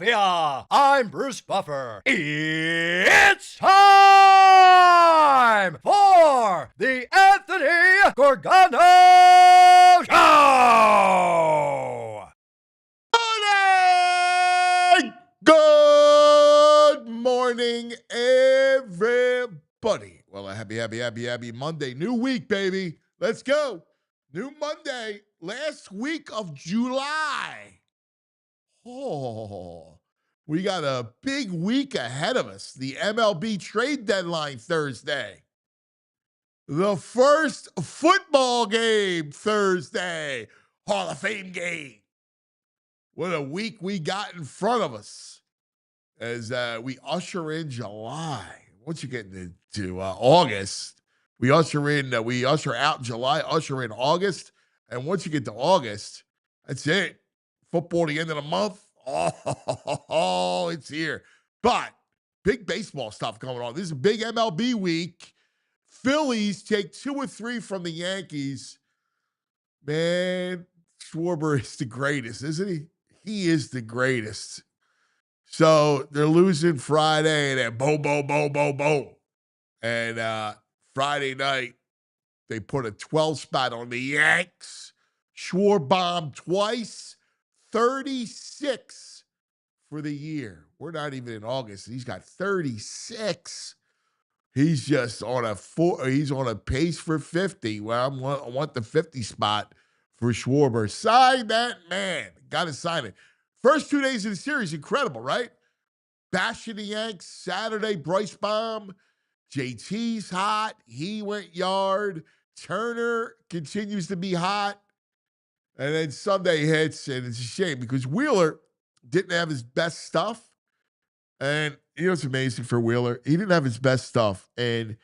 Philadelphia. I'm Bruce Buffer. It's time for the Anthony Gorgano Show. Good morning, everybody. Well, a happy Monday. New week, baby. Let's go. New Monday. Last week of July. Oh, we got a big week ahead of us. The MLB trade deadline Thursday. The first football game Thursday. Hall of Fame game. What a week we got in front of us as we usher in July. Once you get into August, we usher out July, usher in August. And once you get to August, that's it. Football the end of the month. Oh, it's here. But big baseball stuff going on. This is a big MLB week. Phillies take 2 or 3 from the Yankees. Man, Schwarber is the greatest, isn't he? He is the greatest. So they're losing Friday, and then boom, boom, boom, boom, boom. And Friday night, they put a 12 spot on the Yanks. Schwarber twice, 36 for the year. We're not even in August. He's got 36. He's just on he's on a pace for 50. Well, I want the 50 spot for Schwarber. Sign that man. Got to sign it. First 2 days of the series, incredible, right? Bashing the Yanks. Saturday, Bryce Baum. JT's hot. He went yard. Turner continues to be hot. And then Sunday hits, and it's a shame because Wheeler didn't have his best stuff. And you know what's amazing for Wheeler? He didn't have his best stuff, and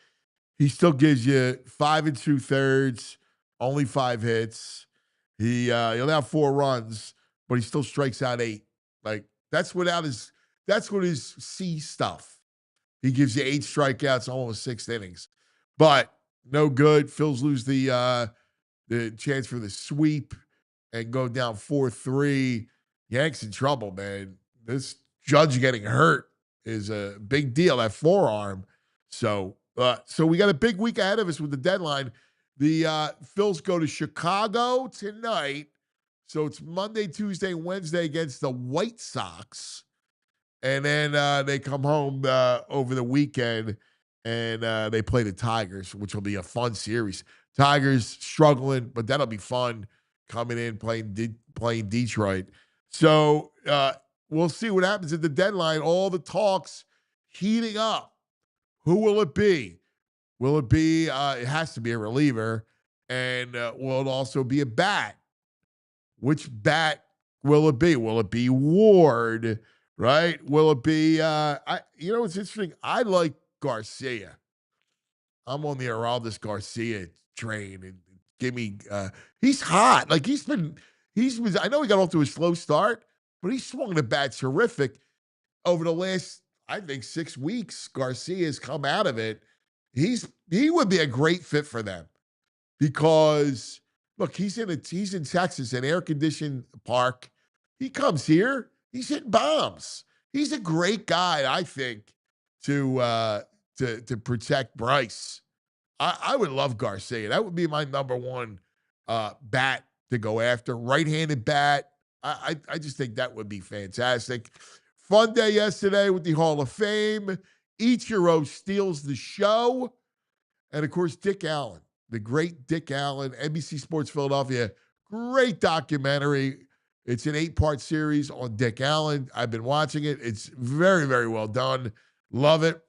he still gives you 5 2/3, only 5 hits. He allowed 4 runs, but he still strikes out 8. Like that's what his C stuff. He gives you 8 strikeouts, almost 6 innings, but no good. Phils lose the chance for the sweep and go down 4-3. Yanks in trouble, man. This Judge getting hurt is a big deal. That forearm. So we got a big week ahead of us with the deadline. The Phils go to Chicago tonight. So it's Monday, Tuesday, Wednesday against the White Sox. And then they come home over the weekend and they play the Tigers, which will be a fun series. Tigers struggling, but that'll be fun coming in, playing Detroit. So we'll see what happens at the deadline. All the talks heating up. Who will it be? Will it be, it has to be a reliever, and will it also be a bat? Which bat will it be? Will it be Ward, right? Will it be, you know what's interesting? I like Garcia. I'm on the Aroldis Garcia train, and give me, he's hot. Like I know he got off to a slow start, but he swung the bat terrific over the last, I think, 6 weeks. Garcia has come out of it. He would be a great fit for them because look, he's in Texas, an air-conditioned park. He comes here, he's hitting bombs. He's a great guy, I think, to protect Bryce. I would love Garcia. That would be my number one bat to go after. Right-handed bat. I just think that would be fantastic. Fun day yesterday with the Hall of Fame. Ichiro steals the show. And, of course, Dick Allen, the great Dick Allen, NBC Sports Philadelphia. Great documentary. It's an 8-part series on Dick Allen. I've been watching it. It's very, very well done. Love it.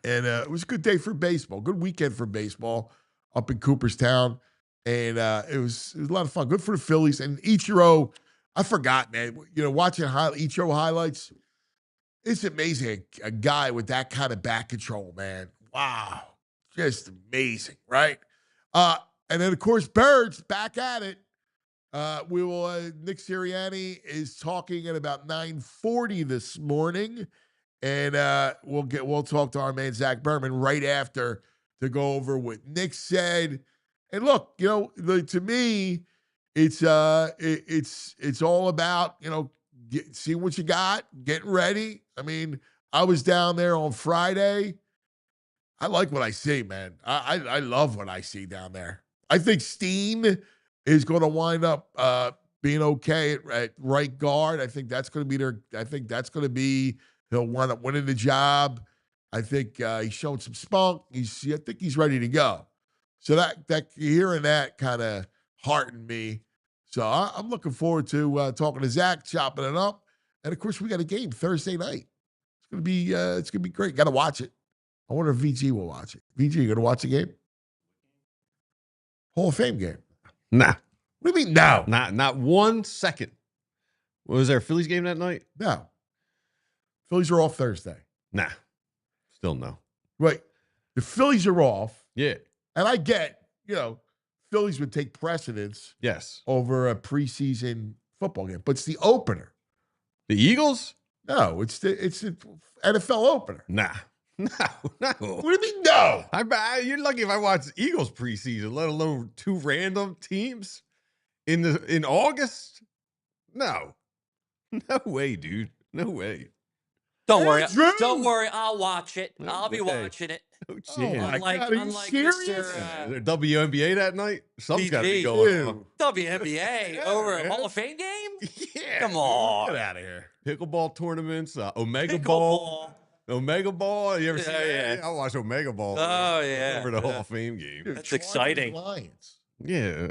And it was a good day for baseball. Good weekend for baseball up in Cooperstown. And it was a lot of fun. Good for the Phillies. And Ichiro, I forgot, man. You know, watching Ichiro highlights, it's amazing. A guy with that kind of back control, man. Wow. Just amazing, right? And then, of course, Birds back at it. Nick Sirianni is talking at about 9:40 this morning. And we'll talk to our man Zach Berman right after to go over what Nick said. And look, to me, it's all about see what you got, getting ready. I mean, I was down there on Friday. I like what I see, man. I love what I see down there. I think Steen is going to wind up being okay at right guard. I think that's going to be he'll wind up winning the job. I think he's shown some spunk. I think he's ready to go. So that hearing that kind of heartened me. So I'm looking forward to talking to Zach, chopping it up, and of course we got a game Thursday night. It's gonna be great. Got to watch it. I wonder if VG will watch it. VG, you gonna watch the game? Hall of Fame game? Nah. What do you mean no? Not 1 second. Was there a Phillies game that night? No. Phillies are off Thursday. Nah. Still no. Right. The Phillies are off. Yeah. And I get, Phillies would take precedence over a preseason football game, but it's the opener. The Eagles? No, it's the NFL opener. Nah. No. What do you mean no? You're lucky if I watch Eagles preseason, let alone 2 random teams in August. No. No way, dude. No way. Don't worry. Don't worry. I'll watch it. I'll be watching it. No chance. Unlike Mr. WNBA that night? Something's got to be going on. WNBA over a Hall of Fame game? Yeah. Come on. Get out of here. Pickleball tournaments, Omega Ball. Omega Ball. You ever see that? Yeah. I watched Omega Ball. Oh, yeah. Over the Hall of Fame game. Dude, That's exciting. Lions. Yeah.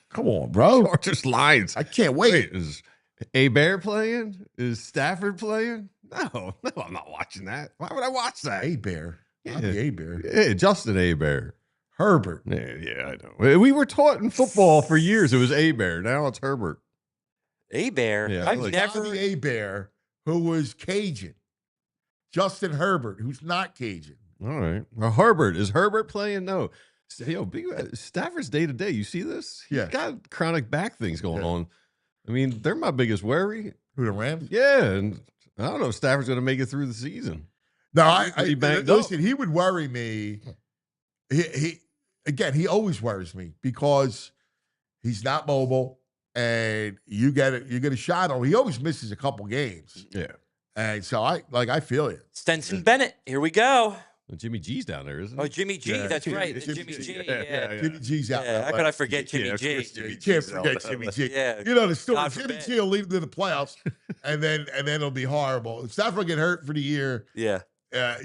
Come on, bro. Chargers Lions. I can't wait. Is Bear playing? Is Stafford playing? No, I'm not watching that. Why would I watch that? Bear. Yeah. Bear. Yeah, Justin Bear. Herbert. Yeah, I know. We were taught in football for years it was Bear. Now it's Herbert. Bear. Yeah, I've never. Bobby Bear, who was Cajun. Justin Herbert, who's not Cajun. All right. Well, Herbert. Is Herbert playing? No. Stafford's day to day. You see this? He's got chronic back things going on. I mean, they're my biggest worry. Who, the Rams? Yeah, and I don't know if Stafford's going to make it through the season. No, listen, he would worry me. He always worries me because he's not mobile, and you get a shot on him. He always misses a couple games. Yeah. And so I feel you. Stenson Bennett. Here we go. Well, Jimmy G's down there, isn't he? Oh, Jimmy G. Yeah. That's right. Jimmy Jimmy G. G. Yeah. Jimmy G's out. Yeah, how could I forget Jimmy G? You can't forget Jimmy G. Yeah. You know the story. God Jimmy forbid. G will lead them to the playoffs, and then it'll be horrible. If Stafford will get hurt for the year, Yeah.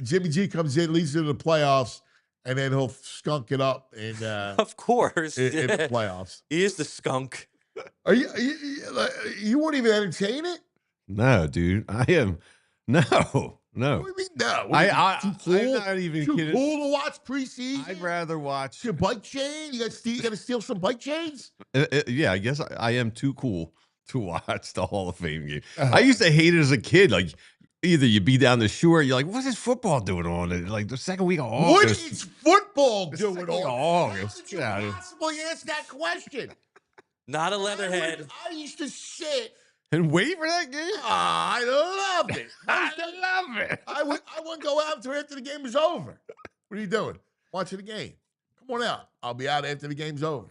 Jimmy G comes in, leads them to the playoffs, and then he'll skunk it up in Of course. in the playoffs. He is the skunk. Are you won't even entertain it? No, dude. I am. No. What do you mean no? I'm cool? not even Too kidding. cool to watch preseason? I'd rather watch. Your bike chain? You got to steal some bike chains? Yeah, I guess I am too cool to watch the Hall of Fame game. I used to hate it as a kid. Like, either you be down the shore, you're like, what's this football doing on it? Like the second week of August. What is football doing second week of on? How August? did you Get out of here. possibly ask that question? Not a leatherhead. I used to sit. And wait for that game? I loved it. I love it. I wouldn't go out until after the game was over. What are you doing? Watching the game. Come on out. I'll be out after the game's over.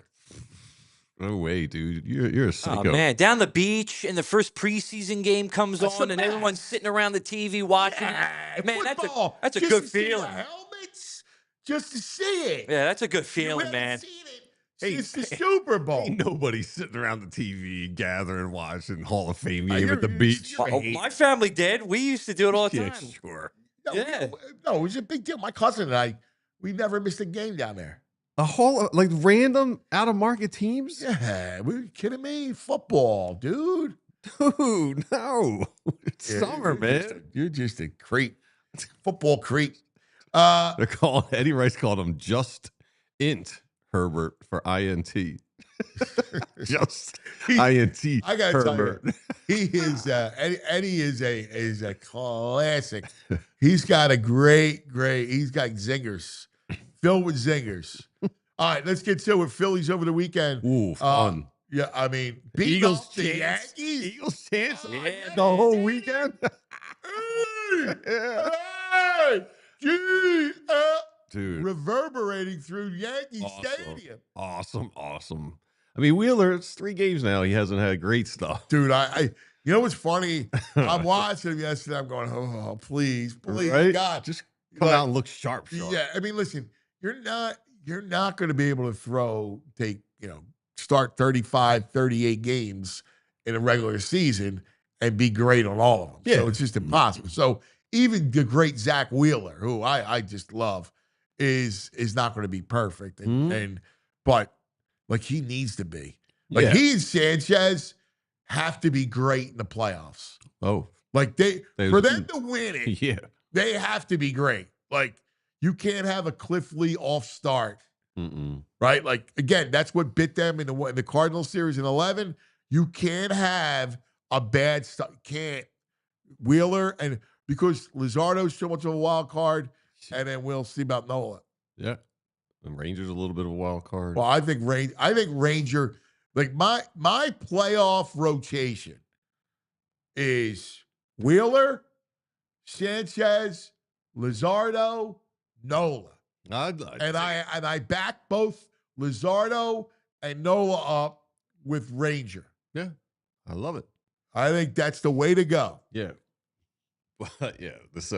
No way, dude. You're a psycho. Oh, man. Down the beach, and the first preseason game comes on, and everyone's sitting around the TV watching. Yeah, Man, football, that's a just good to see the feeling. helmets, just to see it. Yeah, that's a good You feeling, haven't man. seen it since the Super Bowl. Ain't nobody sitting around the TV gathering, watching Hall of Fame game you're- at the beach. My family did. We used to do it all the Yeah, time. sure. No, Yeah. no, it was a big deal. My cousin and I, we never missed a game down there. A whole like random out of market teams? Yeah, were you kidding me? Football, dude. Dude, no. It's summer, man. You're just a creep. Football creep. They're calling Eddie Rice called him just int Herbert for INT. Just INT. I gotta tell you, Herbert. he is Eddie is a classic. He's got a great. He's got zingers, filled with zingers. All right, let's get to it. Phillies over the weekend. Ooh, fun. Yeah, I mean, The beat Eagles up the chance. Yankees. Eagles chance Yeah. the whole weekend. Hey, hey, gee, Dude, reverberating through Yankee Stadium. Awesome. I mean, Wheeler, it's 3 games now. He hasn't had great stuff. Dude, You know what's funny? I'm watching him yesterday. I'm going, oh, please, right? God. Just come out and look sharp. Yeah, I mean, listen, you're not going to be able to start 35, 38 games in a regular season and be great on all of them. Yeah. So it's just impossible. So even the great Zach Wheeler, who I just love, is not going to be perfect. But like he needs to be. Like he and Sanchez have to be great in the playoffs. Oh. Like for them to win it, they have to be great. Like you can't have a Cliff Lee off start. Right? Like, again, that's what bit them in the Cardinals series in 11. You can't have a bad start. Can't. Wheeler, and because Luzardo's so much of a wild card, and then we'll see about Nola. Yeah. And Ranger's a little bit of a wild card. Well, I think Ranger, like my playoff rotation is Wheeler, Sanchez, Luzardo, Nola. And I back both Luzardo and Nola up with Ranger. Yeah, I love it. I think that's the way to go. Yeah. Well, yeah, this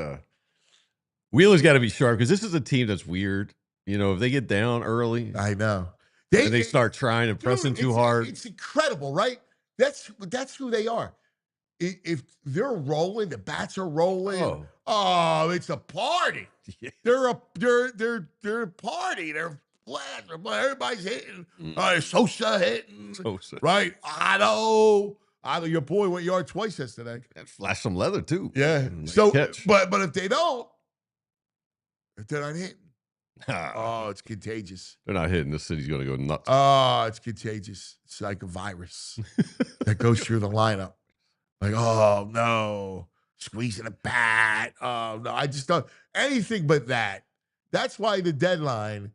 Wheeler's got to be sharp because this is a team that's weird. You know, if they get down early, I know. They start trying and pressing too hard. It's incredible, right? That's who they are. If they're rolling, the bats are rolling. Oh, it's a party. Yeah. They're a party. They're flat. Everybody's hitting. Sosa hitting. Right? Otto, your boy went yard twice yesterday. And flash some leather too. Yeah. Nice so, catch. but if they're not hitting, it's contagious. They're not hitting. This city's going to go nuts. Oh, it's contagious. It's like a virus that goes through the lineup. Like, oh no, squeezing a bat. Oh no, I just don't anything but that. That's why the deadline.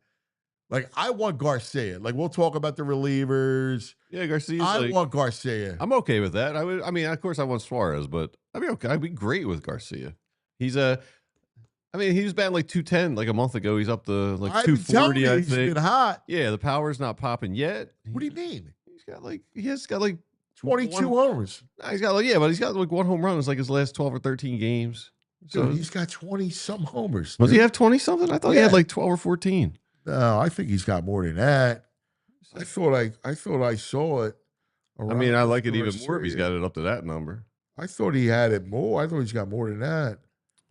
Like, I want Garcia. Like, we'll talk about the relievers. Yeah, Garcia. I want Garcia. I'm okay with that. I mean, of course, I want Suarez, but I'd be okay. I'd be great with Garcia. He was batting like 210 like a month ago. He's up to like 240. I think he's been hot. Yeah, the power's not popping yet. What do you mean? He has got like 22 homers. He's got but he's got like one home run. It's like his last 12 or 13 games. So dude, he's got 20 some homers. Does he have 20 something? I thought he had like 12 or 14. No, I think he's got more than that. I thought I saw it. I mean, I like it even more if he's got it up to that number. I thought he had it more. I thought he's got more than that.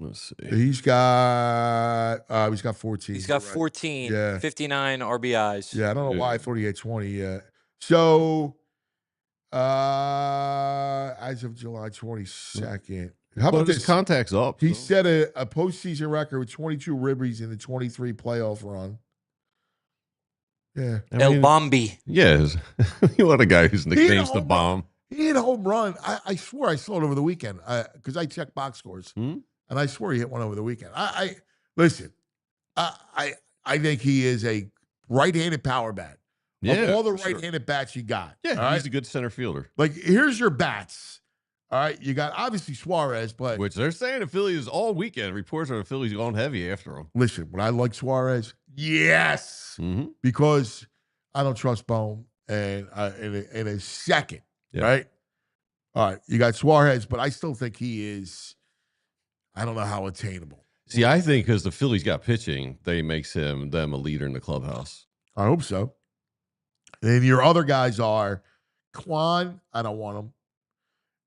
Let's see. He's got 14. He's got 14. Yeah. 59 RBIs. Yeah, I don't know why I thought he had 20 yet. So as of July 22nd. How about his contact's up? He set a postseason record with 22 ribbies in the 23 playoff run. Yeah. El Bombi. Yeah. You want a guy whose nickname's the Bomb. He hit a home run. I swore I saw it over the weekend because I checked box scores. And I swore he hit one over the weekend. Listen, I think he is a right-handed power bat. Yeah, of all the right-handed bats you got. Yeah, he's a good center fielder. Like, here's your bats. All right, you got obviously Suarez, but which they're saying the Phillies all weekend. Reports are the Phillies going heavy after him. Listen, when I like Suarez, yes, because I don't trust Bohm and in a second, right? All right, you got Suarez, but I still think he is. I don't know how attainable. See, I think because the Phillies got pitching, they makes them a leader in the clubhouse. I hope so. And your other guys are Quan. I don't want him.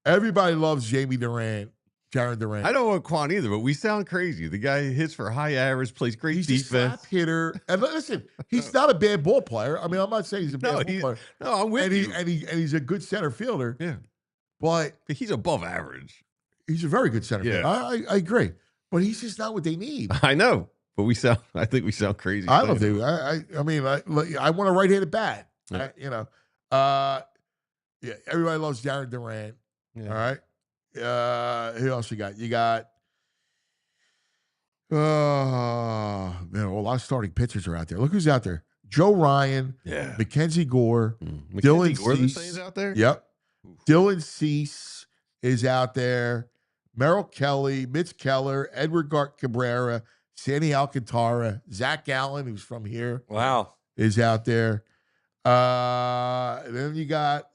Everybody loves Jaron Durant. I don't want Quan either, but we sound crazy. The guy hits for high average, plays great defense. He's a slap hitter. And listen, he's not a bad ball player. I mean, I'm not saying he's a bad ball player. No, I'm with you. And he's a good center fielder. Yeah. But he's above average. He's a very good center fielder. I agree. But he's just not what they need. I know. But I think we sound crazy. I don't do. I mean, I want a right-handed bat. Yeah. Everybody loves Jaren Durant. Yeah. All right. Who else you got? You got a lot of starting pitchers are out there. Look who's out there. Joe Ryan. Yeah. Mackenzie Gore. Dylan Cease out there? Yep. Dylan Cease is out there. Merrill Kelly, Mitch Keller, Edward Cabrera, Sandy Alcantara, Zach Allen, who's from here. Wow. Is out there. Then you got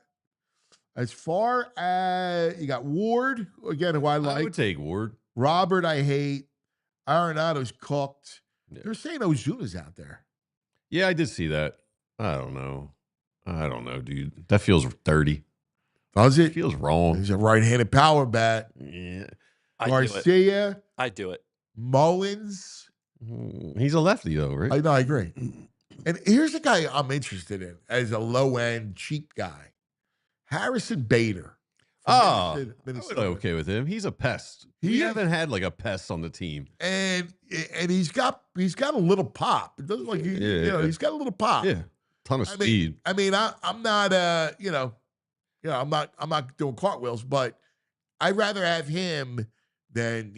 As far as you got Ward, again, who I I would like. take Ward. Robert, I hate. Arenado's cooked. Yeah. They're saying Ozuna's out there. Yeah, I did see that. I don't know, dude. That feels dirty. Does It it? feels wrong. He's a right-handed power bat. Yeah. I do it. Garcia, I do it. Mullins. He's a lefty, though, right? I know, I agree. And here's a guy I'm interested in as a low-end, cheap guy. Harrison Bader. Oh, Minnesota. I'm okay with him. He's a pest. He We is. haven't had like a pest on the team. And he's got a little pop. It doesn't like he's got a little pop. Yeah, ton of speed. I'm not I'm not doing cartwheels, but I'd rather have him than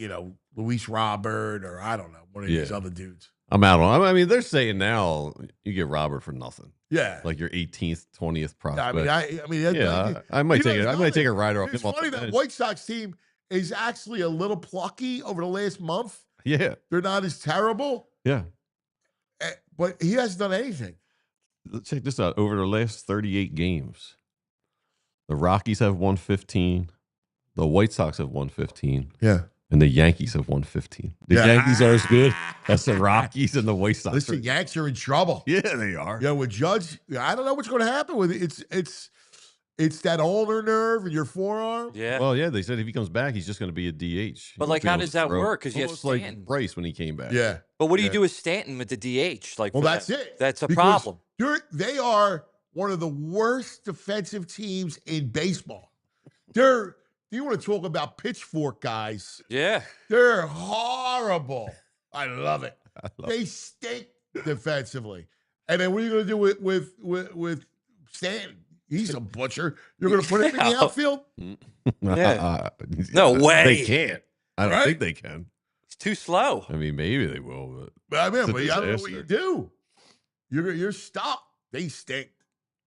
Luis Robert or I don't know one of these other dudes. I'm out on. I mean, they're saying now you get Robert for nothing. Yeah, like your 18th, 20th prospect. I might take it. I might take a rider off him. It's funny that White Sox team is actually a little plucky over the last month. Yeah, they're not as terrible. Yeah, but he hasn't done anything. Let's check this out. Over the last 38 games, the Rockies have won 15. The White Sox have won 15. Yeah. And the Yankees have won 15. The Yankees are as good as the Rockies and the White Sox. Listen, Yanks are in trouble. Yeah, they are. Yeah, with Judge, I don't know what's going to happen with it. It's that ulnar nerve in your forearm. Yeah. Well, yeah, they said if he comes back, he's just going to be a DH. But like, how does that work? Because you have Stanton. Like Bryce when he came back. Yeah. But what do you do with Stanton with the DH? Like, well, that's it. That's a problem. They are one of the worst defensive teams in baseball. You want to talk about pitchfork guys? Yeah. They're horrible. I love it. They stink defensively. And then what are you going to do with Stanton? He's a butcher. You're going to put him in the outfield? Yeah. No way. They can't. I don't think they can. It's too slow. I mean, maybe they will. But I don't know what you do. You're stuck. They stink.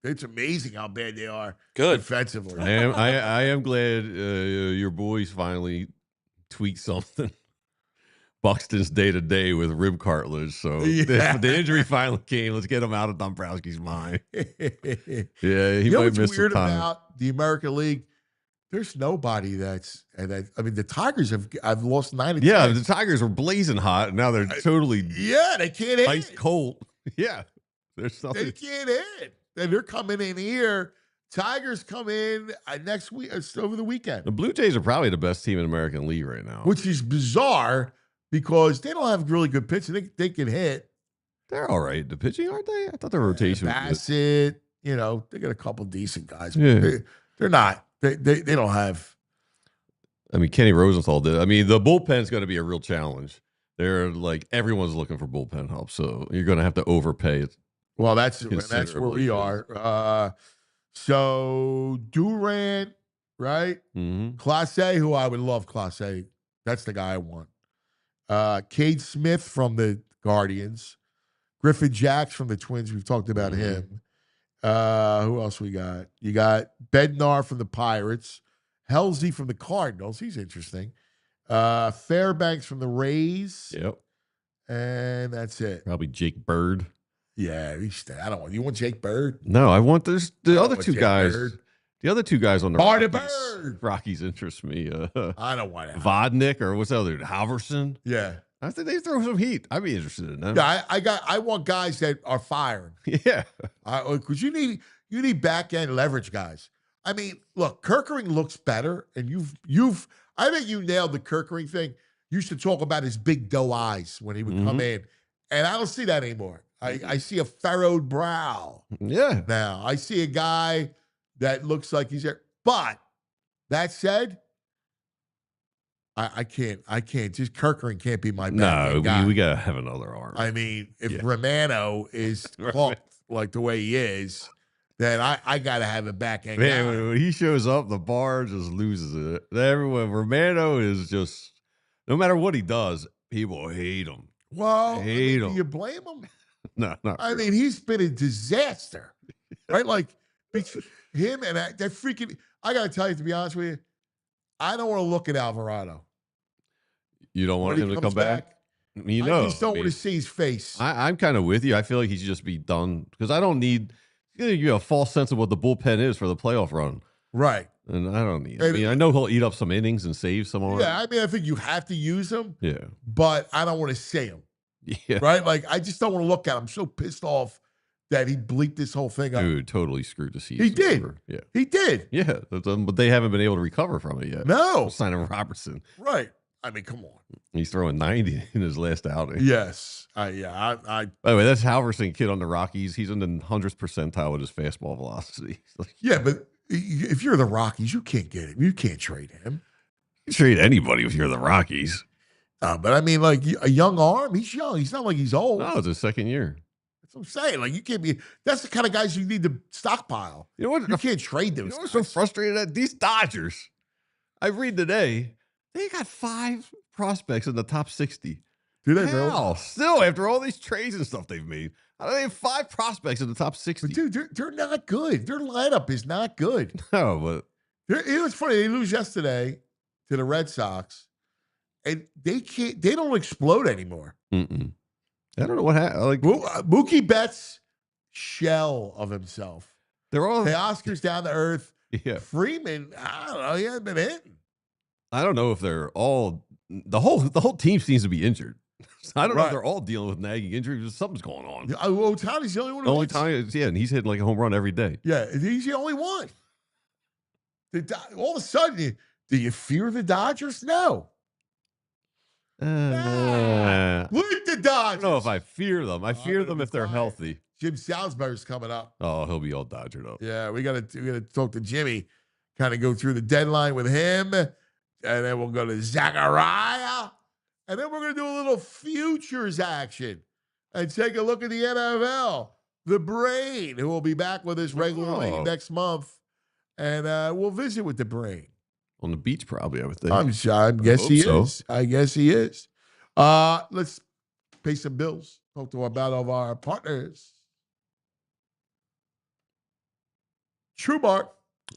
It's amazing how bad they are defensively. I am glad your boys finally tweaked something. Buxton's day-to-day with rib cartilage. So the injury finally came. Let's get him out of Dombrowski's mind. Yeah, he might miss some time. About the American League, there's nobody the Tigers have lost 9 to 10. Yeah, the Tigers were blazing hot, and now they're totally they can't hit. Ice cold. Yeah, there's something. They can't hit. And they're coming in here. Tigers come in next week. It's over the weekend. The Blue Jays are probably the best team in American League right now. Which is bizarre because they don't have really good pitching. They can hit. They're all right. The pitching, aren't they? I thought the rotation was Bassett, they got a couple decent guys. Yeah. They're not. They don't have. I mean, Kenny Rosenthal did. I mean, the bullpen's going to be a real challenge. They're like, everyone's looking for bullpen help. So you're going to have to overpay it. Well, that's where we are. So Durant, right? Mm-hmm. Class A, who I would love Class A. That's the guy I want. Cade Smith from the Guardians. Griffin Jacks from the Twins. We've talked about him. Who else we got? You got Bednar from the Pirates. Halsey from the Cardinals. He's interesting. Fairbanks from the Rays. Yep. And that's it. Probably Jake Bird. Yeah, I don't want. You want Jake Bird? No, I want the other two guys. Bird. The other two guys on the Bird. Rockies interest me. I don't want it. Vodnik or what's the other dude? Halverson. Yeah, I think they throw some heat. I'd be interested in them. Yeah, I want guys that are firing. Yeah, because you need back end leverage guys. I mean, look, Kirkering looks better, and I think you nailed the Kirkering thing. You used to talk about his big doe eyes when he would come in, and I don't see that anymore. I see a furrowed brow. Yeah. Now I see a guy that looks like he's there. But that said, I can't. Just Kirkering can't be my back guy. We gotta have another arm. I mean, if Romano is hooked like the way he is, then I gotta have a back end guy. When he shows up, the bar just loses it. Everyone, Romano is just, no matter what he does, people hate him. Well, him. Do you blame him? No, not I mean, he's been a disaster, right? Like him and that freaking. I gotta tell you, to be honest with you, I don't want to look at Alvarado. You don't want him to come back? I just don't want to see his face. I'm kind of with you. I feel like he should just be done because I don't need. You have a false sense of what the bullpen is for the playoff run. Right. And I don't need. I mean, I know he'll eat up some innings and save some more. Yeah, I mean, I think you have to use him. Yeah. But I don't want to say him. Yeah. Right? Like, I just don't want to look at him. I'm so pissed off that he bleeped this whole thing up. Dude, totally screwed the season. He did. Yeah. He did. Yeah. But they haven't been able to recover from it yet. No. Signing Robertson. Right. I mean, come on. He's throwing 90 in his last outing. Yes. By the way, that's Halverson kid on the Rockies. He's in the 100th percentile with his fastball velocity. Yeah, but if you're the Rockies, you can't get him. You can't trade him. You trade anybody if you're the Rockies. But I mean, like a young arm, he's young. He's not like he's old. No, it's his second year. That's what I'm saying. Like, you can't be, that's the kind of guys you need to stockpile. You know what? You can't trade those. You know what's so frustrated at? These Dodgers. I read today, they got 5 prospects in the top 60. Do they How? really? Still, after all these trades and stuff they've made, how do they have 5 prospects in the top 60? But dude, they're not good. Their lineup is not good. No, but It was funny. They lose yesterday to the Red Sox, and they don't explode anymore. I don't know what happened. Like Mookie Betts, shell of himself. they're all Teoscar's down to earth. yeah. Freeman, I don't know. He hasn't been hitting. I don't know if they're all the whole team seems to be injured. I don't know if they're all dealing with nagging injuries. Something's going on. Otani's the only one. The only time is and he's hitting like a home run every day. Yeah, he's the only one. All of a sudden, do you fear the Dodgers? No. Look at the Dodgers. I don't know if I fear them. I fear them if they're healthy. Jim Salisbury's coming up. Oh, he'll be all Dodgered up. Yeah, we gotta talk to Jimmy, kind of go through the deadline with him, and then we'll go to Zachariah, and then we're gonna do a little futures action and take a look at the NFL. The Brain, who will be back with us regularly next month, and we'll visit with the Brain. On the beach, probably, I would think. I guess he is. I guess he is. Let's pay some bills. Talk to about all of our partners. TrueMark.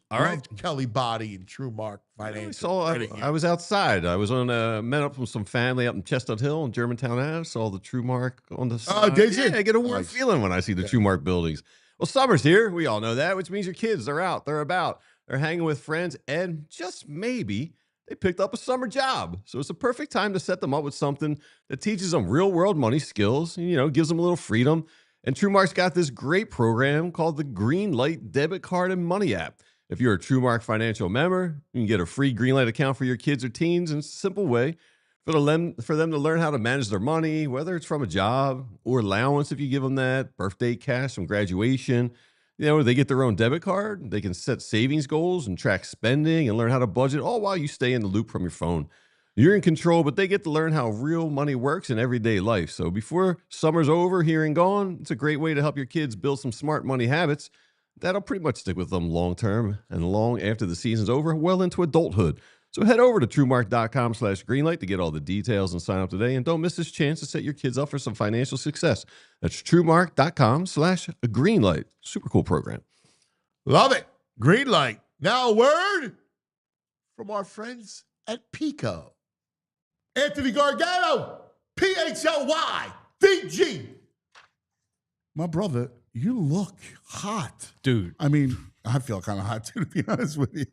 All right. Kelly Body and TrueMark Financial. I was outside. I was on met up with some family up in Chestnut Hill in Germantown Ave. Saw the TrueMark on the side. Oh, did you? Yeah, I get a weird feeling when I see the TrueMark buildings. Well, summer's here. We all know that, which means your kids, they're out. They're about. They're hanging with friends, and just maybe they picked up a summer job. So it's a perfect time to set them up with something that teaches them real-world money skills, and, gives them a little freedom. And TrueMark's got this great program called the Greenlight Debit Card and Money app. If you're a TrueMark financial member, you can get a free Greenlight account for your kids or teens in a simple way for them to learn how to manage their money, whether it's from a job or allowance if you give them that, birthday cash from graduation. They get their own debit card. They can set savings goals and track spending and learn how to budget, all while you stay in the loop from your phone. You're in control, but they get to learn how real money works in everyday life. So before summer's over, here and gone, it's a great way to help your kids build some smart money habits that'll pretty much stick with them long term and long after the season's over, well into adulthood. So head over to TrueMark.com/Greenlight to get all the details and sign up today. And don't miss this chance to set your kids up for some financial success. That's TrueMark.com/Greenlight. Super cool program. Love it. Greenlight. Now a word from our friends at Pico. Anthony Gargano, PHLY, DG. My brother, you look hot. Dude. I mean, I feel kind of hot too, to be honest with you.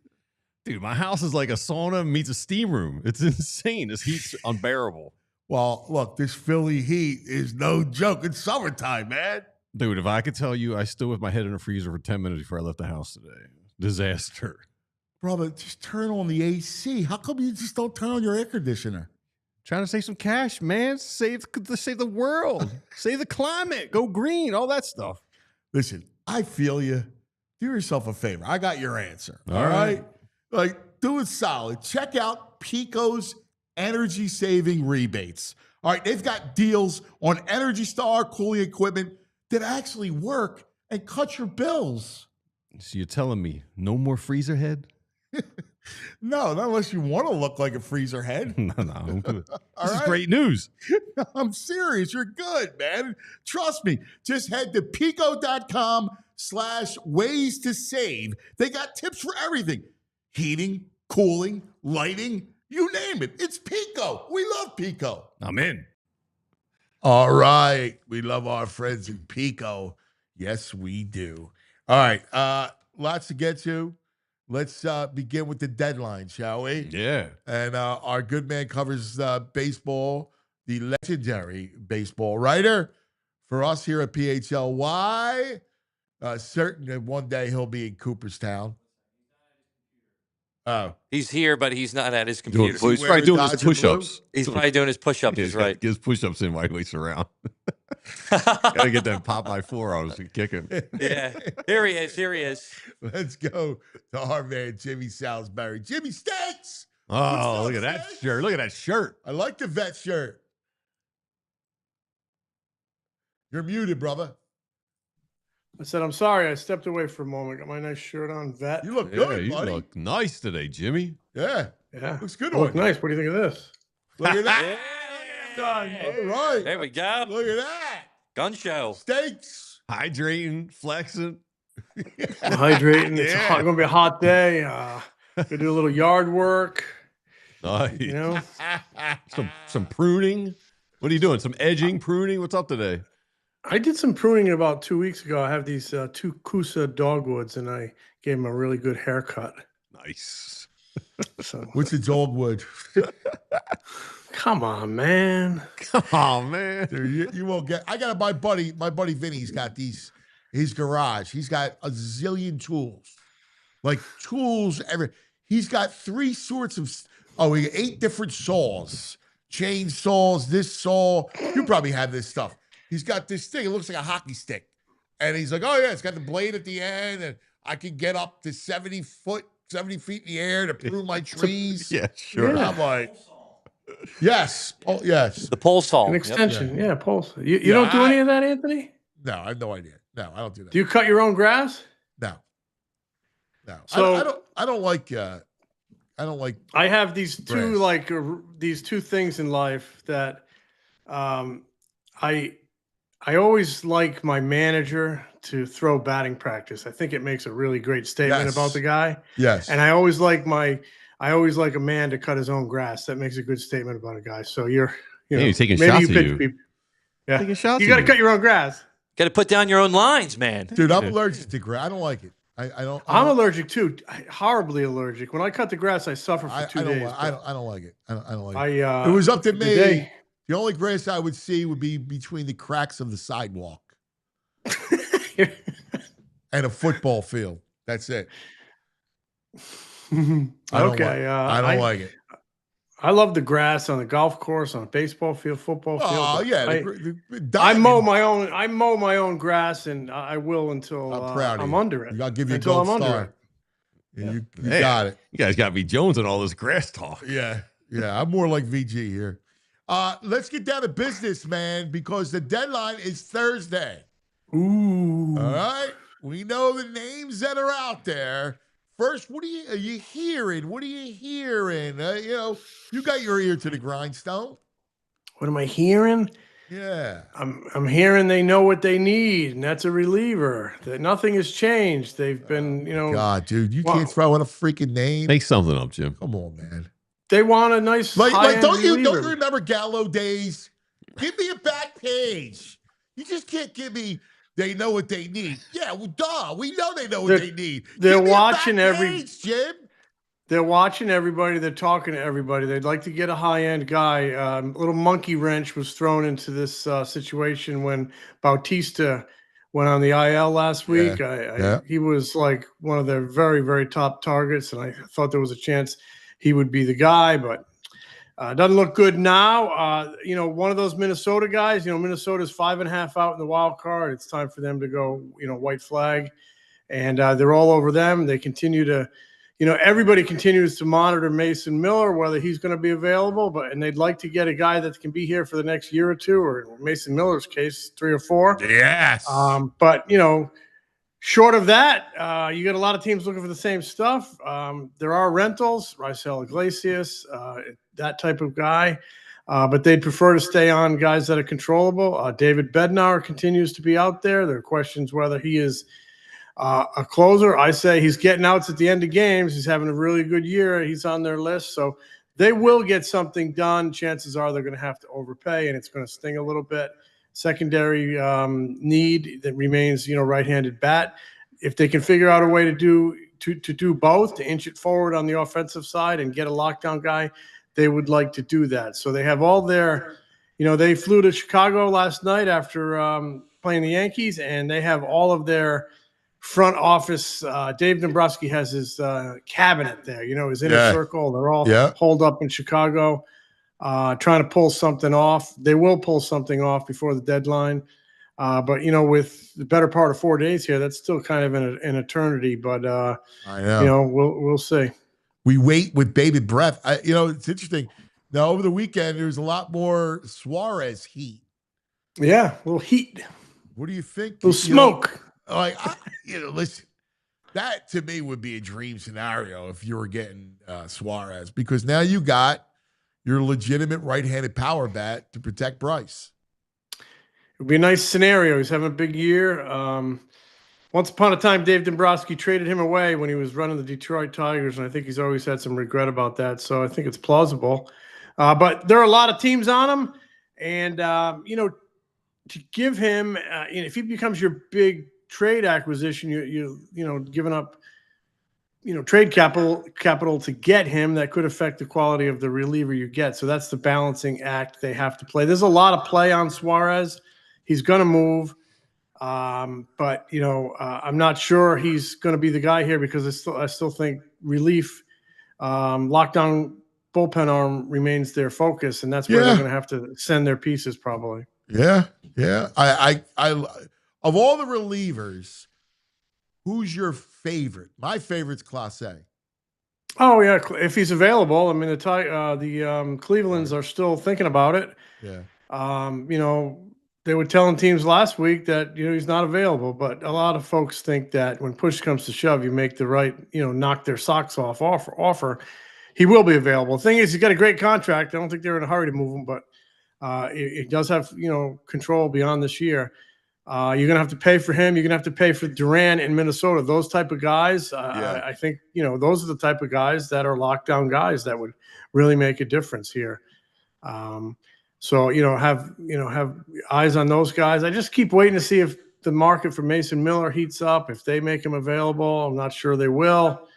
Dude, my house is like a sauna meets a steam room. It's insane. This heat's unbearable. Well, look, this Philly heat is no joke. It's summertime, man. Dude, if I could tell you, I stood with my head in the freezer for 10 minutes before I left the house today. Disaster. Brother, just turn on the AC. How come you just don't turn on your air conditioner? Trying to save some cash, man. Save the world. Save the climate. Go green. All that stuff. Listen, I feel you. Do yourself a favor. I got your answer. All right. Like, do it solid. Check out Pico's energy saving rebates. All right. They've got deals on Energy Star cooling equipment that actually work and cut your bills. So you're telling me no more freezer head? No, not unless you want to look like a freezer head. No. I'm good. This is right. great news. I'm serious. You're good, man. Trust me. Just head to pico.com/ways to save. They got tips for everything. Heating, cooling, lighting, you name it. It's Pico. We love Pico. I'm in. All right. We love our friends in Pico. Yes, we do. All right. Lots to get to. let's begin with the deadline, shall we? Yeah. And our good man covers baseball, the legendary baseball writer for us here at PHLY. Certain that one day he'll be in Cooperstown. Oh, He's here, but he's not at his computer. He's probably doing his push-ups. He's probably doing his push-ups. Yeah, He's right. Get his push-ups in while he waits around. Gotta get that Popeye 4 on us kicking. Yeah, here he is. Here he is. let's go to our man, Jimmy Salisbury. Jimmy Steaks! Oh, look at Steaks? that shirt. Look at that shirt. I like the vet shirt. You're muted, brother. I said, I'm sorry. I stepped away for a moment. Got my nice shirt on, vet. You look Yeah, good, you buddy. look nice today, Jimmy. Yeah. Yeah. Looks good I look on you. nice. What do you think of this? Look at that. Yeah. All right. There we go. Look at that. Gun show. Steaks. Hydrating, flexing. I'm hydrating. It's Yeah. going to be a hot day. Gonna do a little yard work. Nice. You know, Some pruning. What are you doing? Some edging, pruning? What's up today? I did some pruning about 2 weeks ago. I have these 2 Kusa dogwoods, and I gave them a really good haircut. Nice. So What's a dogwood? come on, man. Come on, man. Dude, you won't get. I got my buddy Vinny's got these. His garage. He's got a zillion tools, like tools. He's got 3 sorts of. Oh, he got 8 different saws, chainsaws. This saw. You probably have this stuff. He's got this thing. It looks like a hockey stick, and he's like, "Oh yeah, it's got the blade at the end, and I can get up to 70 feet in the air to prune my trees." Yeah, sure. Yeah. I'm like, yes, oh yes. The pole saw. An Yep. extension. Yeah, pulse. You Yeah, don't do any of that, Anthony? No, I have no idea. No, I don't do that. Do you cut your own grass? No, no. So- I don't like. I don't like. I have these two Grass. these 2 things in life that I always like my manager to throw batting practice. I think it makes a really great statement Yes. about the guy. Yes. And I always like a man to cut his own grass. That makes a good statement about a guy. So you know, Hey, he's taking maybe shots you at pitch you. people. Yeah. Taking shots You at got to you. cut your own grass. Got to put down your own lines, man. Dude, I'm allergic to grass. I don't like it. I don't. I'm allergic too. Horribly allergic. When I cut the grass, I suffer for 2 days. I don't like it. I don't like it. I If it was up to the me, day- the only grass I would see would be between the cracks of the sidewalk and a football field. That's it. I don't Okay. I don't like it. I love the grass on the golf course, on a baseball field, football field. Oh but yeah, I mow my own. I mow my own grass, and I will until I'm proud of I'm you. under it. I'll give you a Until gold I'm under star. it. Yeah, you Hey. got it. You guys got to be Jones and all this grass talk. Yeah. I'm more like VG here. Let's get down to business, man, because the deadline is Thursday. Ooh. All right. We know the names that are out there. First, what are you hearing? What are you hearing? You got your ear to the grindstone. What am I hearing? Yeah. I'm hearing they know what they need, and that's a reliever. That nothing has changed. They've been, God, dude, you Wow. can't throw out a freaking name. Make something up, Jim. Come on, man. they want a nice Like don't you reliever. remember Gallo days? Give me a back page. You just can't give me. They know what they need. Yeah, well, duh. We know they know what they need. they're Give me a watching back every- page, Jim. They're watching everybody. They're talking to everybody. They'd like to get a high-end guy. A little monkey wrench was thrown into this situation when Bautista went on the IL last week. Yeah. He was like one of their very, very top targets, and I thought there was a chance he would be the guy, but doesn't look good now. One of those Minnesota guys, Minnesota's 5.5 out in the wild card. It's time for them to go, white flag, and they're all over them. They continue to, everybody continues to monitor Mason Miller, whether he's going to be available, and they'd like to get a guy that can be here for the next year or 2, or in Mason Miller's case, 3 or 4. Yes. But short of that, you got a lot of teams looking for the same stuff. There are rentals, Raisel Iglesias, that type of guy, but they'd prefer to stay on guys that are controllable. David Bednar continues to be out there. There are questions whether he is a closer. I say he's getting outs at the end of games. He's having a really good year. He's on their list, so they will get something done. Chances are they're going to have to overpay, and it's going to sting a little bit. Secondary need that remains, right-handed bat. If they can figure out a way to to do both, to inch it forward on the offensive side and get a lockdown guy, they would like to do that. So they have all their, they flew to Chicago last night after playing the Yankees, and they have all of their front office. Dave Dombrowski has his cabinet there, his inner circle. They're all holed up in Chicago, trying to pull something off. They will pull something off before the deadline. But with the better part of 4 days here, that's still kind of an eternity. But I know. We'll see. We wait with bated breath. It's interesting. Now over the weekend, there was a lot more Suarez heat. Yeah, a little heat. What do you think? A little smoke. Listen, that to me would be a dream scenario if you were getting Suarez, because now you got your legitimate right-handed power bat to protect Bryce. It would be a nice scenario. He's having a big year. Once upon a time, Dave Dombrowski traded him away when he was running the Detroit Tigers, and I think he's always had some regret about that. So I think it's plausible. But there are a lot of teams on him, and to give him, if he becomes your big trade acquisition, you giving up, trade capital to get him, that could affect the quality of the reliever you get. So that's the balancing act they have to play. There's a lot of play on Suarez. He's going to move. But I'm not sure he's going to be the guy here, because I still think relief, lockdown bullpen arm remains their focus, and that's where they're going to have to send their pieces probably. Yeah. I of all the relievers, who's your favorite? My favorite's Clase. Oh yeah, if he's available. I mean, the Cleveland's are still thinking about it. Yeah. They were telling teams last week that he's not available, but a lot of folks think that when push comes to shove, you make the right, knock their socks off offer. He will be available. The thing is, he's got a great contract. I don't think they're in a hurry to move him, but it does have control beyond this year. You're gonna have to pay for him. You're gonna have to pay for DeJean in Minnesota. Those type of guys. I think those are the type of guys that are lockdown guys that would really make a difference here. So have eyes on those guys. I just keep waiting to see if the market for Mason Miller heats up, if they make him available. I'm not sure they will,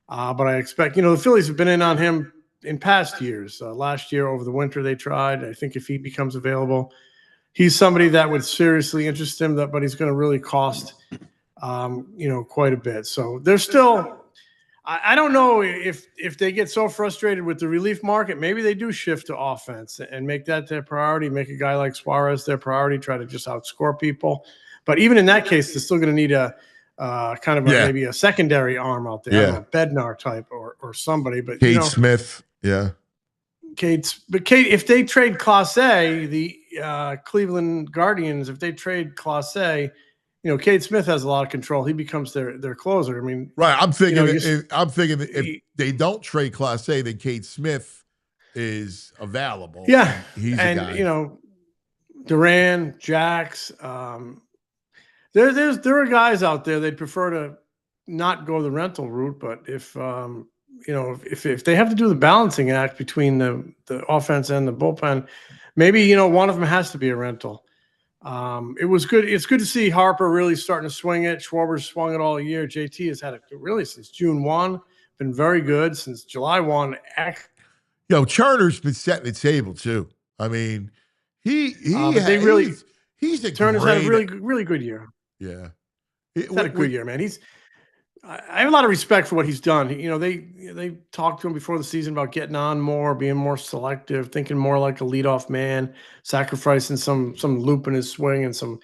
but I expect the Phillies have been in on him in past years. Last year over the winter they tried. I think if he becomes available, he's somebody that would seriously interest him. But he's going to really cost quite a bit. So they're still. I don't know if they get so frustrated with the relief market, maybe they do shift to offense and make that their priority, make a guy like Suarez their priority, try to just outscore people. But even in that case, they're still going to need a kind of maybe a secondary arm out there, I don't know, Bednar type or somebody. But Cade Smith, Kate, if they trade Clase, the Cleveland Guardians, if they trade Clase, Cade Smith has a lot of control. He becomes their closer. I mean, right. I'm thinking if they don't trade Clase, then Cade Smith is available. Yeah, he's a guy. Duran, Jax. There are guys out there they'd prefer to not go the rental route, but if they have to do the balancing act between the offense and the bullpen, maybe one of them has to be a rental. It was good. It's good to see Harper really starting to swing it. Schwarber's swung it all year. JT has had it really since June 1. Been very good since July 1. Turner's been setting the table too. I mean, he's a Turner's had a really good year. Yeah, he's had a good year, man. I have a lot of respect for what he's done. They talked to him before the season about getting on more, being more selective, thinking more like a leadoff man, sacrificing some loop in his swing and some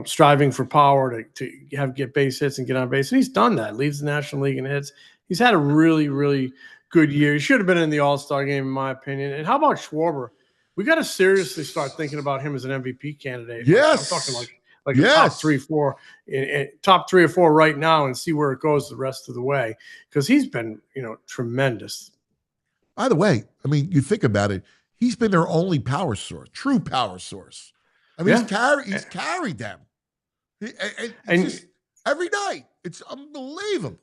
striving for power to get base hits and get on base. And he's done that. Leads the National League in hits. He's had a really, really good year. He should have been in the All-Star game, in my opinion. And how about Schwarber? We got to seriously start thinking about him as an MVP candidate. Yes, I'm talking like top 3-4, top 3 or 4 right now, and see where it goes the rest of the way, because he's been tremendous. By the way, I mean, you think about it, he's been their only power source, true power source. I mean, he's carried them, and just every night. It's unbelievable.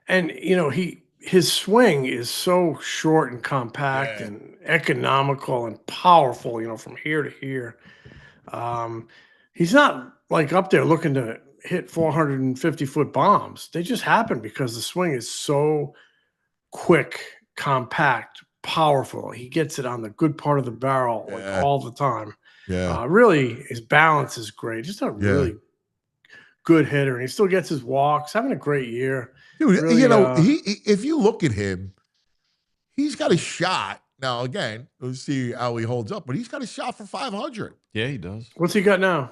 And his swing is so short and compact and economical and powerful. From here to here. He's not like up there looking to hit 450-foot bombs. They just happen because the swing is so quick, compact, powerful. He gets it on the good part of the barrel like all the time. Yeah. Really, his balance is great. Just a really good hitter, and he still gets his walks. Having a great year, dude. Really, If you look at him, he's got a shot. Now, again, we'll see how he holds up, but he's got a shot for 500. Yeah, he does. What's he got now?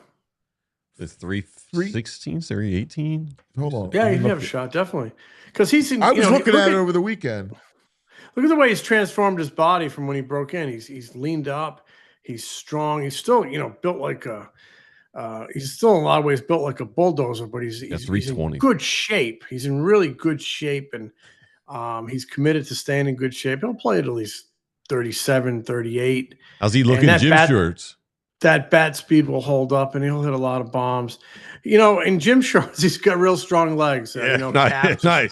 It's 316, 318. Hold on. Yeah, he'd have a shot, definitely. Because he's in. I was looking at it over the weekend. Look at the way he's transformed his body from when he broke in. He's leaned up. He's strong. He's still, built like a. He's still in a lot of ways built like a bulldozer, but he's in good shape. He's in really good shape, and he's committed to staying in good shape. He'll play at least 37, 38. How's he looking in gym shorts? That bat speed will hold up, and he'll hit a lot of bombs. In gym shorts, he's got real strong legs. Nice. Yeah.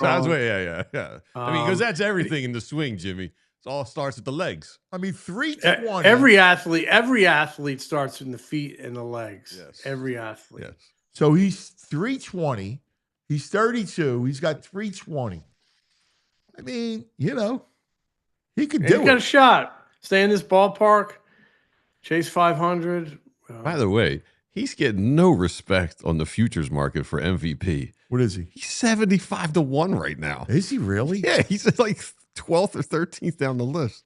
I mean, because that's everything in the swing, Jimmy. It all starts with the legs. I mean, 320. Every athlete starts in the feet and the legs. Yes. Every athlete. Yes. So he's 320. He's 32. He's got 320. I mean, he could do it. He's got a shot. Stay in this ballpark. Chase 500. By the way, he's getting no respect on the futures market for MVP. What is he? He's 75-1 right now. Is he really? Yeah, he's like 12th or 13th down the list.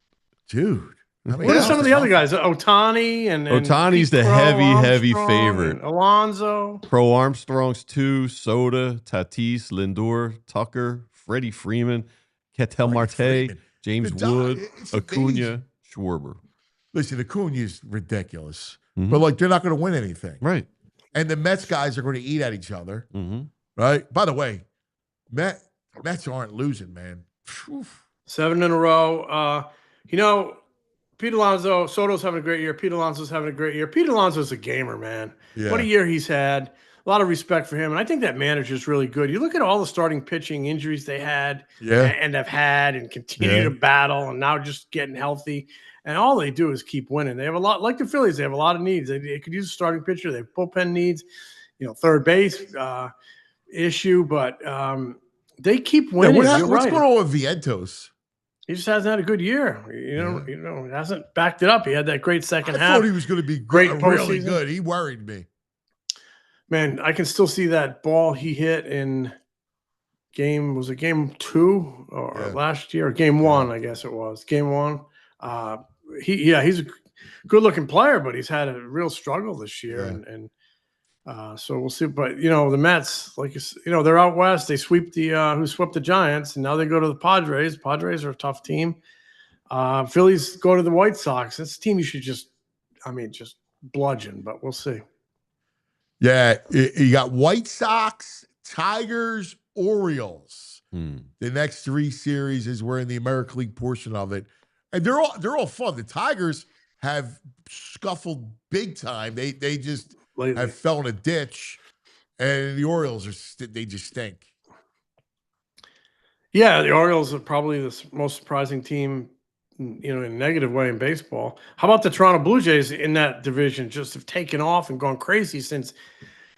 Dude. I mean, what are some of the other guys? Otani and Otani's the heavy favorite. Alonso. Pro Armstrong's 2, Soda, Tatis, Lindor, Tucker, Freddie Freeman, Ketel Marte, James Wood, Acuna, Schwarber. Listen, Acuna's ridiculous. But, they're not going to win anything. Right. And the Mets guys are going to eat at each other. Mm-hmm. Right? By the way, Mets aren't losing, man. 7 in a row. Pete Alonso, Soto's having a great year. Pete Alonso's having a great year. Pete Alonso's a gamer, man. Yeah. What a year he's had. A lot of respect for him. And I think that manager's really good. You look at all the starting pitching injuries they had and have had and continue to battle and now just getting healthy. And all they do is keep winning. They have a lot, like the Phillies, they have a lot of needs. They could use a starting pitcher. They have bullpen needs, third base issue, but they keep winning. What's going on with Vientos? He just hasn't had a good year. He hasn't backed it up. He had that great second half. I thought he was going to be great, really good. He worried me. Man, I can still see that ball he hit in game 2 or last year? Or game 1, I guess it was. Game 1. He's a good-looking player, but he's had a real struggle this year, and so we'll see. But the Mets, they're out west. They sweep who swept the Giants, and now they go to the Padres. Padres are a tough team. Phillies go to the White Sox. That's a team you should just bludgeon. But we'll see. Yeah, you got White Sox, Tigers, Orioles. The next 3 series is we're in the American League portion of it. And they're all fun. The Tigers have scuffled big time. They just have fell in a ditch, and the Orioles they just stink. Yeah, the Orioles are probably the most surprising team, in a negative way in baseball. How about the Toronto Blue Jays in that division? Just have taken off and gone crazy since.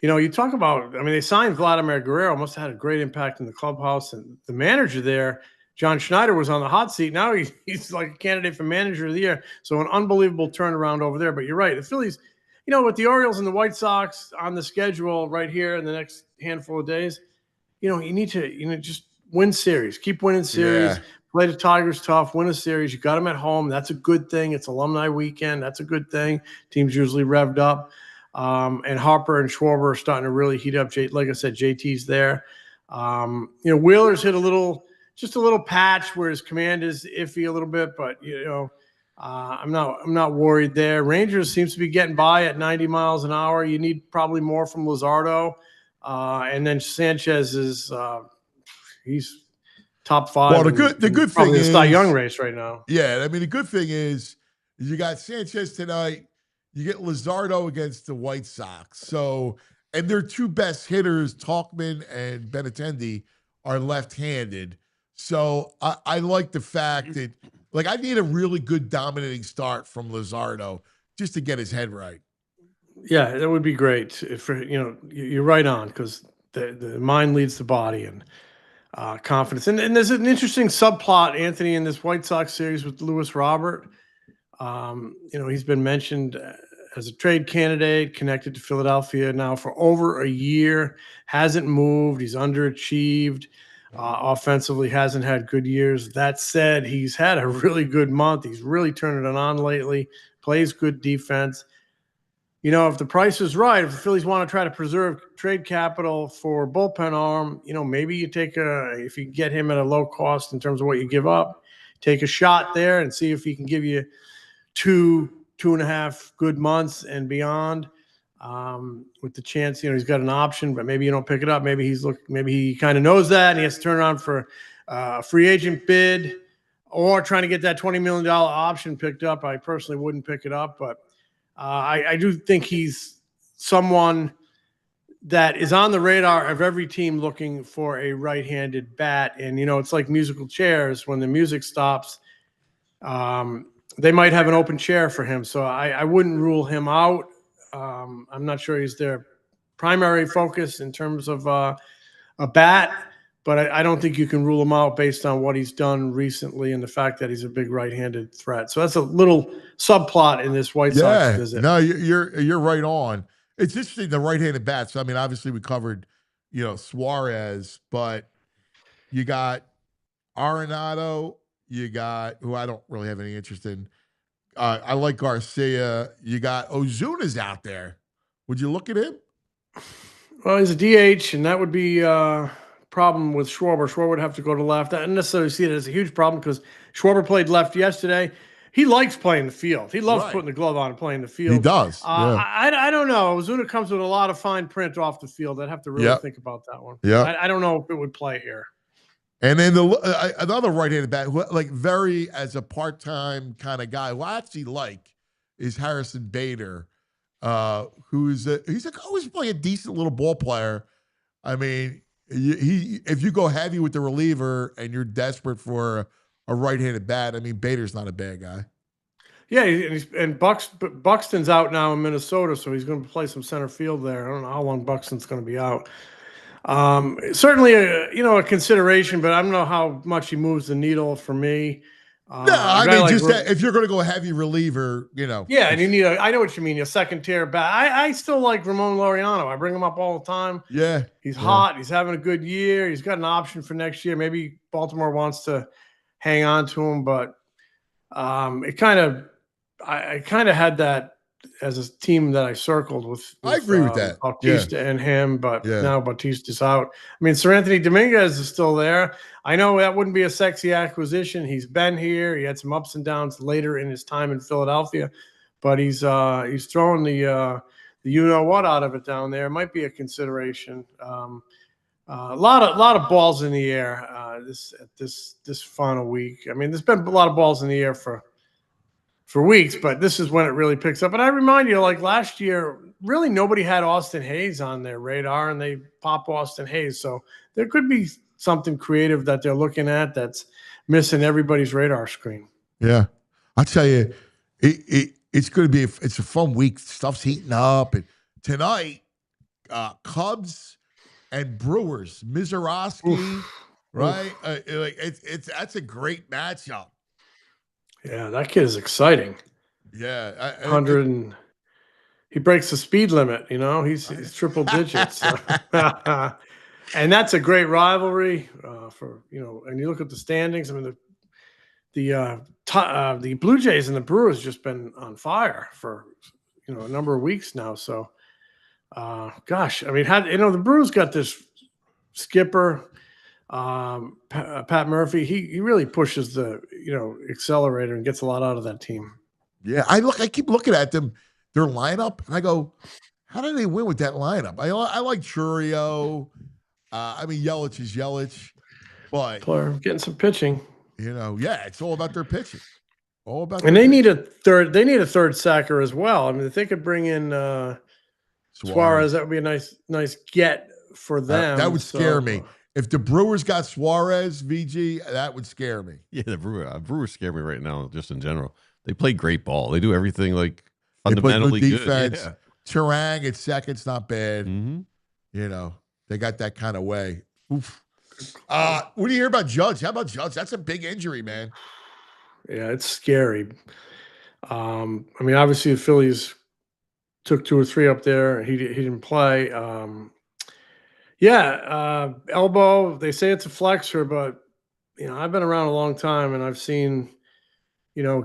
You talk about. They signed Vladimir Guerrero. Must have had a great impact in the clubhouse, and the manager there. John Schneider was on the hot seat. Now he's like a candidate for manager of the year. So an unbelievable turnaround over there. But you're right. The Phillies, with the Orioles and the White Sox on the schedule right here in the next handful of days, you need to, just win series. Keep winning series. Yeah. Play the Tigers tough. Win a series. You got them at home. That's a good thing. It's alumni weekend. That's a good thing. Teams usually revved up. And Harper and Schwarber are starting to really heat up. Like I said, JT's there. Wheeler's hit just a little patch where his command is iffy a little bit, but I'm not worried there. Rangers seems to be getting by at 90 miles an hour. You need probably more from Luzardo, and then Sanchez is he's top 5. Well, the good thing is the Cy Young race right now. Yeah, the good thing is you got Sanchez tonight. You get Luzardo against the White Sox. So, and their 2 best hitters, Talkman and Benintendi, are left-handed. So I like the fact that, I need a really good dominating start from Luzardo just to get his head right. Yeah, that would be great. If you're right on, because the mind leads the body, and confidence. And there's an interesting subplot, Anthony, in this White Sox series with Lewis Robert. He's been mentioned as a trade candidate, connected to Philadelphia now for over a year, hasn't moved. He's underachieved. Offensively, hasn't had good years. That said, he's had a really good month. He's really turning it on lately, plays good defense. If the price is right, if the Phillies want to try to preserve trade capital for bullpen arm, maybe you if you get him at a low cost in terms of what you give up, take a shot there and see if he can give you 2.5 good months and beyond. With the chance, he's got an option, but maybe you don't pick it up. Maybe he kind of knows that, and he has to turn around for a free agent bid or trying to get that $20 million option picked up. I personally wouldn't pick it up, but I do think he's someone that is on the radar of every team looking for a right-handed bat. And, it's like musical chairs. When the music stops, they might have an open chair for him. So I wouldn't rule him out. I'm not sure he's their primary focus in terms of a bat, but I don't think you can rule him out based on what he's done recently and the fact that he's a big right-handed threat. So that's a little subplot in this White Sox visit. No, you're right on. It's interesting, the right-handed bats. I mean, obviously we covered, Suarez, but you got Arenado, you got, who I don't really have any interest in. I like Garcia. You got Ozuna's out there. Would you look at him? Well, he's a DH, and that would be problem with Schwarber. Schwarber would have to go to left. I don't necessarily see it as a huge problem because Schwarber played left yesterday. He likes playing the field. He loves putting the glove on and playing the field. He does. I don't know. Ozuna comes with a lot of fine print off the field. I'd have to really think about that one. Yeah. I don't know if it would play here. And then another right-handed bat, who, very as a part-time kind of guy, who I actually like, is Harrison Bader, he's always playing a decent little ball player. I mean, if you go heavy with the reliever and you're desperate for a right-handed bat, I mean, Bader's not a bad guy. Yeah, and Buxton's out now in Minnesota, so he's going to play some center field there. I don't know how long Buxton's going to be out. Certainly a consideration, but I don't know how much he moves the needle for me. No, I mean, just that if you're going to go heavy reliever, Yeah, and you need I know what you mean, a second tier bat. I still like Ramon Laureano. I bring him up all the time. Yeah. He's hot. He's having a good year. He's got an option for next year. Maybe Baltimore wants to hang on to him, but I kind of had that as a team that I circled with I agree with that. Bautista and him, but now Bautista's out. I mean, Sir Anthony Dominguez is still there. I know that wouldn't be a sexy acquisition. He's been here. He had some ups and downs later in his time in Philadelphia, but he's throwing the what out of it down there. It might be a consideration. A lot of balls in the air this final week. I mean, there's been a lot of balls in the air for weeks, but this is when it really picks up. And I remind you, like last year, really nobody had Austin Hayes on their radar, and they pop Austin Hayes. So there could be something creative that they're looking at that's missing everybody's radar screen. Yeah. I'll tell you, it's going to be it's a fun week. Stuff's heating up. And tonight, Cubs and Brewers, Mizorowski, right? That's a great matchup. Yeah, that kid is exciting. Yeah. He breaks the speed limit, he's triple digits. And that's a great rivalry and you look at the standings. I mean, the Blue Jays and the Brewers just been on fire for, a number of weeks now. So, gosh, I mean, the Brewers got this skipper, Pat Murphy. He really pushes the accelerator and gets a lot out of that team. Yeah, I keep looking at them, their lineup, and I go, how do they win with that lineup? I like Churio. I mean, Yelich is Yelich, but getting some pitching. It's all about their pitching. All about. And they need a third. They need a third sacker as well. I mean, if they could bring in Suarez, that would be a nice get for them. That would scare me. If the Brewers got Suarez, VG, that would scare me. Yeah, the Brewers scare me right now, just in general. They play great ball. They do everything fundamentally good defense. Yeah. Terang at second's not bad. Mm-hmm. You know, they got that kind of way. Oof. What do you hear about Judge? How about Judge? That's a big injury, man. Yeah, it's scary. I mean, obviously the Phillies took 2 or 3 up there. He didn't play. Elbow. They say it's a flexor, but I've been around a long time, and I've seen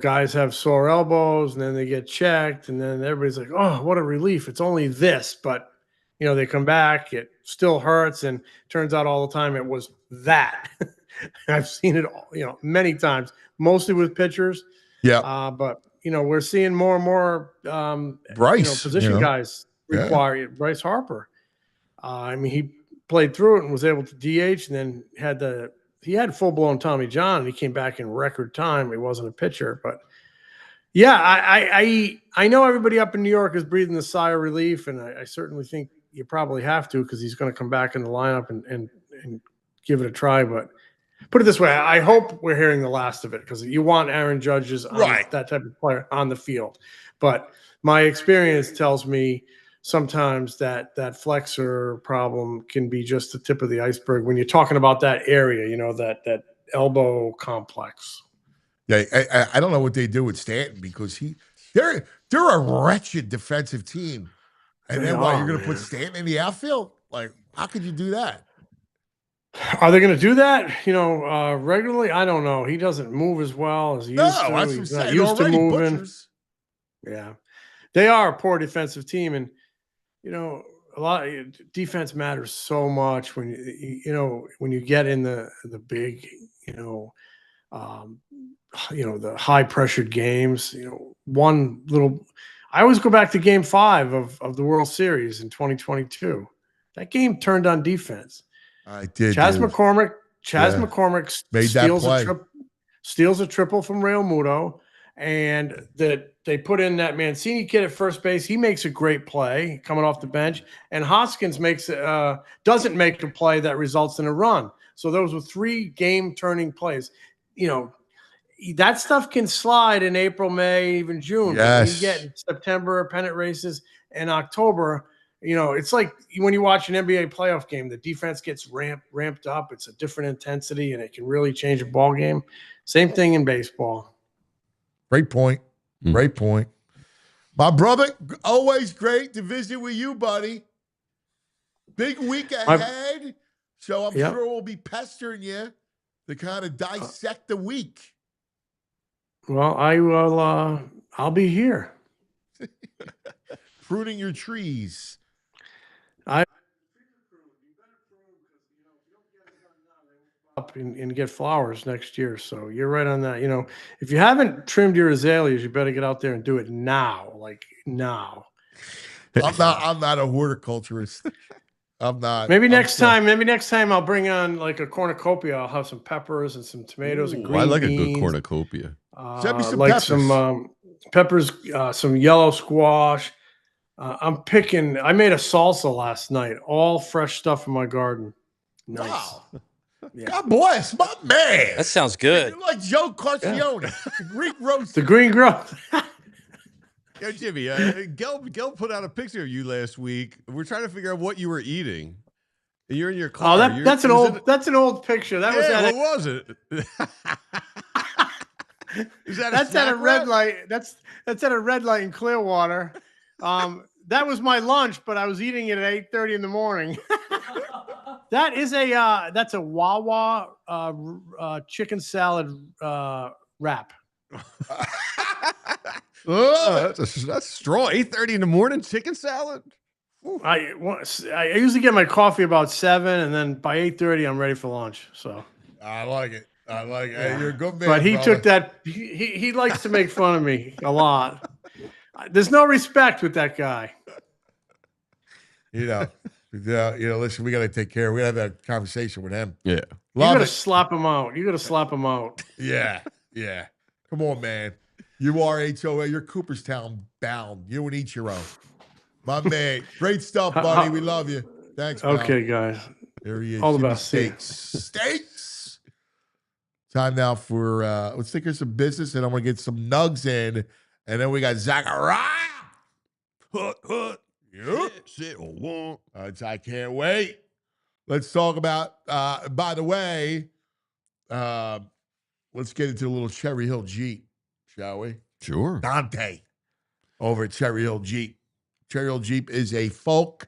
guys have sore elbows, and then they get checked, and then everybody's like, "Oh, what a relief! It's only this," but they come back, it still hurts, and turns out all the time it was that. I've seen it, many times, mostly with pitchers. Yeah, but we're seeing more and more Bryce, position guys require it. Bryce Harper. I mean, he played through it and was able to DH, and then he had full blown Tommy John, and he came back in record time. He wasn't a pitcher, but yeah, I know everybody up in New York is breathing a sigh of relief, and I certainly think you probably have to, because he's going to come back in the lineup and give it a try. But put it this way, I hope we're hearing the last of it, because you want Aaron Judge's that type of player on the field. But my experience tells me sometimes that flexor problem can be just the tip of the iceberg when you're talking about that area, that elbow complex. Yeah, I don't know what they do with Stanton, because they're a wretched defensive team. And then you're going to put Stanton in the outfield? Like, how could you do that? Are they going to do that, regularly? I don't know. He doesn't move as well as he used to. That's He's what I'm not saying. used to moving. Butchers. Yeah. They are a poor defensive team, and a lot of defense matters so much when you get in the big, the high pressured games. I always go back to Game 5 of the World Series in 2022. That game turned on defense. I did. Chas McCormick made steals a triple from Real Muto, and they put in that Mancini kid at first base. He makes a great play coming off the bench, and Hoskins doesn't make a play that results in a run. So those were 3 game-turning plays. That stuff can slide in April, May, even June. Yes. When you get September pennant races and October, it's like when you watch an NBA playoff game, the defense gets ramped up. It's a different intensity, and it can really change a ball game. Same thing in baseball. Great point. Great point. My brother, always great to visit with you, buddy. Big week ahead. So I'm sure we'll be pestering you to kind of dissect the week. Well, I will. I'll be here. Pruning your trees. Up and get flowers next year. So you're right on that. If you haven't trimmed your azaleas, you better get out there and do it now. Like now. I'm not a horticulturist. I'm not. Maybe next time I'll bring on like a cornucopia. I'll have some peppers and some tomatoes and green I like beans. a good cornucopia. Send me some like peppers. some peppers, some yellow squash. I made a salsa last night. All fresh stuff from my garden. Nice. Wow. Yeah. God bless my man. That sounds good. You're like Joe Carcione, the Greek roast. The green growth. Yo, Jimmy, Gil put out a picture of you last week. We're trying to figure out what you were eating. You're in your car. Oh, that's an old picture. That was what was it? That's at a red light. That's at a red light in Clearwater. That was my lunch, but I was eating it at 8:30 in the morning. That's a Wawa chicken salad wrap. That's strong. 8:30 in the morning, chicken salad. I usually get my coffee about 7, and then by 8:30 I'm ready for lunch. So I like it. Hey, you're a good man. But he brother. took that. He likes to make fun of me a lot. There's no respect with that guy. Listen, we got to take care. We got to have that conversation with him. Yeah. You got to slap him out. Yeah. Come on, man. You are HOA. You're Cooperstown bound. You and Ichiro. My man. Great stuff, buddy. We love you. Thanks, pal. Okay, guys. There he is. All the Jimmy best. Steaks. Time now for, let's take care of some business, and I'm going to get some nugs in. And then we got Zachariah. Hook. Yep. Sit or won't. I can't wait. Let's talk about, by the way, let's get into a little Cherry Hill Jeep, shall we? Sure. Dante over at Cherry Hill Jeep. Cherry Hill Jeep is a folk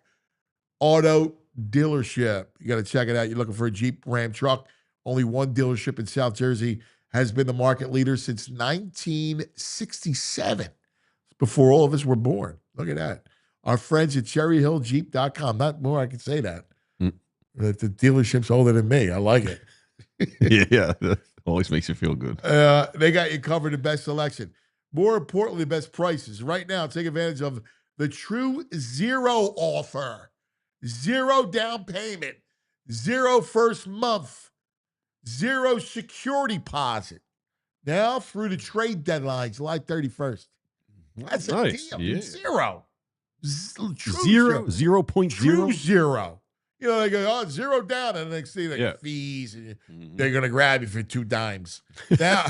auto dealership. You got to check it out. You're looking for a Jeep Ram truck. Only one dealership in South Jersey has been the market leader since 1967, before all of us were born. Look at that. Our friends at cherryhilljeep.com. Not more I can say that. The dealership's older than me. I like it. Yeah. That always makes you feel good. They got you covered in best selection. More importantly, best prices. Right now, take advantage of the True Zero offer. 0 down payment, 0 first month, 0 security deposit. Now through the trade deadline, July 31st. That's nice. a deal. Yeah. 0. Zero. 0.0. True 0. You know, they go, 0 down, and the next thing, fees, and they're going to grab you for 2 dimes. Now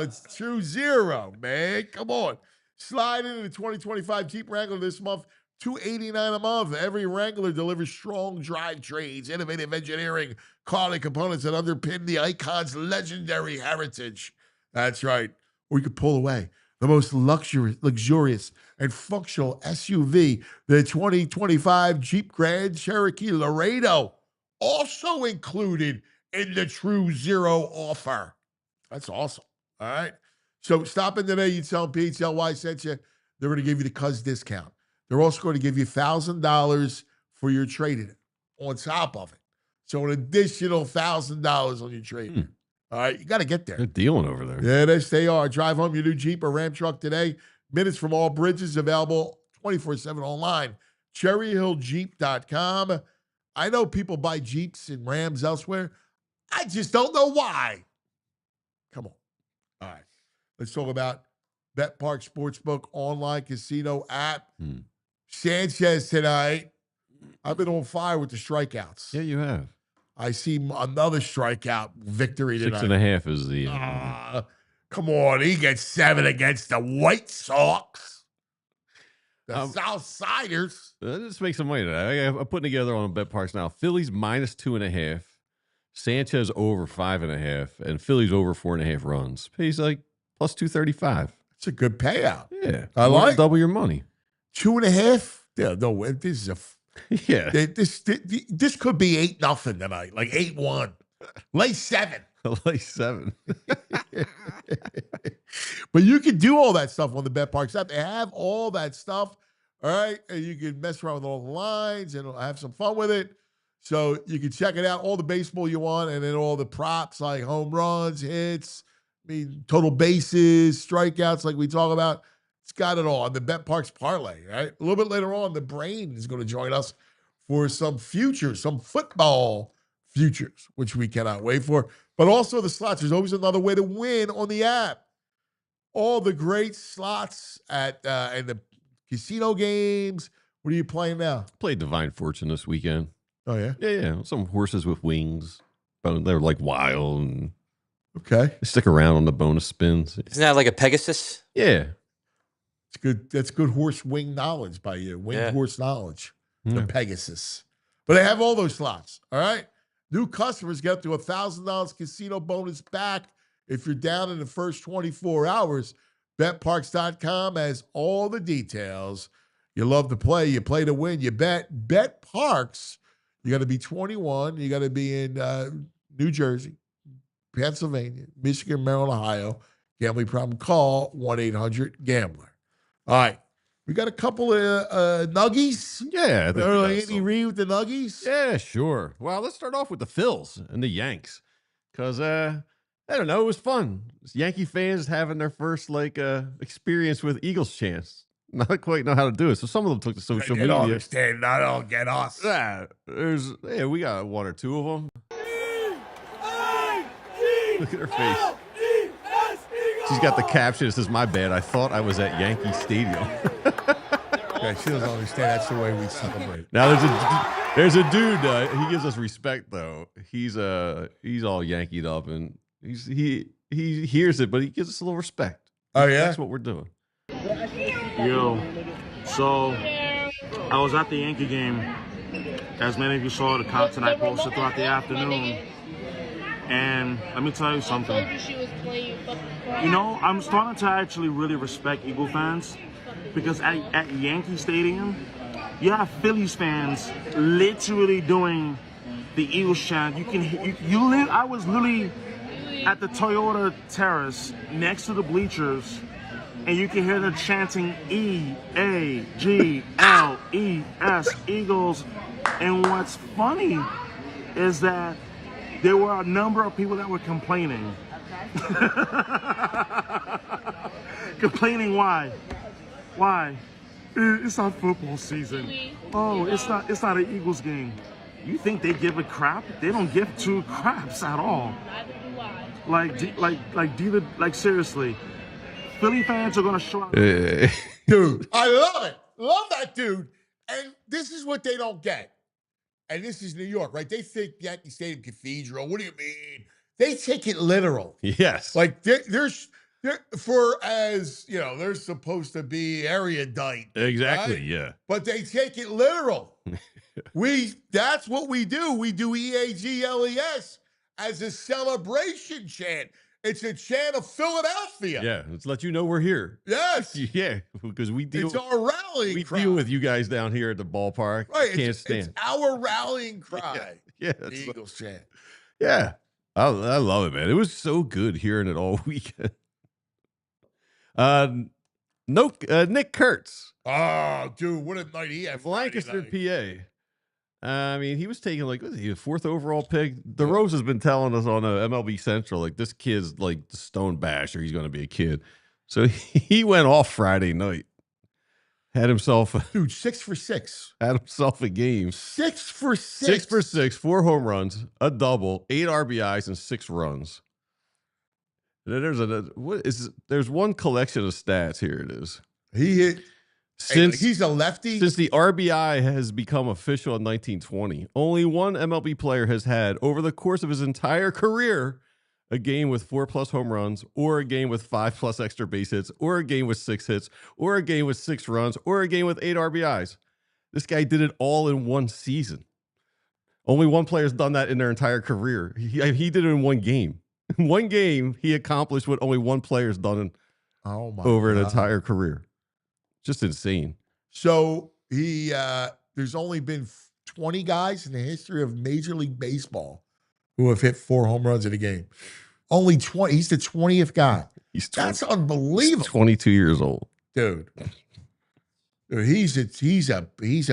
it's true 0, man. Come on. Slide into the 2025 Jeep Wrangler this month, $289 a month. Every Wrangler delivers strong drive trains, innovative engineering, quality components that underpin the icon's legendary heritage. That's right. Or you could pull away the most luxurious and functional SUV, the 2025 Jeep Grand Cherokee Laredo, also included in the True Zero offer. That's awesome. All right. So stop in today. You tell them PHLY sent you. They're going to give you the cuz discount. They're also going to give you $1,000 for your trade-in on top of it. So an additional $1,000 on your trade-in. All right, you got to get there. They're dealing over there. Yeah, they are. Drive home your new Jeep or Ram truck today. Minutes from all bridges, available 24/7 online. CherryHillJeep.com. I know people buy Jeeps and Rams elsewhere. I just don't know why. Come on. All right. Let's talk about Bet Park Sportsbook online casino app. Sanchez tonight. I've been on fire with the strikeouts. Yeah, you have. I see another strikeout victory tonight. 6.5 is the. Come on, he gets 7 against the White Sox. The Southsiders. Let's make some money today. I'm putting together on Bet Parks now. Phillies minus 2.5. Sanchez over 5.5. And Phillies over 4.5 runs. Pays like plus 235. It's a good payout. Yeah. I like double your money. 2.5? Yeah, no way. This is a. Yeah. This could be 8-0 tonight, like 8-1. Lay 7. Lay 7. But you can do all that stuff on the Bet Parks app. They have all that stuff, all right? And you can mess around with all the lines and have some fun with it. So you can check it out, all the baseball you want, and then all the props like home runs, hits, total bases, strikeouts like we talk about. It's got it all on the Bet Parks parlay, right? A little bit later on, the Brain is going to join us for some futures, some football futures, which we cannot wait for. But also the slots. There's always another way to win on the app. All the great slots and the casino games. What are you playing now? Played Divine Fortune this weekend. Oh, yeah? Yeah. Some horses with wings. They're like wild. And okay. They stick around on the bonus spins. Isn't that like a Pegasus? Yeah. It's good. That's good horse wing knowledge by you. Winged horse knowledge. The Pegasus. But they have all those slots. All right. New customers get up to $1,000 casino bonus back if you're down in the first 24 hours. BetParks.com has all the details. You love to play. You play to win. You bet. Bet Parks. You got to be 21. You got to be in New Jersey, Pennsylvania, Michigan, Maryland, Ohio. Gambling problem, call 1-800-GAMBLER. All right. We got a couple of nuggies. Yeah. Andy Reid with the nuggies. Yeah, sure. Well, let's start off with the Phils and the Yanks. Because, I don't know, it was fun. Yankee fans having their first, experience with Eagles chants. Not quite know how to do it. So some of them took to social media. They don't understand. I don't get us. Yeah, we got 1 or 2 of them. Look at her face. She's got the caption. It says, "My bad. I thought I was at Yankee Stadium." Yeah, she doesn't understand. That's the way we celebrate. Now there's a dude. He gives us respect though. He's all Yankeed up and he hears it, but he gives us a little respect. Oh yeah, that's what we're doing. Yo, so I was at the Yankee game. As many of you saw the content I posted throughout the afternoon. And let me tell you something. You know, I'm starting to actually really respect Eagle fans because at Yankee Stadium, you have Phillies fans literally doing the Eagles chant. I was literally at the Toyota Terrace next to the bleachers, and you can hear them chanting E-A-G-L-E-S, Eagles. And what's funny is that there were a number of people that were complaining. Complaining why? Why? It's not football season. Oh, it's not an Eagles game. You think they give a crap? They don't give two craps at all. Like seriously. Philly fans are gonna show up. Dude, I love it. Love that dude. And this is what they don't get. And this is New York, right? They think Yankee Stadium Cathedral. What do you mean? They take it literal. Yes. Like they're supposed to be erudite. Exactly. Right? Yeah. But they take it literal. That's what we do. We do EAGLES as a celebration chant. It's a chant of Philadelphia. Yeah. Let's let you know we're here. Yes. Yeah. Because we deal. It's our rallying cry. We deal with you guys down here at the ballpark. Right. Can't stand. It's our rallying cry. Yeah. The Eagles chant. Yeah. I love it, man. It was so good hearing it all weekend. Nick Kurtz. Oh, dude, what a night he had. Lancaster, PA. I mean, he was taking like, was he a 4th overall pick? The Rose has been telling us on MLB Central, like this kid's like the stone basher. He's going to be a kid. So he went off Friday night. Had himself, dude, 6 for 6. Had himself a game. 6 for 6. 6 for 6, 4 home runs, a double, 8 RBIs, and 6 runs. There's one collection of stats. Here it is. He hit. He's a lefty. Since the RBI has become official in 1920, only one MLB player has had, over the course of his entire career, a game with 4+ home runs, or a game with 5+ extra base hits, or a game with 6 hits, or a game with 6 runs, or a game with 8 RBIs. This guy did it all in one season. Only one player's done that in their entire career. He did it in one game. In one game, he accomplished what only one player's done over an entire career. Just insane. So there's only been 20 guys in the history of Major League Baseball who have hit 4 home runs in a game. Only 20. He's the 20th guy. That's unbelievable. He's 22 years old, dude. He's a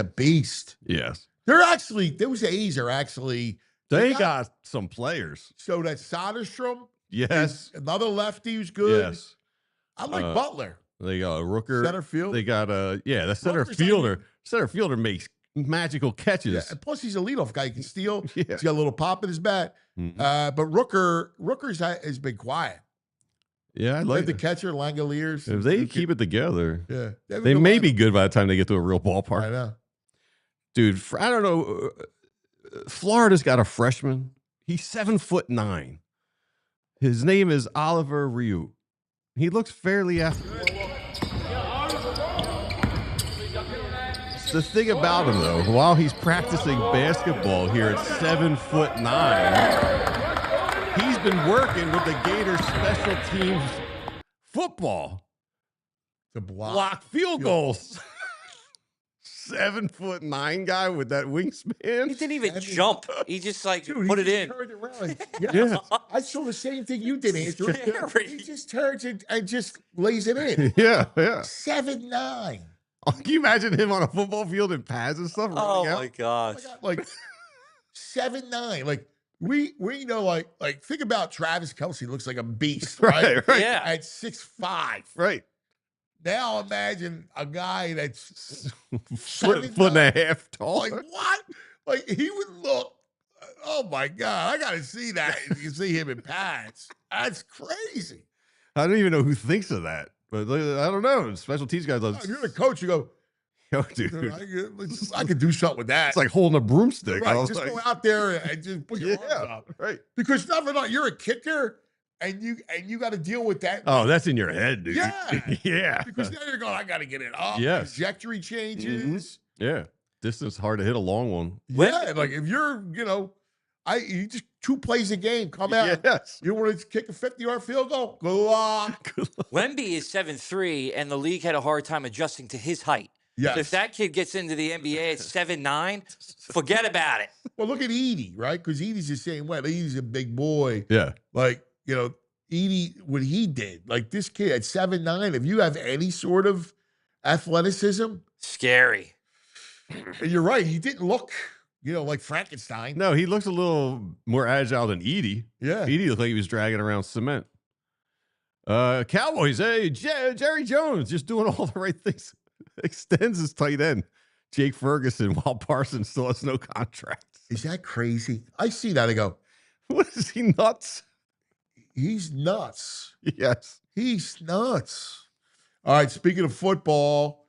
beast. Yes. Those A's are actually. They got some players. So that Soderstrom. Yes. Another lefty who's good. Yes. I like Butler. They got a Rooker. Center field. They got the center fielder. Center fielder makes magical catches. Yeah, and plus he's a leadoff guy. He can steal. Yeah. He's got a little pop in his bat. Mm-hmm. But Rooker's has been quiet. Yeah, I like the catcher, Langoliers. If they keep it together, yeah, they may be good by the time they get to a real ballpark. I know. Dude, I don't know. Florida's got a freshman. He's 7'9". His name is Oliver Ryu. He looks fairly athletic. The thing about him, though, while he's practicing basketball here at 7'9", he's been working with the Gators special teams football to block field goals. 7'9" guy with that wingspan. He didn't even jump. He just put it in. Turned around. Yeah. I saw the same thing you did, Andrew. He just turns and just lays it in. Yeah. 7'9". Can you imagine him on a football field in pads and stuff? Oh my gosh! Like 7'9". Like we know like think about Travis Kelce looks like a beast, right? Yeah. At 6'5". Right. Now imagine a guy that's foot and a half tall. Like what? Like he would look. Oh my God! I got to see that. You can see him in pads. That's crazy. I don't even know who thinks of that, but I don't know. Special teams guys. If you're the coach, you go, yo, dude, I could do something with that. It's like holding a broomstick. Right. Just go out there and just put your arms up. Right. Because you're a kicker. And you got to deal with that. Oh, that's in your head, dude. Yeah. Yeah. Because now you're going, I got to get it up. Yes. Trajectory changes. Yeah. Distance hard to hit a long one. Yeah, like if you're, you just 2 plays a game, come out. Yes. You want to kick a 50-yard field goal? Good luck. Wemby is 7'3", and the league had a hard time adjusting to his height. Yes. So if that kid gets into the NBA at 7'9", forget about it. Well, look at Edie, right? Because Edie's the same way. Edie's a big boy. Yeah. Like, Edie, what he did, like this kid at 7'9", if you have any sort of athleticism. Scary. And you're right. He didn't look, like Frankenstein. No, he looks a little more agile than Edie. Yeah. Edie looked like he was dragging around cement. Cowboys, hey, Jerry Jones, just doing all the right things. Extends his tight end, Jake Ferguson, while Parsons still has no contract. Is that crazy? I see that. I go, What is he nuts? he's nuts. Yes. He's nuts. All right, speaking of football,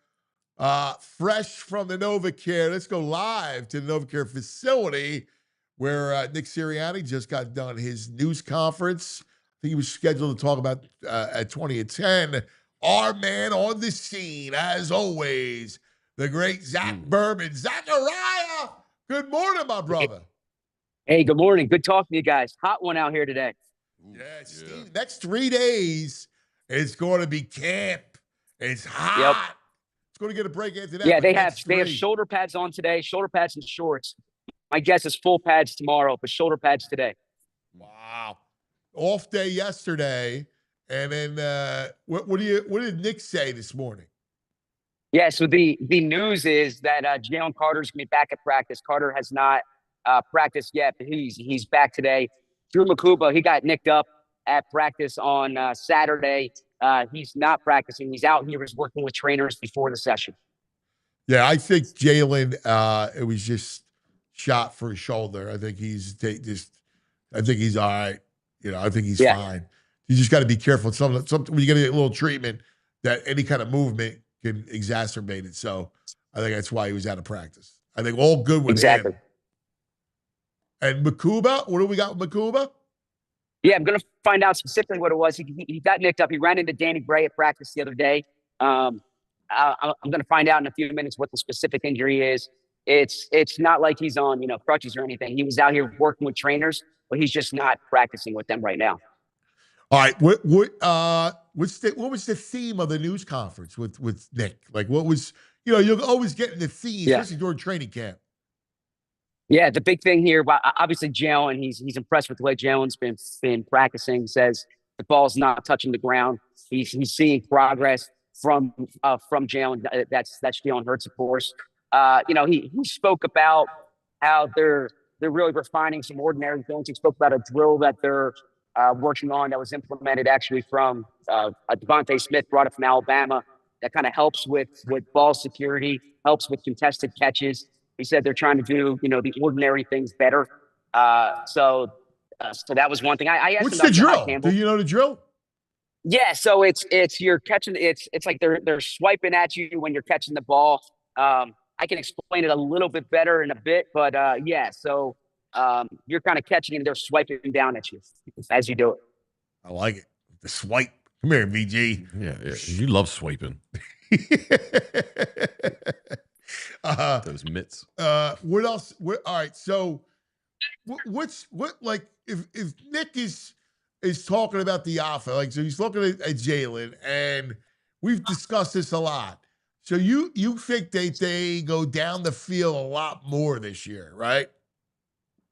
fresh from the Novacare, let's go live to the Novacare facility where Nick Sirianni just got done his news conference. I think he was scheduled to talk about at 20 at 10. Our man on the scene, as always, the great Zach Berman. Zachariah, good morning, my brother. Hey, good morning. Good talking to you guys. Hot one out here today. Yeah, Steve, next 3 days, it's going to be camp. It's hot. Yep. It's going to get a break into that. Yeah, they have shoulder pads on today, shoulder pads and shorts. My guess is full pads tomorrow, but shoulder pads today. Wow. Off day yesterday. And then what did Nick say this morning? Yeah, so the news is that Jalen Carter's going to be back at practice. Carter has not practiced yet, but he's back today. Drew Mukuba, he got nicked up at practice on Saturday. He's not practicing. He's out here. He's working with trainers before the session. Yeah, I think Jalen, it was just shot for his shoulder. I think he's all right. I think he's fine. You just got to be careful. Something when you get a little treatment, that any kind of movement can exacerbate it. So I think that's why he was out of practice. I think all good with him. And Mukuba, what do we got with Mukuba? Yeah, I'm going to find out specifically what it was. He got nicked up. He ran into Danny Bray at practice the other day. I'm going to find out in a few minutes what the specific injury is. It's not like he's on crutches or anything. He was out here working with trainers, but he's just not practicing with them right now. All right, what was the theme of the news conference with Nick? Like, what was you're always getting the theme, especially during training camp. Yeah, the big thing here, obviously Jalen, he's impressed with the way Jalen's been practicing. Says the ball's not touching the ground. He's seeing progress from Jalen. That's Jalen Hurts, of course. He spoke about how they're really refining some ordinary things. He spoke about a drill that they're working on that was implemented actually from Devontae Smith, brought it from Alabama, that kind of helps with ball security, helps with contested catches. He said they're trying to do, the ordinary things better. So that was one thing. I asked What's him the drill? Campbell. Do you know the drill? Yeah, so it's you're catching. It's like they're swiping at you when you're catching the ball. I can explain it a little bit better in a bit, but yeah. So you're kind of catching and they're swiping down at you as you do it. I like it. The swipe. Come here, VG. Yeah. You love swiping. Those mitts. What else? All right. So, if Nick is talking about the offense, like, so he's looking at Jalen, and we've discussed this a lot. So you think they go down the field a lot more this year, right?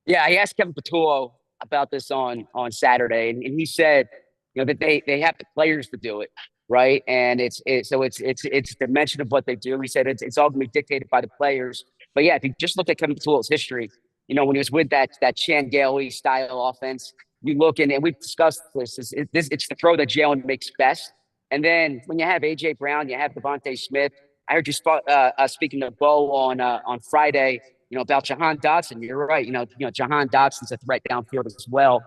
Yeah, I asked Kevin Patullo about this on Saturday, and he said, that they have the players to do it. Right. And it's the dimension of what they do. He said it's all going to be dictated by the players. But yeah, if you just look at Kevin Patullo's history, when he was with that Chan Gailey style offense, you look and we've discussed this. It's the throw that Jalen makes best. And then when you have AJ Brown, you have Devontae Smith. I heard you speaking to Bo on Friday, about Jahan Dotson. You're right. Jahan Dotson's a threat downfield as well.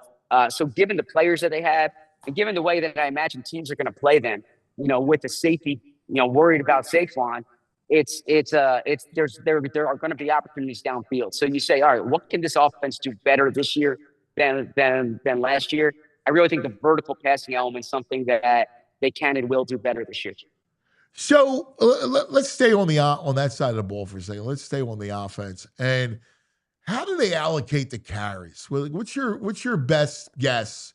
So given the players that they have, and given the way that I imagine teams are going to play them, with the safety, worried about Saquon, there are going to be opportunities downfield. So you say, all right, what can this offense do better this year than last year? I really think the vertical passing element is something that they can and will do better this year. So let's stay on that side of the ball for a second. Let's stay on the offense. And how do they allocate the carries? What's your best guess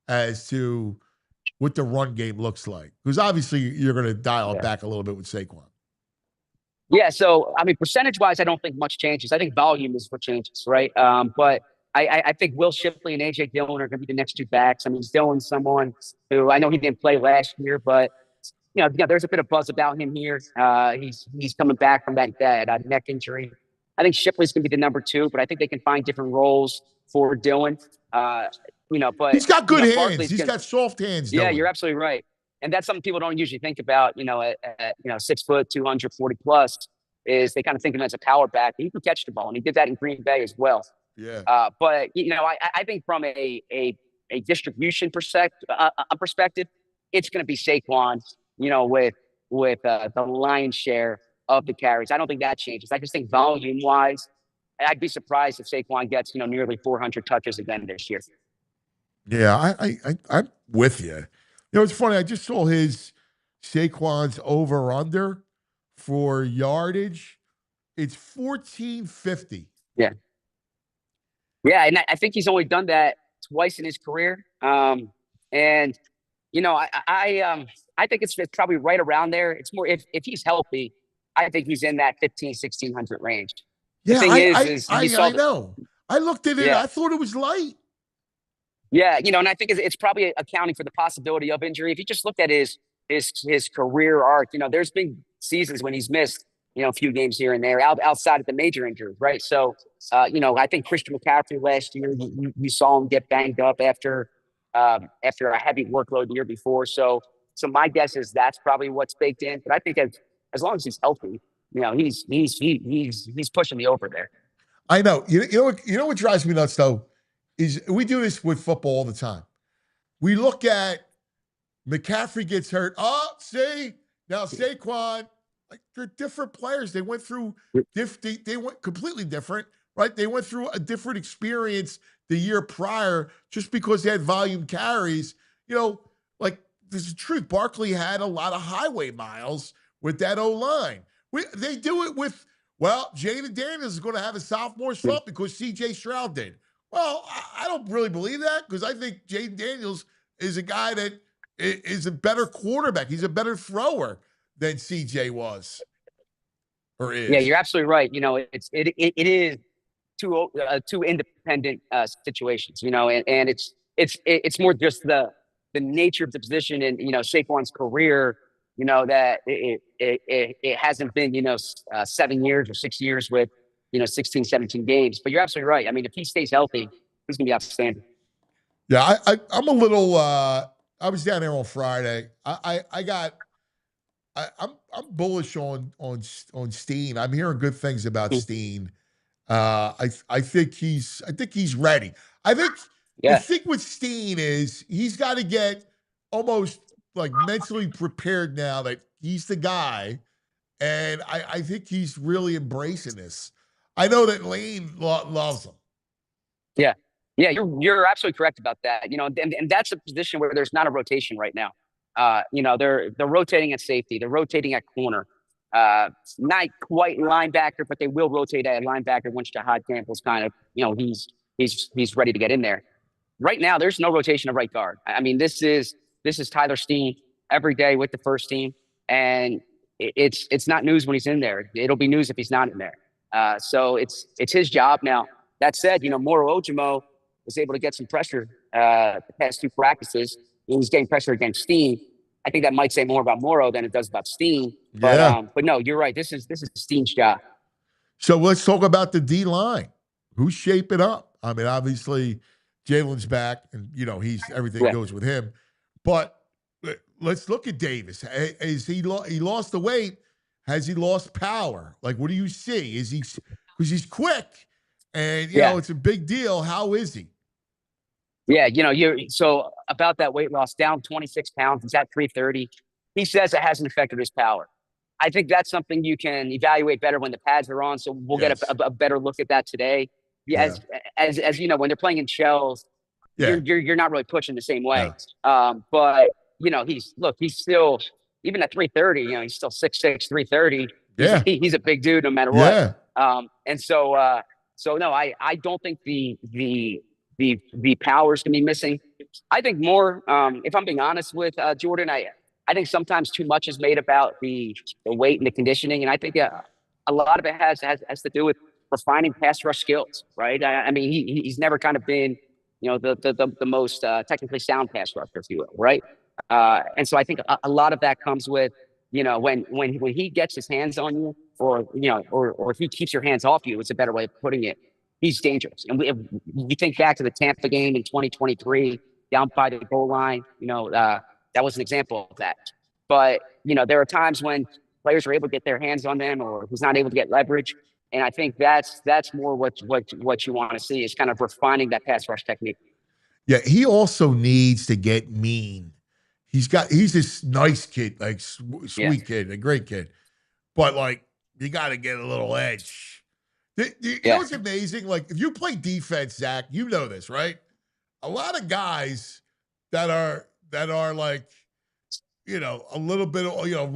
as to what the run game looks like? Because obviously you're going to dial it back a little bit with Saquon. Yeah, so I mean, percentage-wise, I don't think much changes. I think volume is what changes, right? But I think Will Shipley and AJ Dillon are going to be the next two backs. I mean, Dillon's someone who I know he didn't play last year, but there's a bit of buzz about him here. He's coming back from that neck injury. I think Shipley's going to be the number two, but I think they can find different roles for Dillon. But he's got good hands. Barkley's got soft hands. Yeah, Dillon. You're absolutely right. And that's something people don't usually think about, at 6 foot, 240 plus, is they kind of think of him as a power back. He can catch the ball, and he did that in Green Bay as well. Yeah. But I think from a distribution perspective, it's going to be Saquon, with the lion's share of the carries. I don't think that changes. I just think volume wise, I'd be surprised if Saquon gets nearly 400 touches again this year. Yeah, I'm with you. It's funny. I just saw Saquon's over under for yardage. It's 1450. Yeah. Yeah, and I think he's only done that twice in his career. I think it's probably right around there. It's more if he's healthy, I think he's in that 1,600 range. Yeah, I know. I looked at it. Yeah. I thought it was light. Yeah, and I think it's probably accounting for the possibility of injury. If you just look at his career arc, there's been seasons when he's missed, a few games here and there outside of the major injuries, right? So, I think Christian McCaffrey last year, you saw him get banged up after a heavy workload the year before. So my guess is that's probably what's baked in. But I think as long as he's healthy, he's pushing the over there. I know. You know what drives me nuts though is we do this with football all the time. We look at McCaffrey gets hurt. Oh, see now Saquon. Like they're different players. They went through they went completely different, right? They went through a different experience the year prior just because they had volume carries. Like there's the truth. Barkley had a lot of highway miles with that O-line. They do it with, Jalen Daniels is going to have a sophomore slump because C.J. Stroud did. Well, I don't really believe that because I think Jaden Daniels is a guy that is a better quarterback. He's a better thrower than CJ was or is. Yeah, you're absolutely right. It is two independent situations. And it's more just the nature of the position and Saquon's career. That it hasn't been 7 years or 6 years with 16, 17 games. But you're absolutely right. I mean, if he stays healthy, he's gonna be outstanding. Yeah, I'm a little. I was down there on Friday. I'm bullish on Steen. I'm hearing good things about Steen. I think he's ready. I think the thing with Steen is he's got to get almost like mentally prepared now that he's the guy, and I think he's really embracing this. I know that Lane loves him. Yeah, you're absolutely correct about that. And that's a position where there's not a rotation right now. They're rotating at safety. They're rotating at corner. Not quite linebacker, but they will rotate at linebacker once Jahad Campbell's kind of, he's ready to get in there. Right now, there's no rotation of right guard. I mean, this is Tyler Steen every day with the first team, and it's not news when he's in there. It'll be news if he's not in there. So it's his job now. That said, Moro Ojimo was able to get some pressure the past two practices. He was getting pressure against Steen. I think that might say more about Moro than it does about Steen. But no, you're right. This is Steen's job. So let's talk about the D line. Who's shaping up? I mean, obviously Jalen's back, and everything goes with him. But let's look at Davis. Is he lost the weight? Has he lost power? Like, what do you see? Is he because he's quick, and it's a big deal. How is he? Yeah, so about that weight loss, down 26 pounds. He's at 330. He says it hasn't affected his power. I think that's something you can evaluate better when the pads are on. So we'll get a better look at that today. Yeah. As you know, when they're playing in shells, you're not really pushing the same way. But he's still even at 330, he's still 6'6", 330. Yeah. He's a big dude no matter Yeah. what. And so no, I don't think the powers can be missing. I think more, if I'm being honest with Jordan, I think sometimes too much is made about the weight and the conditioning, and I think a lot of it has to do with refining pass rush skills, right? I mean, he's never kind of been, the most technically sound pass rusher, if you will, right? And so I think a lot of that comes with, when he gets his hands on you, or if he keeps your hands off you, it's a better way of putting it. He's dangerous. And we think back to the Tampa game in 2023, down by the goal line. That was an example of that. But there are times when players are able to get their hands on them, or who's not able to get leverage. And I think that's more what you want to see, is kind of refining that pass rush technique. Yeah, he also needs to get mean. He's this nice kid, like sweet kid, a great kid. But like, you got to get a little edge. You know what's amazing? Like, if you play defense, Zach, you know this, right? A lot of guys that are like, a little bit of,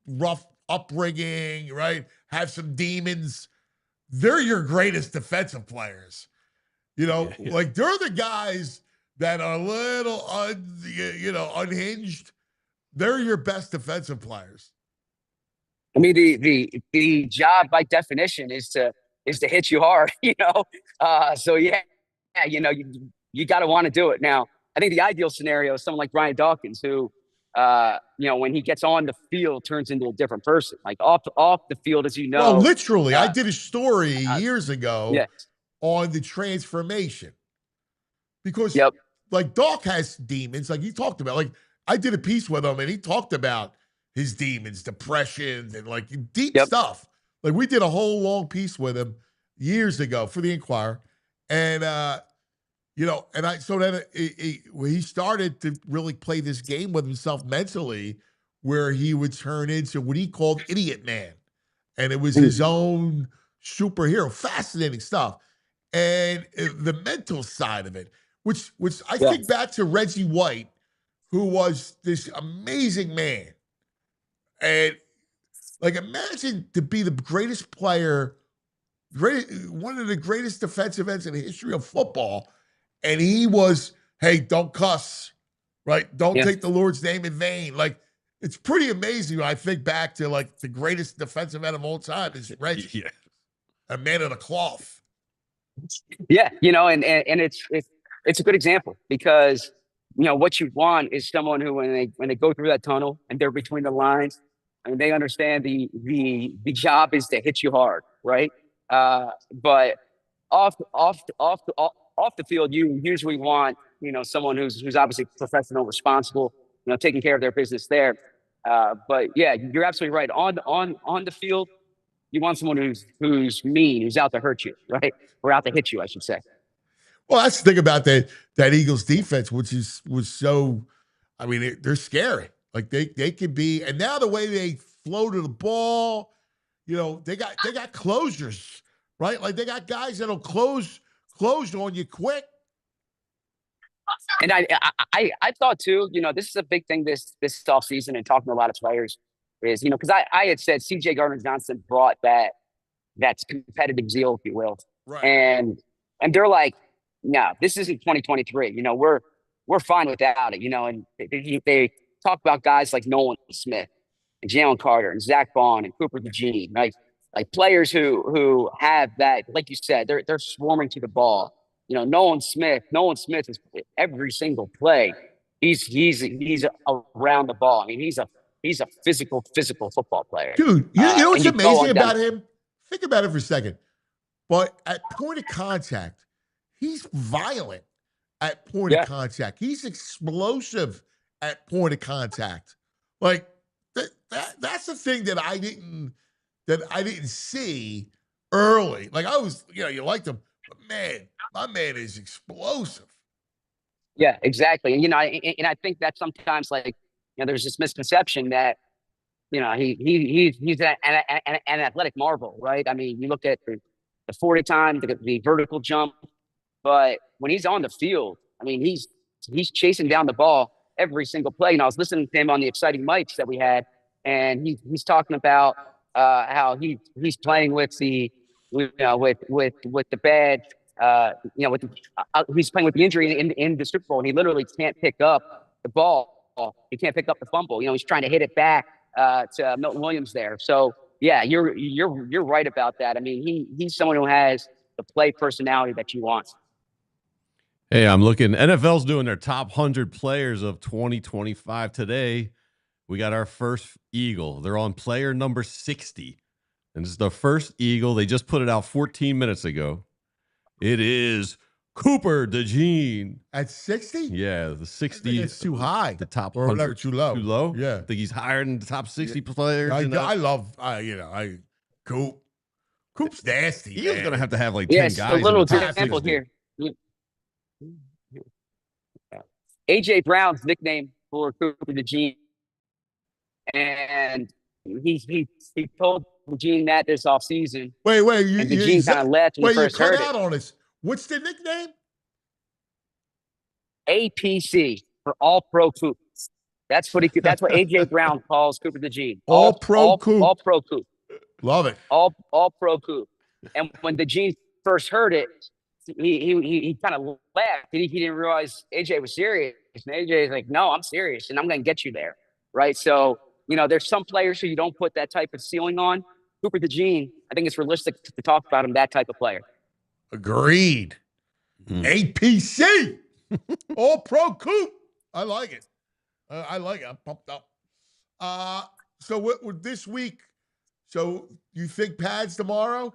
rough upbringing, right? Have some demons. They're your greatest defensive players. Like, they're the guys that are a little unhinged. They're your best defensive players. I mean, the job by definition is to hit you hard, So you got to want to do it. Now, I think the ideal scenario is someone like Brian Dawkins, who, when he gets on the field, turns into a different person. Like off the field, as you know. Well, literally, I did a story years ago on the transformation, because like Doc has demons, like he talked about. Like, I did a piece with him, and he talked about his demons, depression, and like deep stuff. Like, we did a whole long piece with him years ago for the Inquirer. And, he started to really play this game with himself mentally, where he would turn into what he called Idiot Man. And it was his own superhero. Fascinating stuff. And the mental side of it, which I think back to Reggie White, who was this amazing man. And like, imagine to be the greatest player, one of the greatest defensive ends in the history of football. And he was, hey, don't cuss, right? Don't take the Lord's name in vain. Like, it's pretty amazing when I think back to like the greatest defensive end of all time is Reggie, a man of the cloth. Yeah, and it's a good example, because what you want is someone who, when they go through that tunnel and they're between the lines, and they understand the job is to hit you hard, right? But off the field, you usually want someone who's obviously professional, responsible, taking care of their business there. But yeah, you're absolutely right. On the field, you want someone who's mean, who's out to hurt you, right? Or out to hit you, I should say. Well, that's the thing about that Eagles defense, which was so, I mean, they're scary. Like, they could be, and now the way they flow to the ball, they got closures, right? Like, they got guys that'll close on you quick. And I thought too, this is a big thing this offseason, and talking to a lot of players is, because I had said CJ Gardner-Johnson brought that's competitive zeal, if you will. Right. And they're like, no, this isn't 2023. We're fine without it, and they talk about guys like Nolan Smith and Jalen Carter and Zach Berman and Cooper DeJean, right? Like players who have that, like you said, they're swarming to the ball. Nolan Smith is every single play. He's around the ball. I mean, he's a physical football player. Dude, you know what's amazing about him? Think about it for a second. But at point of contact, he's violent at point of contact. He's explosive at point of contact. Like, that's the thing that I didn't see early. Like, I was, you liked him, but man, my man is explosive. Yeah, exactly. And I think that sometimes, like, there's this misconception that he's an athletic marvel, right? I mean, you look at the 40 time, the vertical jump, but when he's on the field, I mean, he's chasing down the ball every single play. I was listening to him on the exciting mics that we had, and he's talking about how he's playing with the with the bad he's playing with the injury in the Super Bowl, and he literally can't pick up the ball. He can't pick up the fumble. He's trying to hit it back to Milton Williams there. So yeah, you're right about that. I mean, he's someone who has the play personality that you want. Hey, I'm looking. NFL's doing their top 100 players of 2025 today. We got our first Eagle. They're on player number 60. And this is the first Eagle. They just put it out 14 minutes ago. It is Cooper DeJean. At 60? Yeah, the 60. It's too high. The top or 100. Too low. Too low? Yeah. I think he's higher than the top 60 players. I love, Coop. Coop's nasty. Eagles going to have like 10 yes, guys. a little in the top example 60. here. AJ Brown's nickname for Cooper DeJean, and he told DeJean that this offseason. Wait, and DeJean kind of laughed when he first you heard cut out it. on us. What's the nickname? APC for All Pro Coop. That's what AJ Brown calls Cooper DeJean. All Pro Coop. All Pro Coop. Love it. All Pro Coop. And when DeJean first heard it, he kind of laughed. He didn't realize AJ was serious. And AJ is like, no, I'm serious, and I'm going to get you there, right? So, there's some players who you don't put that type of ceiling on. Cooper DeJean, I think it's realistic to talk about him, that type of player. Agreed. APC. All Pro Coop. I like it. I'm pumped up. So what this week? So you think pads tomorrow?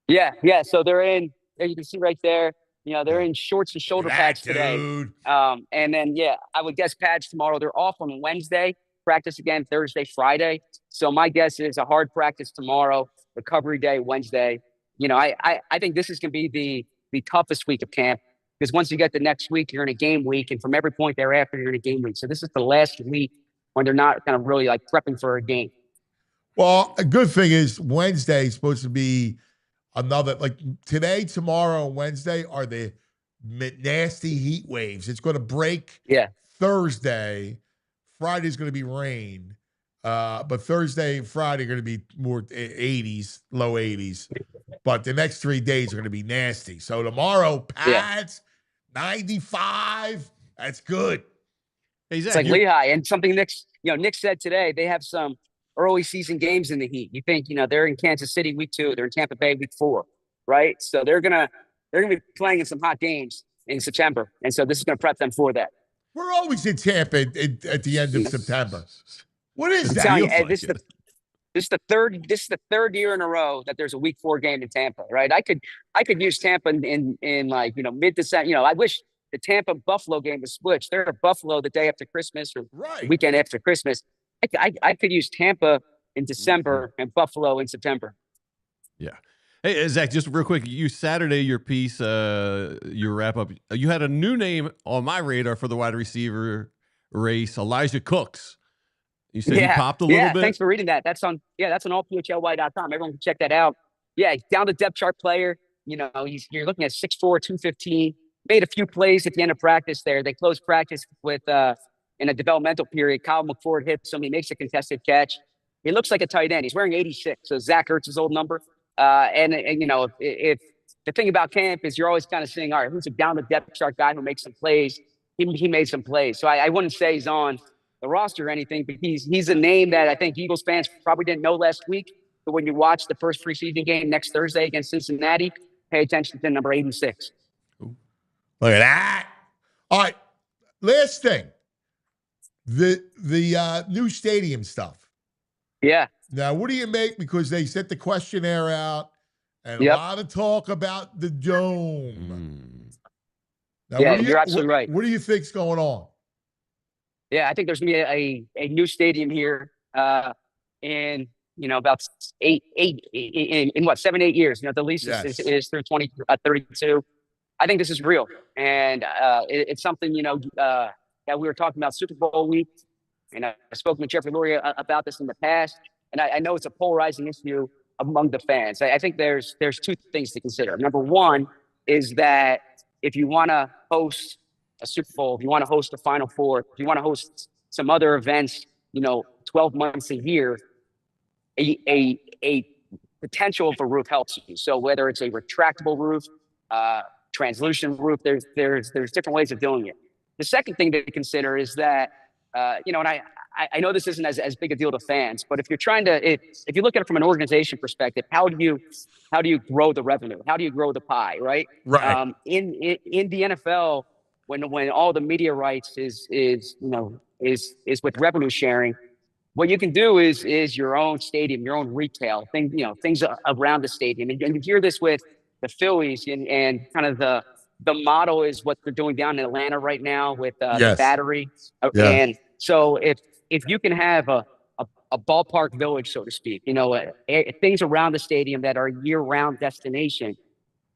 Yeah. So they're in. You can see right there. They're in shorts and shoulder pads today. Dude. And then I would guess pads tomorrow. They're off on Wednesday. Practice again Thursday, Friday. So my guess is a hard practice tomorrow. Recovery day Wednesday. I think this is going to be the toughest week of camp, because once you get the next week, you're in a game week, and from every point thereafter, you're in a game week. So this is the last week when they're not kind of really like prepping for a game. Well, a good thing is Wednesday is supposed to be another, like today, tomorrow, and Wednesday are the nasty heat waves. It's going to break Thursday. Friday's going to be rain. But Thursday and Friday are going to be more 80s, low 80s. But the next 3 days are going to be nasty. So tomorrow, pads, 95. That's good. Hey, Zach, it's like Lehigh. And something Nick said today, they have some early season games in the heat. You think, they're in Kansas City week 2, they're in Tampa Bay week 4, right? So they're gonna be playing in some hot games in September. And so this is gonna prep them for that. We're always in Tampa at the end of September. What is that? This is the third year in a row that there's a week 4 game in Tampa, right? I could use Tampa in mid-December. I wish the Tampa Buffalo game was switched. They're at Buffalo the day after Christmas or the weekend after Christmas. I could use Tampa in December and Buffalo in September. Yeah. Hey, Zach, just real quick, Saturday, your piece, your wrap up, you had a new name on my radar for the wide receiver race, Elijah Cooks. You said he popped a little bit. Thanks for reading that. That's on allphly.com. Everyone can check that out. Yeah, down the depth chart player. You're looking at 6'4", 215. Made a few plays at the end of practice there. They closed practice with in a developmental period. Kyle McFord hits him. He makes a contested catch. He looks like a tight end. He's wearing 86, so Zach Ertz's old number. And if the thing about camp is you're always kind of saying, all right, who's a down the depth chart guy who makes some plays? He made some plays. So I wouldn't say he's on the roster or anything, but he's a name that I think Eagles fans probably didn't know last week. But when you watch the first preseason game next Thursday against Cincinnati, pay attention to number 86. Look at that. All right. Last thing. The new stadium stuff. Yeah. Now, what do you make? Because they sent the questionnaire out and a lot of talk about the dome. Now, you're absolutely right. What do you think's going on? Yeah, I think there's going to be a new stadium here in about 7, 8 years. The lease is through 2032. I think this is real, and it's something that we were talking about Super Bowl week, and I've spoken with Jeffrey Lurie about this in the past, and I know it's a polarizing issue among the fans. I think there's 2 things to consider. Number one is that if you want to host a Super Bowl, if you want to host the Final Four, if you want to host some other events, 12 months a year, a potential of a roof helps you. So whether it's a retractable roof, translucent roof, there's different ways of doing it. The second thing to consider is that, and I know this isn't as big a deal to fans, but if you're trying to, if you look at it from an organization perspective, how do you grow the revenue? How do you grow the pie? Right. Right. In the NFL, when all the media rights is with revenue sharing, what you can do is your own stadium, your own retail things around the stadium. And you hear this with the Phillies and kind of the model is what they're doing down in Atlanta right now with the Yes. Battery. Yeah. And so if you can have a ballpark village, so to speak, things around the stadium that are year-round destination,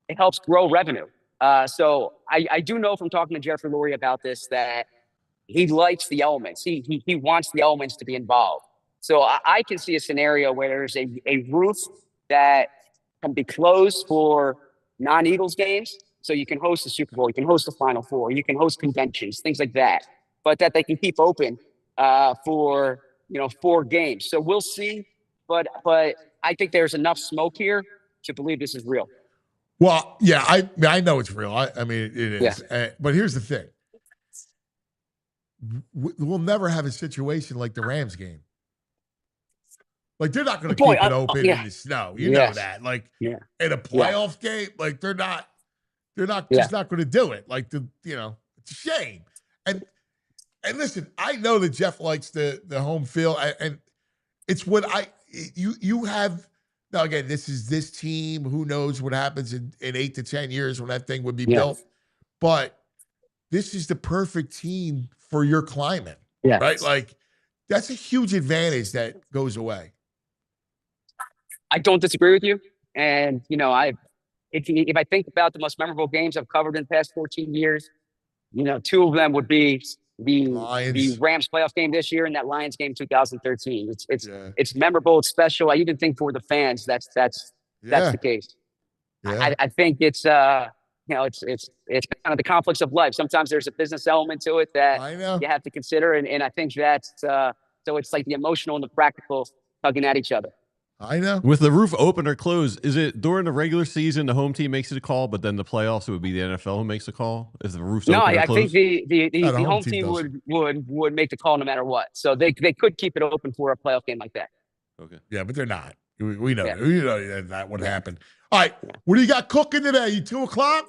it helps grow revenue. So I do know from talking to Jeffrey Lurie about this that he likes the elements. He wants the elements to be involved. So I can see a scenario where there's a roof that can be closed for non-Eagles games. So you can host the Super Bowl, you can host the Final Four, you can host conventions, things like that. But that they can keep open for 4 games. So we'll see. But I think there's enough smoke here to believe this is real. Well, yeah, I know it's real. I mean, it is. Yeah. But here's the thing. We'll never have a situation like the Rams game. Like, they're not going to keep it open in the snow. You know that. Like, in a playoff game, like, they're just not going to do it. Like, it's a shame. And listen, I know that Jeff likes the home field, and it's what you have. Now, again, this is this team. Who knows what happens in 8 to 10 years when that thing would be built. But this is the perfect team for your climate, right? Like, that's a huge advantage that goes away. I don't disagree with you. And, if I think about the most memorable games I've covered in the past 14 years, 2 of them would be the Rams playoff game this year and that Lions game 2013. It's memorable. It's special. I even think for the fans, that's the case. Yeah. I think it's it's kind of the conflicts of life. Sometimes there's a business element to it that you have to consider, and I think that's so it's like the emotional and the practical tugging at each other. I know. With the roof open or closed, is it during the regular season the home team makes it a call, but then the playoffs it would be the NFL who makes the call? Is the roof's open or I closed? think the home team would make the call no matter what. So they could keep it open for a playoff game like that. Okay. Yeah, but they're not. We know that would happen. All right, what do you got cooking today? 2:00?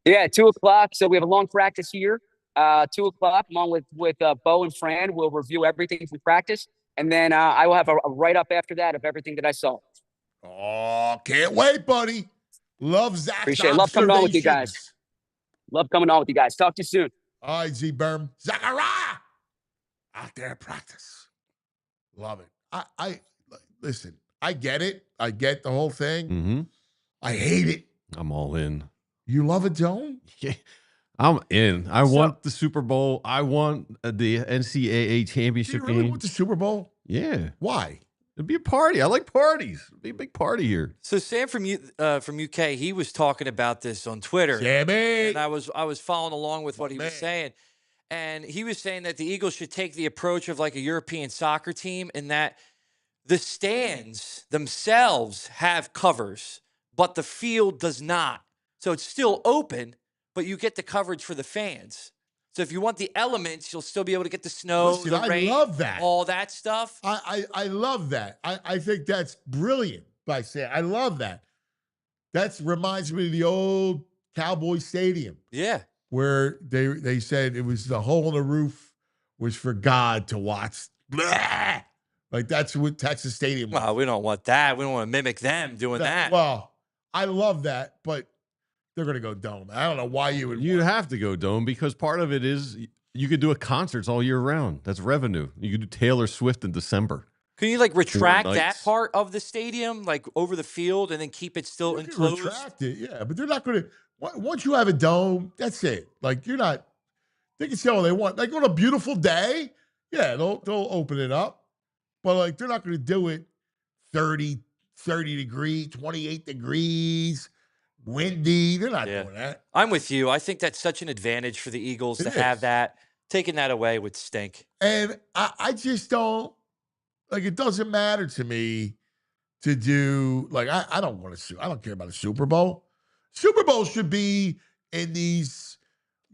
Yeah, 2:00. So we have a long practice here. 2:00, along with Bo and Fran. We'll review everything from practice. And then I will have a write-up after that of everything that I saw. Oh, can't wait, buddy. Love Zach's Appreciate it. Love coming on with you guys. Love coming on with you guys. Talk to you soon. All right, Z Berman. Zachariah! Out there at practice. Love it. I listen, I get it. I get the whole thing. Mm-hmm. I hate it. I'm all in. You love a dome? Yeah. I'm in. I want the Super Bowl. I want the NCAA championship Do you really game. want the Super Bowl? Yeah. Why? It'd be a party. I like parties. It'd be a big party here. So Sam from UK, he was talking about this on Twitter. Sammy. And I was following along with what he was saying. And he was saying that the Eagles should take the approach of like a European soccer team in that the stands themselves have covers, but the field does not. So it's still open, but you get the coverage for the fans. So if you want the elements, you'll still be able to get the snow, the rain, I love that. all that stuff. I love that. I think that's brilliant by Sam. I love that. That reminds me of the old Cowboy Stadium. Yeah. Where they said it was the hole in the roof was for God to watch. Blah! Like that's what Texas Stadium was. Well, we don't want that. We don't want to mimic them doing that. Well, I love that, but they're going to go dome. I don't know why you would. You'd have to go dome because part of it is you could do a concerts all year round. That's revenue. You could do Taylor Swift in December. Can you like retract that part of the stadium, like over the field, and then keep it still enclosed? Retract it, yeah, but they're not going to. Once you have a dome, that's it. Like you're not. They can say all they want. Like on a beautiful day, yeah, they'll open it up, but like they're not going to do it 30 degrees, 28 degrees. windy. They're not Yeah. doing that. I'm with you. I think that's such an advantage for the Eagles It to have is. that. Taking that away would stink. And I just don't, like, it doesn't matter to me to do, like, I don't want to, I don't care about a Super Bowl. Super Bowl should be in these,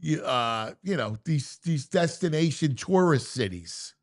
these destination tourist cities.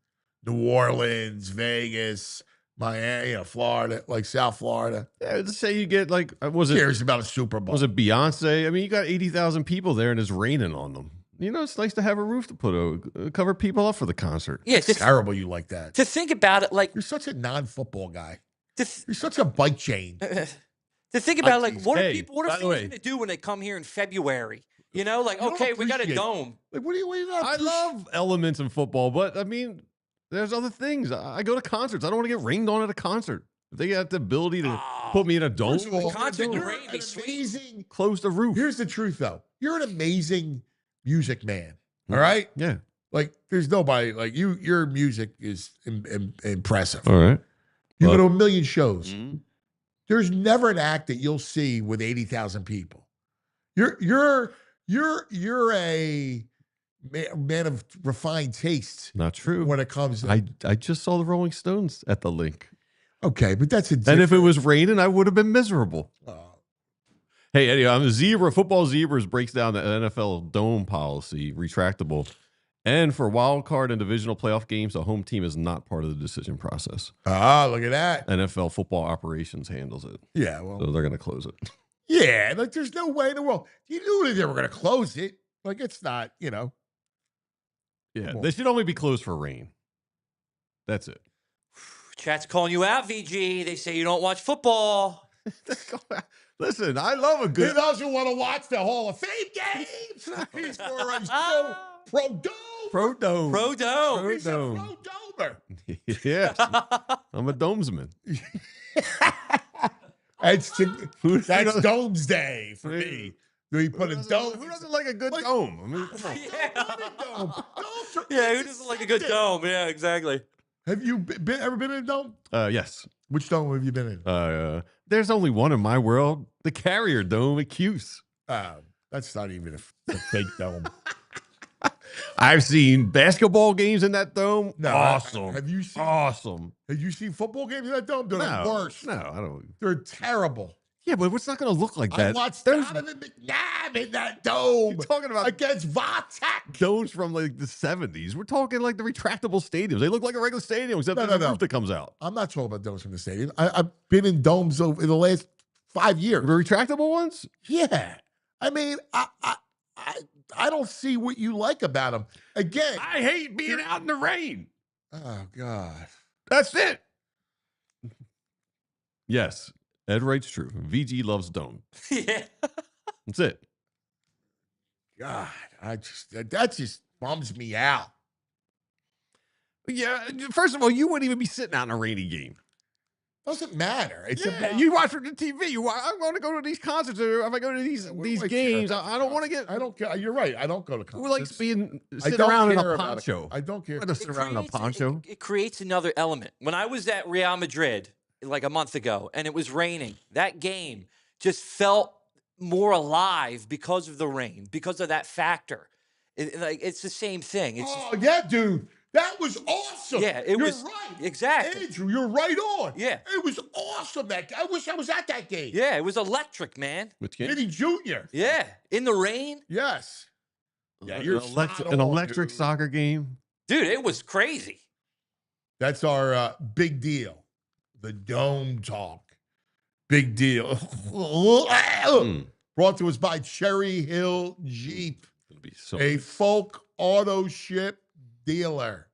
New Orleans, Vegas, Miami, Florida, like South Florida. Yeah, let's say you get like, was Who it cares about a Super Bowl? was it Beyonce? I mean, you got 80,000 people there and it's raining on them. You know, it's nice to have a roof to put cover people up for the concert. Yeah, It's terrible you like that. to think about it, like You're such a non-football guy. to, You're such a bike chain. to think about, like, what are Hey, people? What are by the fans way- going to do when they come here in February? You know, like, You don't okay, we got a appreciate- dome. Like, what do you not I love elements in football, but I mean, there's other things. I go to concerts. I don't want to get rained on at a concert. If they got the ability to put me in a dome, First of all, concert in the you're rain, an be sweet. amazing. close the roof. Here's the truth, though. You're an amazing music man. All right, Yeah. like there's nobody like you. Your music is impressive. All right. You go Well- to a million shows. Mhm. There's never an act that you'll see with 80,000 people. You're a man of refined taste Not true. when it comes to I just saw the Rolling Stones at the link. okay, but that's a And if it was raining, I would have been miserable. different. Hey, anyway, I'm a zebra. Football Zebras breaks down the NFL dome policy, retractable. And for wild card and divisional playoff games, the home team is not part of the decision process. Look at that. NFL football operations handles it. Yeah, well, So they're going to close it. yeah, like there's no way in the world. You knew that they were going to close it. Like it's not, Yeah. Come on. They should only be closed for rain. That's it. Chat's calling you out, VG. They say you don't watch football. Listen, I love a He good. doesn't want to watch the Hall of Fame games. He's for a pro dome. Pro dome. Pro dome. He's a dome. pro domer. Yes. I'm a domesman. That's Who Dome's Day for me. Do we put a dome? Who doesn't like a good Like- dome? I mean, come on. Dome. Domes are Yeah, who doesn't like a good incentive. dome? Yeah, exactly. Have you ever been in a dome? Yes. Which dome have you been in? There's only one in my world. The Carrier Dome at Cuse. That's not even a fake dome. I've seen basketball games in that dome. No, Awesome. Have you seen? Awesome. Have you seen football games in that dome? They're the worst. No, I don't. They're terrible. Yeah, but it's not going to look like I that. watched There's Donovan McNabb in that dome You're talking about against Vatek. domes from like the 70s. We're talking like the retractable stadiums. They look like a regular stadium except No, there's no, a no. roof that comes out. I'm not talking about domes from the stadium. I've been in domes over the last 5 years. The retractable ones? Yeah, I mean, I don't see what you like about them. Again, I hate being out in the rain. oh God, That's it. Yes, Ed Wright's true. VG loves dome. Yeah. That's it. God, that just bums me out. Yeah, first of all, you wouldn't even be sitting out in a rainy game. Doesn't matter. It's Yeah, about, you watch from the TV. I want to go to these concerts, or if I go to these What do I care games, about I don't want to get. I don't care. You're right. I don't go to Who concerts. likes being I sitting don't around in care a about poncho? I don't care. I'm gonna sit around in a poncho. It creates another element. When I was at Real Madrid like a month ago and it was raining, that game just felt more alive because of the rain, because of that factor. It's the same thing. It's Oh yeah, dude. That was awesome. Yeah, it You're was- right. exactly. Andrew, you're right on. Yeah. It was awesome. I wish I was at that game. yeah, it was electric, man. Which game? Vinny Jr. Yeah, in the rain, Yes. Yeah, you're spot an on, electric dude. soccer game. dude, it was crazy. That's our big deal. The Dome Talk. Big deal. Brought to us by Cherry Hill Jeep, It'll be so. a folk auto ship dealer.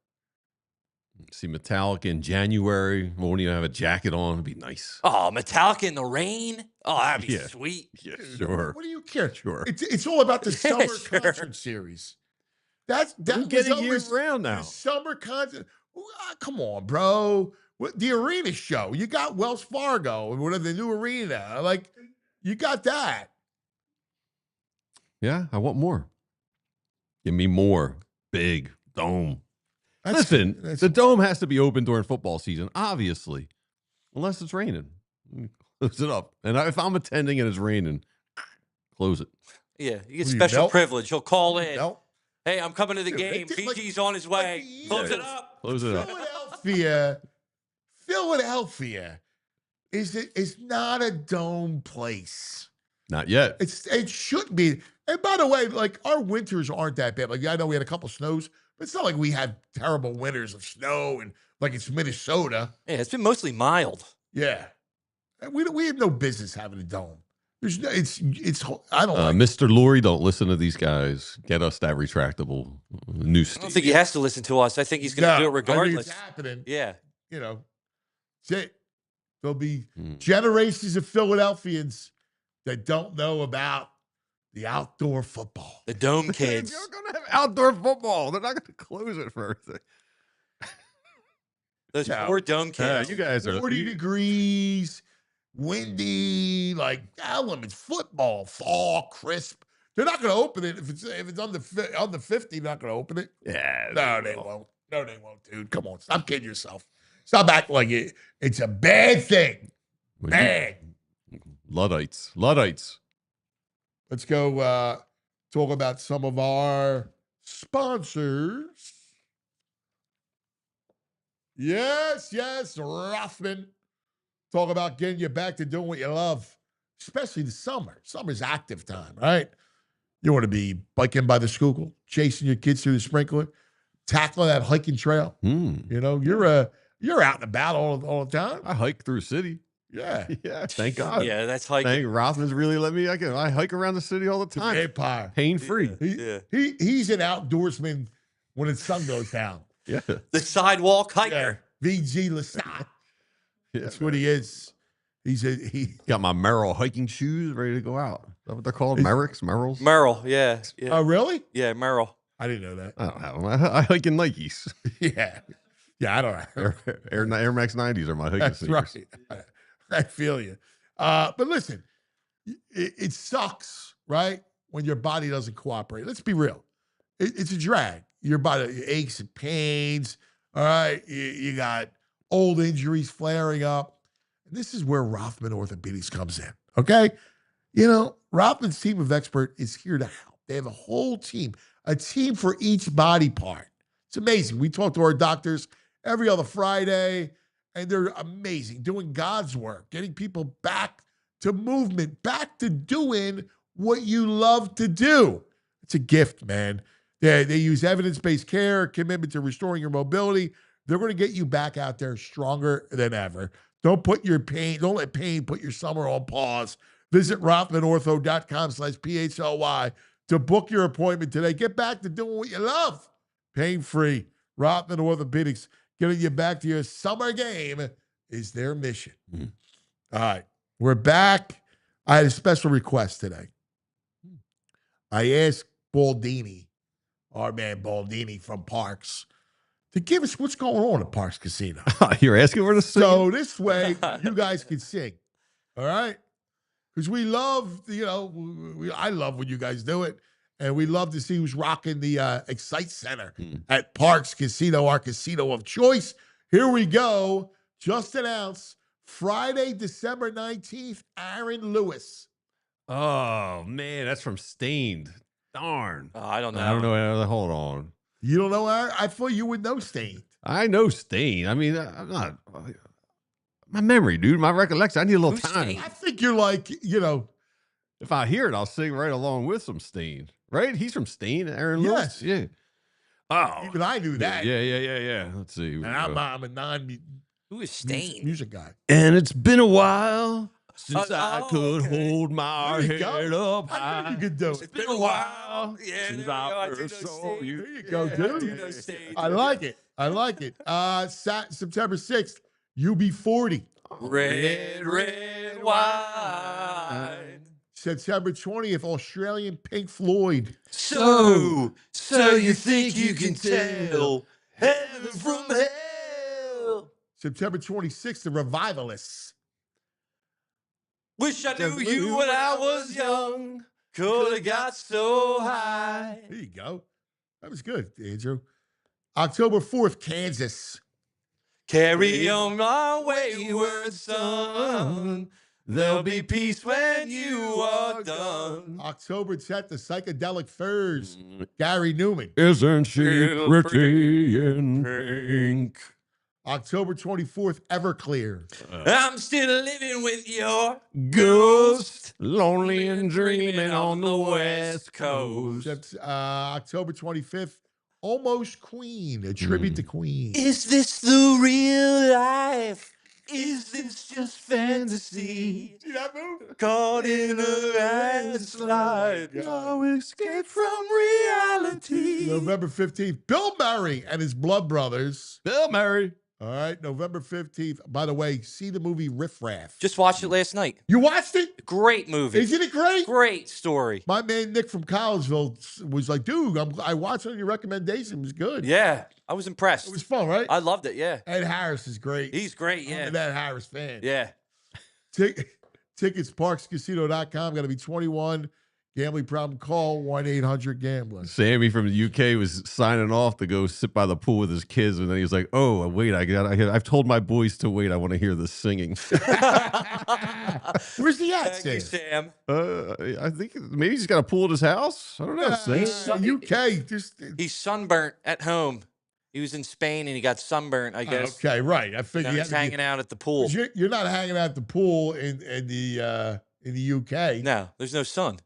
See Metallica in January. Won't even have a jacket on. It'd be nice. Oh, Metallica in the rain. Oh, that'd be Yeah. sweet. Yeah, Dude, sure. What do you care? Sure. It's all about the Yeah, summer sure. concert series. That We're was getting always year round the now. summer concert. Come on, bro. What, the arena show. You got Wells Fargo and whatever the new arena. Like you got that. Yeah, I want more. Give me more. Big dome. That's- Listen, that's- the dome has to be open during football season, obviously, unless it's raining. Close it up. And if I'm attending and it's raining, Close it. Yeah, you get Will you special melt? privilege. He'll call in. No. Hey, I'm coming to the Dude, game. it's like- BG's on his way. the Close it Eagles. up. Close it up. Philadelphia is not a dome place. Not yet. It should be. And by the way, like our winters aren't that bad. Like I know we had a couple snows, but it's not like we had terrible winters of snow and like it's Minnesota. Yeah, it's been mostly mild. Yeah, and we have no business having a dome. There's no. It's. I don't like. Mr. Lurie, don't listen to these guys. Get us that retractable new I stadium. don't think he has to listen to us. I think he's going to do it I think regardless. it's happening. Yeah. You know, say there'll be Mm. generations of Philadelphians that don't know about the outdoor football. The Dome They're kids. going to have outdoor football. They're not going to close it for everything. Those No. poor Dome kids. You guys are 40 degrees, windy, like elements, football, fall, crisp. They're not going to open it if it's under 50. They're not going to open it. Yeah. No, they won't. No, they won't, dude. Come on, stop kidding yourself. Stop acting like it's a bad thing. Bad. Luddites. Luddites. Let's go talk about some of our sponsors. Yes, Rothman. Talk about getting you back to doing what you love, especially the summer. Summer's active time, right? You want to be biking by the Schuylkill, chasing your kids through the sprinkler, tackling that hiking trail. Mm. You know, you're out and about all the time. I hike through city. Yeah. Yeah. Thank God. Yeah, that's hiking. Thank Rothman's really let me. I hike around the city all the The time. Empire. Pain free. Yeah. He's an outdoorsman when the sun goes down. Yeah. The sidewalk hiker. VG Lestat. Yeah. That's what he is. He. Got my Merrill hiking shoes ready to go out. Is that what they're called? Is- Merrills? Merrill. Yeah. Yeah. Oh, really? Yeah, Merrill. I didn't know that. I don't have them. I hike in Nikes. Yeah. I don't know. Air Max 90s are my hiking That's sneakers. right. I feel you. But listen, it sucks, right? When your body doesn't cooperate. Let's be real. It's a drag. Your body aches and pains. All right. You got old injuries flaring up. And this is where Rothman Orthopedics comes in. Okay. You know, Rothman's team of expert is here to help. They have a whole team, a team for each body part. It's amazing. We talk to our doctors every other Friday, and they're amazing, doing God's work, getting people back to movement, back to doing what you love to do. It's a gift, man. They use evidence-based care, commitment to restoring your mobility. They're going to get you back out there stronger than ever. Don't let pain put your summer on pause. Visit RothmanOrtho.com/PHLY to book your appointment today. Get back to doing what you love. Pain-free. Rothman Orthopedics, getting you back to your summer game is their mission. Mhm. All right. We're back. I had a special request today. I asked Baldini, our man Baldini from Parks, to give us what's going on at Parks Casino. You're asking for the sing? So this way, you guys can sing. All right? Because we love, I love when you guys do it. And we love to see who's rocking the Excite Center at Parks Casino, our casino of choice. Here we go. Just announced Friday, December 19th, Aaron Lewis. Oh, man. That's from Steen. Darn. Oh, I don't know. I don't know. Hold on. You don't know Aaron? I thought you would know Steen. I know Steen. I mean, I'm not. My memory, dude. My recollection. I need a little Who's time. Steen? I think you're like, If I hear it, I'll sing right along with some Steen. Right? He's from Steen, Aaron Lewis. Yes. Yeah. Oh. even I knew that. Yeah. Let's see. And I'm a Who is Steen? music guy. And it's been a while since I oh, could okay. hold my There you head go. up I high. knew you could do it. It's been a while Yeah, since there you go. I I do first know saw Steen. you. There you go, Yeah, I dude. do know Steen. I like it. September 6th, UB40. Red wine. September 20th, Australian Pink Floyd. So you think you can tell heaven from hell? September 26th, the Revivalists. Wish I knew you when I was young. Could have got so high. There you go. That was good, Andrew. October 4th, Kansas. Carry on my wayward son. There'll be peace when you are done. October 10th, the Psychedelic Furs, Gary Newman. Isn't she pretty in pink? October 24th, Everclear. I'm still living with your Ghost, lonely and dreaming on the West Coast. October 25th, Almost Queen, a tribute to Queen. Is this the real life? Is this just fantasy? See that move? Caught in a landslide, no escape from reality. November 15th, Bill Murray and his Blood Brothers. Bill Murray. All right, November 15th. By the way, see the movie Riff Raff. Just watched it last night. You watched it? Great movie. Isn't it great? Great story. My man Nick from Collegeville was like, dude, I watched it on your recommendation. It was good. Yeah, I was impressed. It was fun, right? I loved it, yeah. Ed Harris is great. He's great, yeah. I'm an Ed Harris fan. Yeah. Tickets, parkscasino.com. Got to be 21. Gambling problem, call 1-800-GAMBLER. Sammy from the UK was signing off to go sit by the pool with his kids, and then he was like, "Oh, wait, I've told my boys to wait. I want to hear the singing." Where's he at, Thank you, Sam. I think maybe he's got a pool at his house. I don't know. UK, He's sunburnt at home. He was in Spain and he got sunburnt, I guess. Okay, right. I figured He's hanging out at the pool. You're not hanging out at the pool in the UK. No, there's no sun.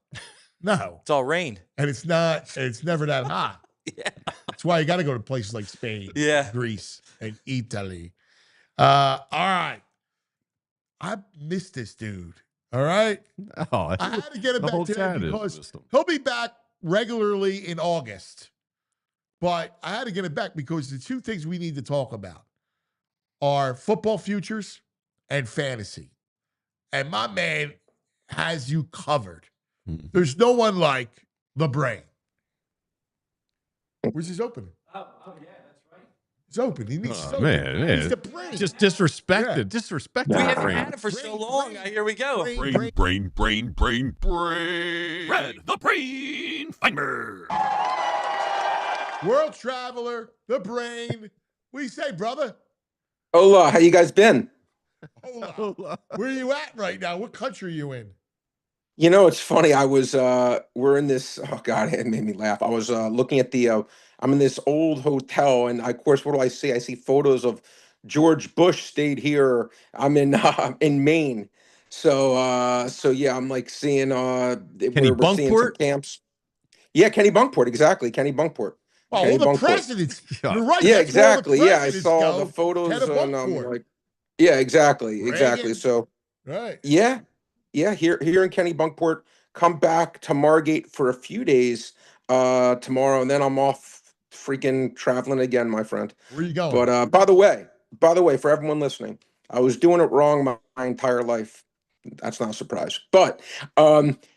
No. It's all rain. And it's never that hot. Yeah. That's why you got to go to places like Spain, Yeah. Greece, and Italy. All right. I missed this dude. All right. Oh, I had to get him the back whole today town because missed him. he'll be back regularly in August. But I had to get it back because the two things we need to talk about are football futures and fantasy. And my man has you covered. There's no one like the brain. Where's his opening? Oh, yeah, that's right. It's open. He needs Oh, man, He's the brain. just disrespected. Yeah. Disrespected. We haven't Brain. had it for so long. Here we go. Brain. Red, the brain finder. World traveler, the brain. What do you say, brother? Hola, how you guys been? Hola. Where are you at right now? What country are you in? You know, it's funny. I was we're in this. Oh God, it made me laugh. I was looking at the. I'm in this old hotel, and of course, what do I see? I see photos of George Bush stayed here. I'm in Maine. So yeah, I'm like seeing we're seeing some camps. Yeah, Kenny Bunkport, exactly. Kenny Bunkport. Oh, Kenny all the Bunkport. presidents. You're right. Yeah, that's where all the exactly. Yeah, I presidents saw go. the photos, Kenny and I'm Bunkport. like, yeah, exactly. Reagan. So. Right. Yeah. Here in Kenny Bunkport. Come back to Margate for a few days tomorrow, and then I'm off freaking traveling again, my friend. Where are you going? But by the way, for everyone listening, I was doing it wrong my entire life. That's not a surprise. But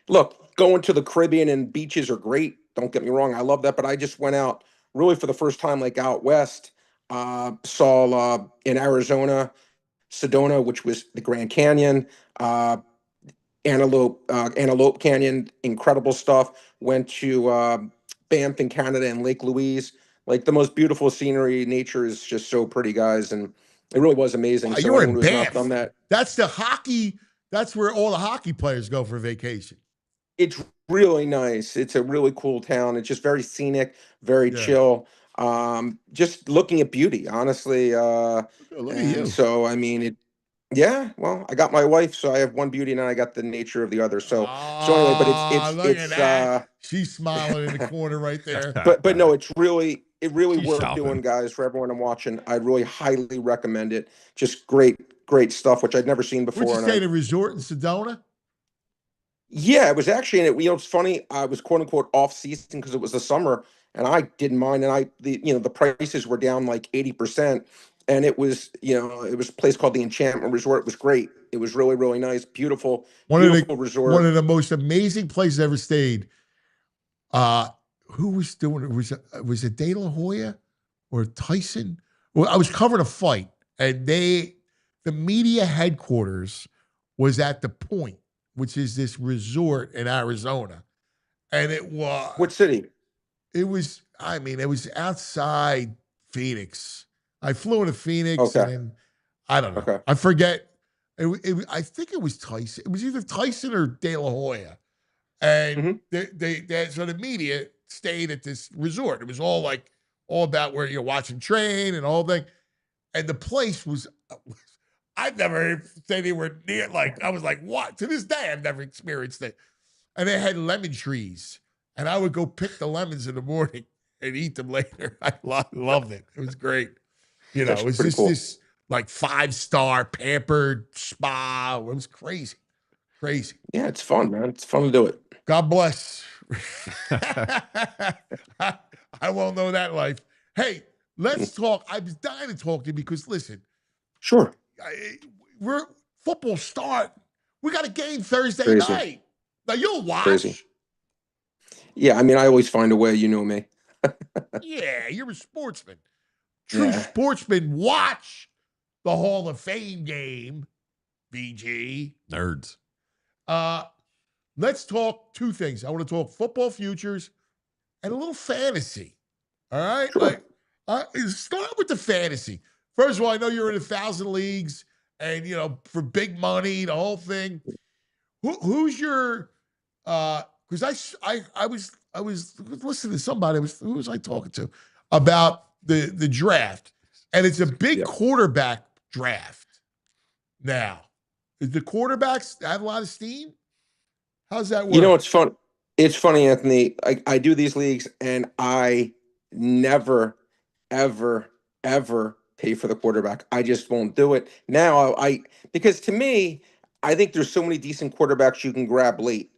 look, going to the Caribbean and beaches are great. Don't get me wrong, I love that. But I just went out really for the first time, like out west. Saw in Arizona, Sedona, which was the Grand Canyon. Antelope Canyon, incredible stuff. Went to Banff in Canada and Lake Louise. Like the most beautiful scenery. Nature is just so pretty, guys, and it really was amazing. Wow, So you were in anyone who's not Banff. done that. That's the hockey. That's where all the hockey players go for vacation. It's really nice. It's a really cool town. It's just very scenic, very chill. Just looking at beauty, honestly. Look at you. So I mean, yeah, well, I got my wife, so I have one beauty, and then I got the nature of the other. So anyway, but look it's at that. She's smiling in the corner right there. but no, it really She's worth shopping. doing, guys. For everyone I'm watching, I really highly recommend it. Just great stuff, which I'd never seen before. Where'd you and stay? The resort in Sedona? Yeah, it was actually, and it's funny. I was quote unquote off season because it was the summer, and I didn't mind. And the prices were down like 80%. And it was a place called the Enchantment Resort. It was great. It was really, really nice. Beautiful resort. One of the most amazing places I ever stayed. Who was doing it? Was it De La Hoya or Tyson? Well, I was covering a fight, and the media headquarters was at the Point, which is this resort in Arizona. And it was What city? it was outside Phoenix. I flew into Phoenix, and I don't know. Okay. I forget. I think it was Tyson. It was either Tyson or De La Hoya. And so the media stayed at this resort. It was all about where you're watching train and all that. And the place was, I've never stayed anywhere near, I was like, what? To this day, I've never experienced it. And they had lemon trees. And I would go pick the lemons in the morning and eat them later. I loved it. It was great. You know, it was just cool. This 5-star pampered spa. It was crazy. Crazy. Yeah, it's fun, man. It's fun to do it. God bless. I won't know that life. Hey, let's talk. I was dying to talk to you because, listen. Sure. We're football start. We got a game Thursday night. Now, you'll watch. Crazy. Yeah, I mean, I always find a way. You know me. Yeah, you're a sportsman. True sportsmen watch the Hall of Fame game, BG. Nerds. Let's talk two things. I want to talk football futures and a little fantasy. All right? Sure. Start with the fantasy. First of all, I know you're in 1,000 leagues and, for big money, the whole thing. Who's your because I was listening to somebody. Who was I talking to about the draft? And it's a big quarterback draft now. Is the quarterbacks have a lot of steam? How's that work? You know, it's fun. It's funny, Anthony. I do these leagues, and I never, ever, ever pay for the quarterback. I just won't do it now. Because to me, I think there's so many decent quarterbacks you can grab late.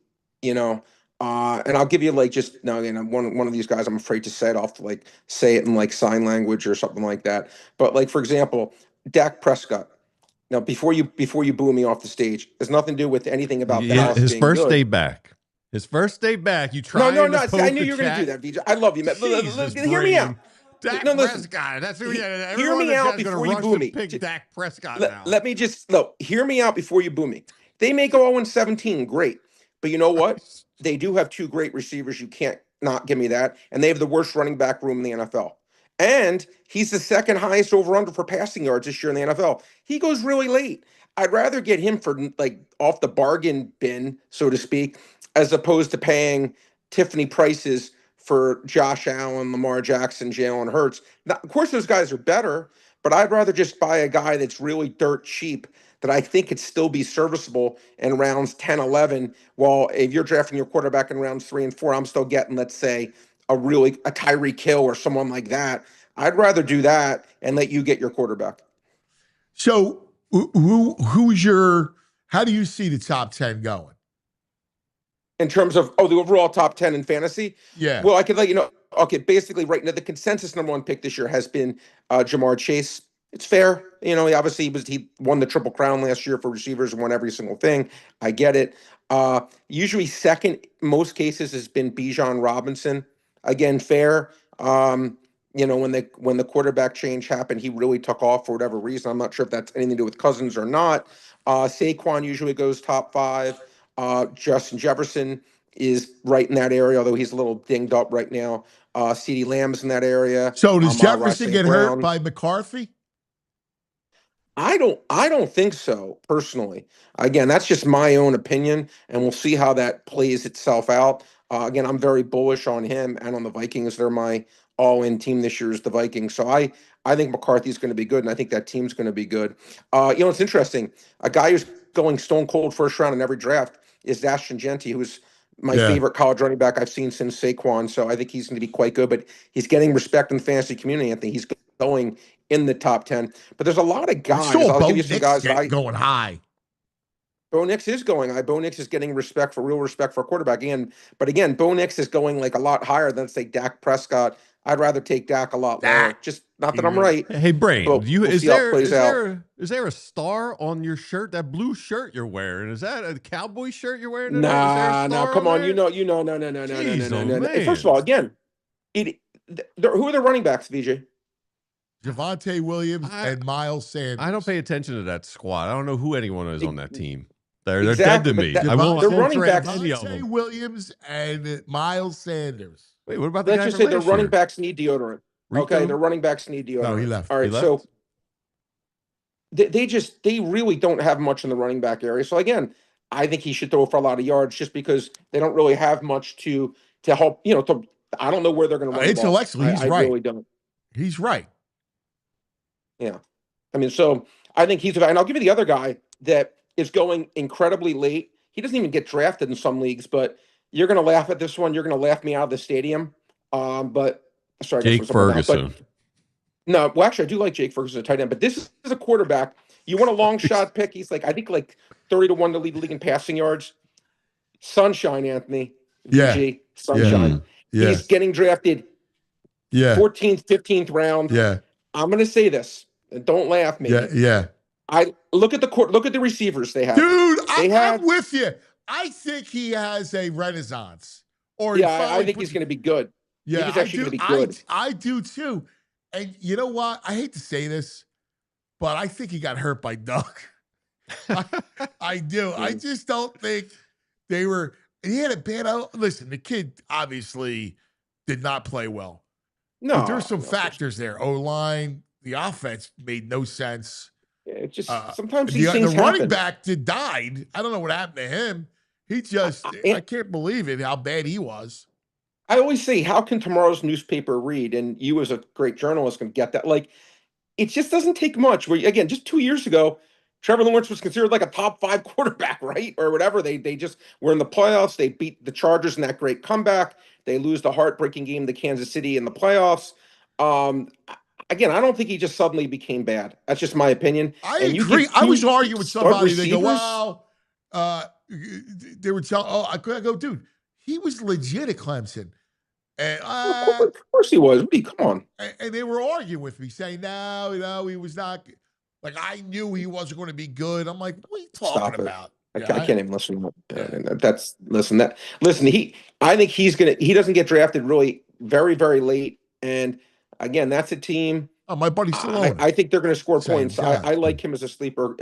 And I'll give you I'm one of these guys. I'm afraid to say it. I'll have to say it in sign language or something like that. But for example, Dak Prescott. Now, before you boo me off the stage, there's nothing to do with anything about that. His first day back. His first day back. You try. No. See, I knew you were going to do that, VJ. I love you, man. Hear me out. Dak Prescott. That's who. Yeah, hear me out before you boo me. Pick Dak Prescott now. Let me just hear me out before you boo me. They may go 0-17, great, but you know what? They do have two great receivers. You can't not give me that, and they have the worst running back room in the NFL. And he's the second highest over/under for passing yards this year in the NFL. He goes really late. I'd rather get him for off the bargain bin, so to speak, as opposed to paying Tiffany prices for Josh Allen, Lamar Jackson, Jalen Hurts. Now, of course, those guys are better, but I'd rather just buy a guy that's really dirt cheap that I think could still be serviceable in rounds 10, 11, while if you're drafting your quarterback in rounds 3 and 4, I'm still getting, let's say, a Tyreek Hill or someone like that. I'd rather do that and let you get your quarterback. So how do you see the top 10 going? In terms of, the overall top 10 in fantasy? Yeah. Well, I could let you know. Okay, basically right now, the consensus number one pick this year has been Jamar Chase. It's fair. He obviously he won the Triple Crown last year for receivers and won every single thing. I get it. Usually second, most cases, has been Bijan Robinson. Again, fair. When the quarterback change happened, he really took off for whatever reason. I'm not sure if that's anything to do with Cousins or not. Saquon usually goes top 5. Justin Jefferson is right in that area, although he's a little dinged up right now. CeeDee Lamb's in that area. So does Jefferson get hurt by McCarthy? I don't think so, personally. Again, that's just my own opinion, and we'll see how that plays itself out. Again, I'm very bullish on him and on the Vikings. They're my all-in team this year is the Vikings. So I think McCarthy's going to be good, and I think that team's going to be good. It's interesting. A guy who's going stone cold first round in every draft is Ashton Genty, who's my favorite college running back I've seen since Saquon. So I think he's going to be quite good, but he's getting respect in the fantasy community. I think he's going in the top 10. But there's a lot of guys. I'll give you some guys going high. Bo Nix is going. Bo Nix is getting real respect for a quarterback. But again, Bo Nix is going a lot higher than, say, Dak Prescott. I'd rather take Dak a lot lower. Just not that I'm right. Hey, Brain, we'll is there a star on your shirt? That blue shirt you're wearing, is that a Cowboy shirt you're wearing? No, come on. No. First of all, again, who are the running backs, VJ? Javonte Williams and Miles Sanders. I don't pay attention to that squad. I don't know who anyone is on that team. They're dead to me. I won't. They're running backs. Javonte Williams and Miles Sanders. Wait, what about the Let's just say their running backs need deodorant. Okay, their running backs need deodorant. No, he left. All right, so they really don't have much in the running back area. So again, I think he should throw for a lot of yards just because they don't really have much to help. I don't know where they're going to run the ball. Intellectually, he's right. I really don't. He's right. Yeah. I mean, so I think he's, and I'll give you the other guy that is going incredibly late. He doesn't even get drafted in some leagues, but you're going to laugh at this one. You're going to laugh me out of the stadium. But sorry, Jake Ferguson. But, no, well, actually, I do like Jake Ferguson, a tight end, but this is a quarterback. You want a long shot pick? He's I think 30-1 to lead the league in passing yards. Sunshine, Anthony. VG, Sunshine. Yeah. He's getting drafted 14th, 15th round. Yeah. I'm going to say this, and don't laugh, maybe. Yeah. I look at the receivers they have. Dude, I'm with you. I think he has a renaissance. I think he's going to be good. Yeah, he's actually going to be good. I do too. And you know what? I hate to say this, but I think he got hurt by Doug. I do. I just don't think they were. He had a bad. Listen, the kid obviously did not play well. No, but there's some factors there. O-line, the offense made no sense. Yeah, it just sometimes these the things running happen. back died. I don't know what happened to him. He just, I can't believe it, how bad he was. I always say, how can tomorrow's newspaper read? And you as a great journalist can get that. It just doesn't take much. Where again, just 2 years ago, Trevor Lawrence was considered a top 5 quarterback, right? Or whatever. They just were in the playoffs. They beat the Chargers in that great comeback. They lose the heartbreaking game to Kansas City in the playoffs. Again, I don't think he just suddenly became bad. That's just my opinion. I agree. I was arguing with somebody. They go, "Wow." They were telling, I go, dude, he was legit at Clemson. And of course he was. Come on. And they were arguing with me, saying, no, he was not. I knew he wasn't going to be good. I'm like, what are you talking about? I can't even listen to that. I think he doesn't get drafted really very, very late. And again, that's a team. Oh, my buddy Stallone. I think they're going to score points. I like him as a sleeper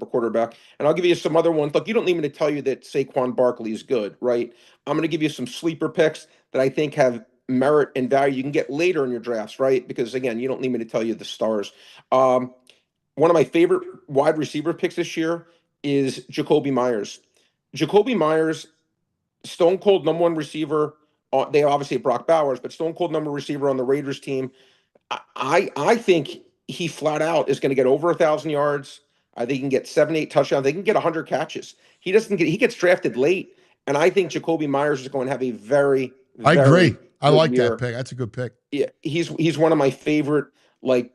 quarterback. And I'll give you some other ones. Look, you don't need me to tell you that Saquon Barkley is good, right? I'm going to give you some sleeper picks that I think have merit and value you can get later in your drafts, right? Because again, you don't need me to tell you the stars. One of my favorite wide receiver picks this year is Jacoby Myers. Jacoby Myers, stone cold number 1 receiver. They obviously have Brock Bowers, but stone cold number receiver on the Raiders team. I think he flat out is going to get over 1,000 yards. I think he can get 7-8 touchdowns. They can get 100 catches. He gets drafted late, and I think Jacoby Myers is going to have a very I agree. I like that pick. That's a good pick. Yeah, he's one of my favorite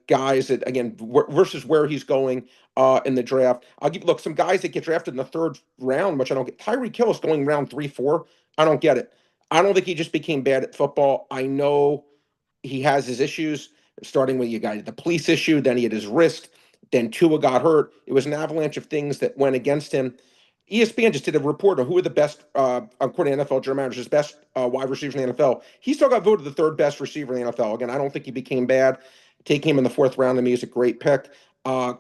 guys that again versus where he's going in the draft. Look, some guys that get drafted in the 3rd round, which I don't get. Tyreek Hill is going round 3, 4. I don't get it. I don't think he just became bad at football. I know he has his issues, starting with the police issue, then he had his wrist, then Tua got hurt. It was an avalanche of things that went against him. ESPN just did a report on who are the best, according to NFL general managers, best wide receivers in the NFL. He still got voted the 3rd best receiver in the NFL. Again, I don't think he became bad. Taking him in the 4th round to me is a great pick.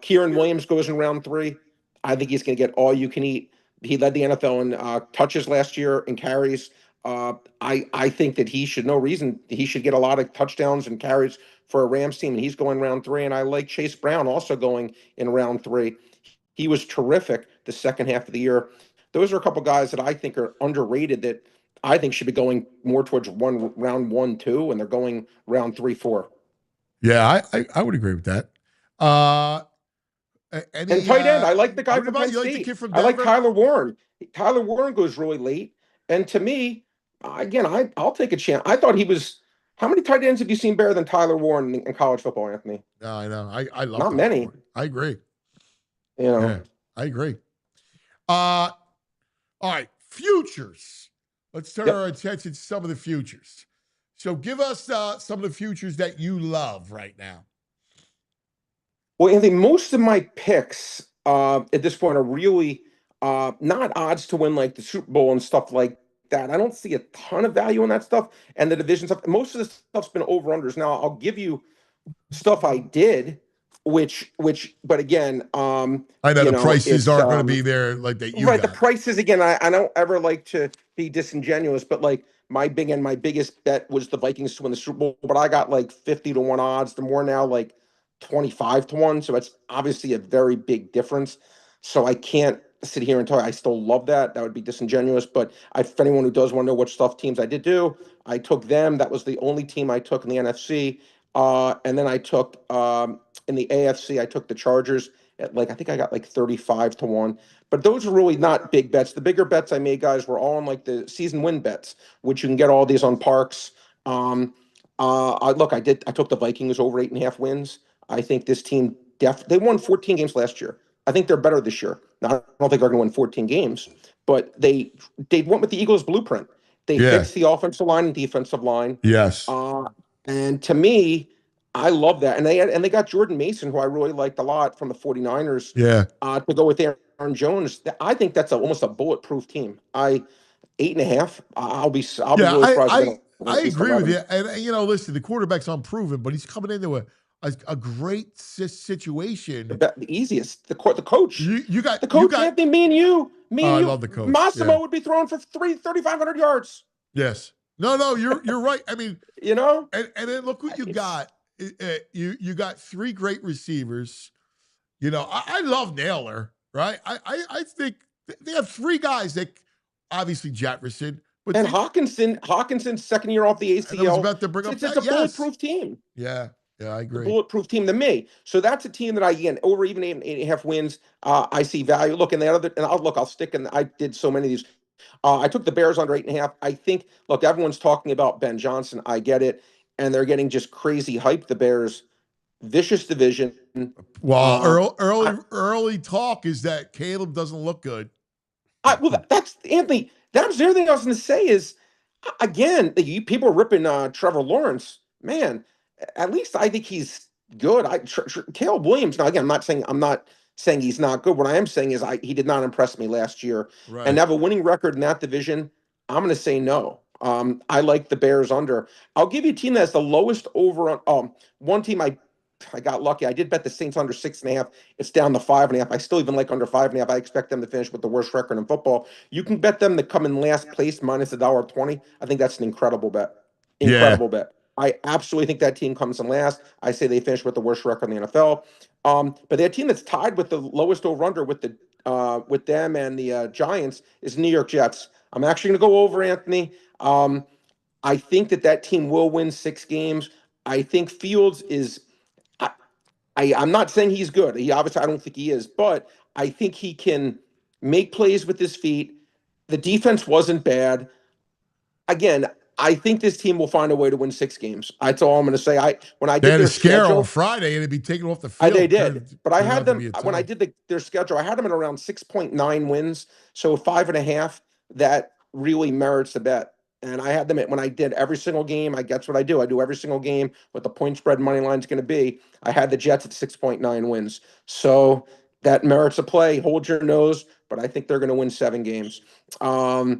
Kieran Williams goes in round 3. I think he's going to get all you can eat. He led the NFL in touches last year and carries. I think that he should get a lot of touchdowns and carries for a Rams team, and he's going round 3. And I like Chase Brown also going in round 3. He was terrific the second half of the year. Those are a couple guys that I think are underrated that I think should be going more towards round 1, 2, and they're going round 3, 4. Yeah, I would agree with that. And tight end, I like the guy from Penn State. Like the kid from I like Denver? Tyler Warren. Tyler Warren goes really late, and to me, again, I'll take a chance. I thought he was. How many tight ends have you seen better than Tyler Warren in college football, Anthony? No, I know. I love not many. Warren. I agree. Yeah, I agree. All right, futures. Let's turn our attention to some of the futures. So give us some of the futures that you love right now. Well, Anthony, most of my picks at this point are really not odds to win the Super Bowl and stuff like that. I don't see a ton of value in that stuff. And the division stuff, most of the stuff's been over-unders. Now, I'll give you stuff I did, but again, I know the prices aren't going to be there like that. Right, the prices again. I don't ever like to be disingenuous, but my biggest bet was the Vikings to win the Super Bowl. But I got 50-1 odds. The more now 25 to 1. So it's obviously a very big difference. So I can't sit here and tell you I still love that. That would be disingenuous. But for anyone who does want to know which stuff teams I did do, I took them. That was the only team I took in the NFC. And then I took in the AFC, I took the Chargers at I think I got 35 to 1. But those are really not big bets. The bigger bets I made, guys, were all on the season win bets, which you can get all these on Parks. I took the Vikings over 8.5 wins. I think this team they won 14 games last year. I think they're better this year. Now, I don't think they're going to win 14 games, but they went with the Eagles blueprint. They fixed the offensive line and defensive line. Yes. And to me, I love that. And they got Jordan Mason, who I really liked a lot from the 49ers. Yeah. To go with Aaron Jones. I think that's almost a bulletproof team. 8.5. I'll be really surprised. I agree with you. And listen, the quarterback's unproven, but he's coming into a great situation. The easiest. The coach. You got the coach. Anthony, me and you. I love the coach. Massimo would be throwing for 3,500 yards. Yes. No, you're right. I mean, and then look what you got. You got 3 great receivers. I love Naylor, right? I think they have 3 guys that obviously Jefferson. But Hawkinson's second year off the ACL. I was about to bring up it's a bulletproof team. Yeah, I agree. Bulletproof team to me. So that's a team that over even 8.5 wins, I see value. Look, and I'll stick in. I did so many of these. I took the Bears under 8.5. I think, everyone's talking about Ben Johnson. I get it. And they're getting just crazy hype. The Bears, vicious division. Well, early talk is that Caleb doesn't look good. That's Anthony. That was the other thing I was going to say is, again, people are ripping Trevor Lawrence. Man, at least I think he's good. Caleb Williams. Now, again, I'm not saying he's not good. What I am saying is he did not impress me last year. Right. And to have a winning record in that division, I'm going to say no. I like the Bears under. I'll give you a team that has the lowest over on. One team I got lucky. I did bet the Saints under 6.5. It's down to 5.5. I still even like under 5.5. I expect them to finish with the worst record in football. You can bet them to come in last place minus $1.20. I think that's an incredible bet. Bet. I absolutely think that team comes in last. I say they finish with the worst record in the NFL. But their team that's tied with the lowest over under with them and the Giants is New York Jets. I'm actually going to go over, Anthony. I think that team will win 6 games. I think Fields is. I'm not saying he's good. He obviously, I don't think he is, but I think he can make plays with his feet. The defense wasn't bad. Again, I think this team will find a way to win 6 games. That's all I'm going to say. When I did their schedule on Friday, and it'd be taken off the field. They did, but I had them when I did their schedule. I had them at around 6.9 wins, so 5.5. That really merits the bet. And I had them when I did every single game. That's what I do. I do every single game what the point spread money line is going to be. I had the Jets at 6.9 wins. So that merits a play. Hold your nose, but I think they're going to win 7 games. I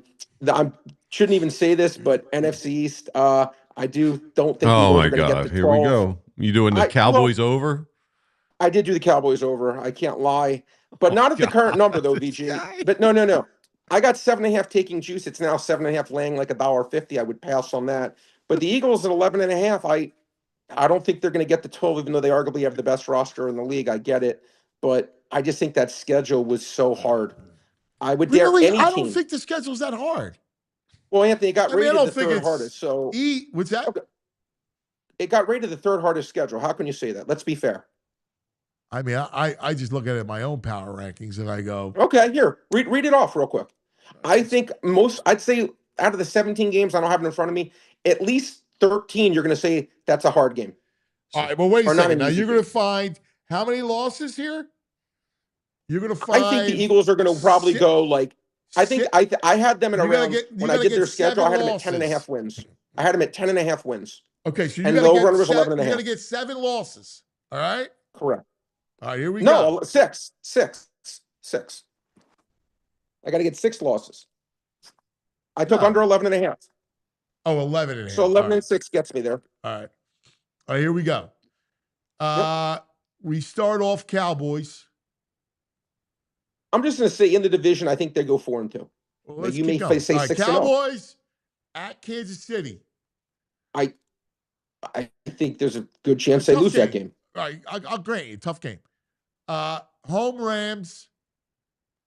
shouldn't even say this, but NFC East, I don't think. Oh my God! Here we go. You doing the Cowboys over? I did do the Cowboys over. I can't lie, but not at the current number though, VG. But no. I got 7.5 taking juice. It's now 7.5 laying like $1.50. I would pass on that. But the Eagles at 11.5. I don't think they're going to get the 12, even though they arguably have the best roster in the league. I get it, but I just think that schedule was so hard. I would dare any team. I don't think the schedule's that hard. Well, Anthony, it got rated the third hardest. So what's that? Okay. It got rated the third hardest schedule. How can you say that? Let's be fair. I mean, I just look at it in my own power rankings and I go, okay, here, read it off real quick. I think I'd say out of the 17 games, I don't have it in front of me, at least 13, you're going to say that's a hard game. All right, well, wait a second. Now, you're going to find how many losses here? You're going to find. I think the Eagles are going to probably go I had them at around, when I did their schedule, I had them at 10.5 wins. I had them at 10.5 wins. Okay, so you got to get 7 losses. All right? Correct. All right, here we go. No, 6. I got to get 6 losses. I took under 11.5. Oh, 11.5. So 11 and 6 gets me there. All right, here we go. We start off Cowboys. I'm just going to say in the division, I think they go 4-2. Well, you may say 6-0. Cowboys at Kansas City. I think there's a good chance they lose that game. right, I'll grant you, tough game. Home Rams.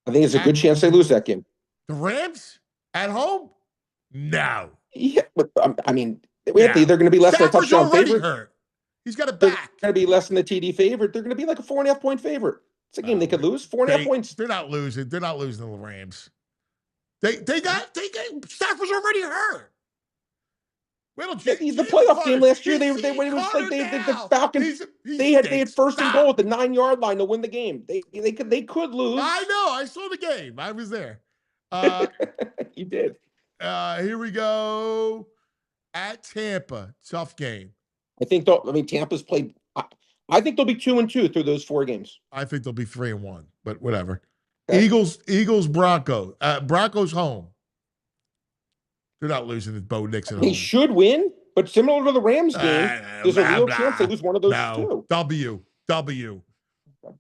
I think it's a good chance they lose that game. The Rams at home? No. Yeah, but I mean, Anthony, they're going to be less than a Stafford's touchdown already favorite. hurt. He's got a They're back. going to be less than the TD favorite. They're going to be like a 4.5 point favorite. It's a game they could lose. 4.5 points. They're not losing. They're not losing to the Rams. They got Stafford's already hurt. Well, the playoff game last year, the Falcons. They had first and goal at the 9-yard line to win the game. They could lose. I know. I saw the game. I was there. You did. Here we go. At Tampa, tough game. I think Tampa's played. I think they'll be 2-2 through those 4 games. I think they'll be 3-1, but whatever. Okay. Eagles, Broncos. Broncos home. They're not losing to Bo Nix at home. They should win, but similar to the Rams game, there's a real chance they lose one of those two. W.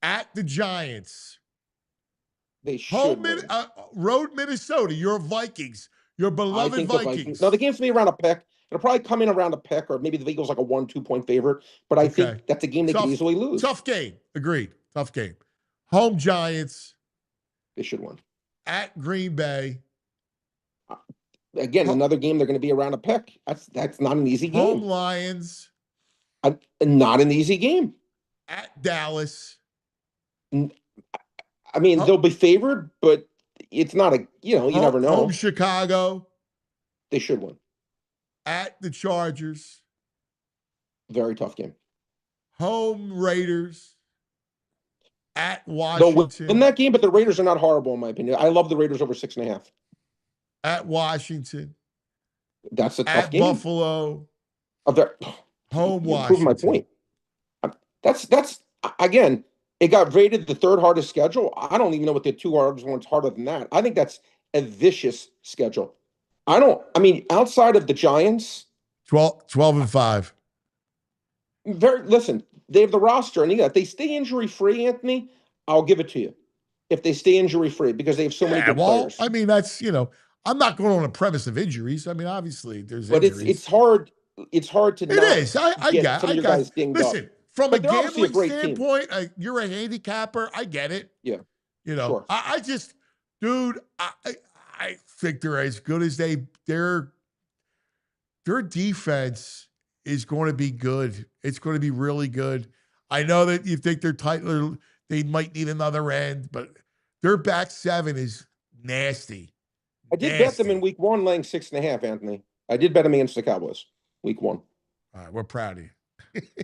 At the Giants. They should win. Road Minnesota. Your Vikings. Your beloved Vikings. No, the game's going to be around a pick. It'll probably come in around a pick, or maybe the Eagles like a 1-2 point favorite. But I think that's a game they could easily lose. Tough game. Agreed. Tough game. Home Giants. They should win. At Green Bay. Again, another game they're going to be around a pick. That's not an easy game. Home Lions. Not an easy game. At Dallas. I mean, they'll be favored, but it's not you never know. Home Chicago. They should win. At the Chargers. Very tough game. Home Raiders. At Washington. They'll win that game, but the Raiders are not horrible, in my opinion. I love the Raiders over 6.5. At Washington. That's a tough at game. Buffalo. Home Washington. Prove my point. That's again, it got rated the 3rd hardest schedule. I don't even know what the 2 hardest ones harder than that. I think that's a vicious schedule. Outside of the Giants. 12-5. Listen, they have the roster, and if they stay injury free, Anthony, I'll give it to you. If they stay injury free, because they have so many good players. I mean, that's I'm not going on a premise of injuries. I mean, obviously there's injuries. But it's hard. It's hard to. It is. I got. Listen, from a gambling standpoint, you're a handicapper. I get it. Yeah. Sure. I just, dude, I think they're as good as their defense is going to be good. It's going to be really good. I know that you think they're tight. They might need another end, but their back 7 is nasty. I did bet them in week 1 laying 6.5, Anthony. I did bet them against the Cowboys week 1. All right, we're proud of you.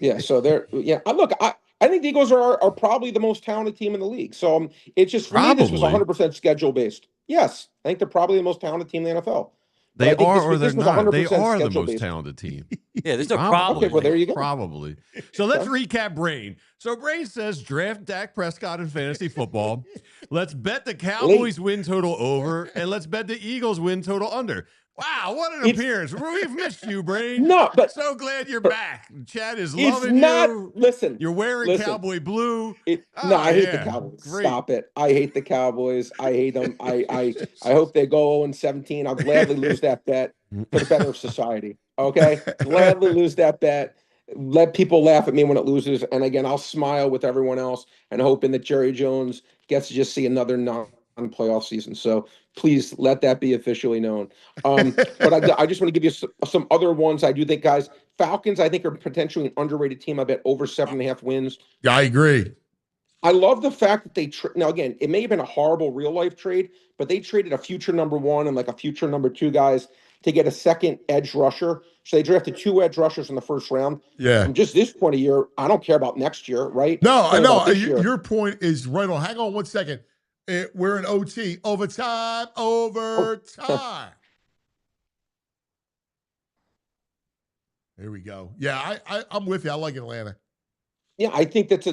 Yeah, so look, I think the Eagles are probably the most talented team in the league. So it's just, for me, this was 100% schedule based. Yes, I think they're probably the most talented team in the NFL. They are or they're not. They are the most talented team. Yeah, there's no problem. Okay, well, there you go. Probably. So let's recap Brain. So Brain says draft Dak Prescott in fantasy football. Let's bet the Cowboys win total over, and let's bet the Eagles win total under. Wow, what an appearance. We've missed you, Brain. No, but so glad you're back. Chad is loving you. Listen. You're wearing cowboy blue. I hate the Cowboys. Great. Stop it. I hate the Cowboys. I hate them. I hope they go 0-17. I'll gladly lose that bet for the better of society. Okay? Gladly lose that bet. Let people laugh at me when it loses. And again, I'll smile with everyone else and hoping that Jerry Jones gets to just see another non-playoff season. So please let that be officially known. But I just want to give you some other ones. I do think, guys, Falcons, I think, are potentially an underrated team. I bet over 7.5 wins. Yeah, I agree. I love the fact that they now, again, it may have been a horrible real-life trade, but they traded a future number 1 and like a future number 2 guys to get a second edge rusher. So they drafted 2 edge rushers in the first round. Yeah. And just this point of year, I don't care about next year, right? No, I know. Your point is right on. Hang on 1 second. We're in OT. Overtime. Here we go. Yeah, I'm with you. I like Atlanta. Yeah, I think that's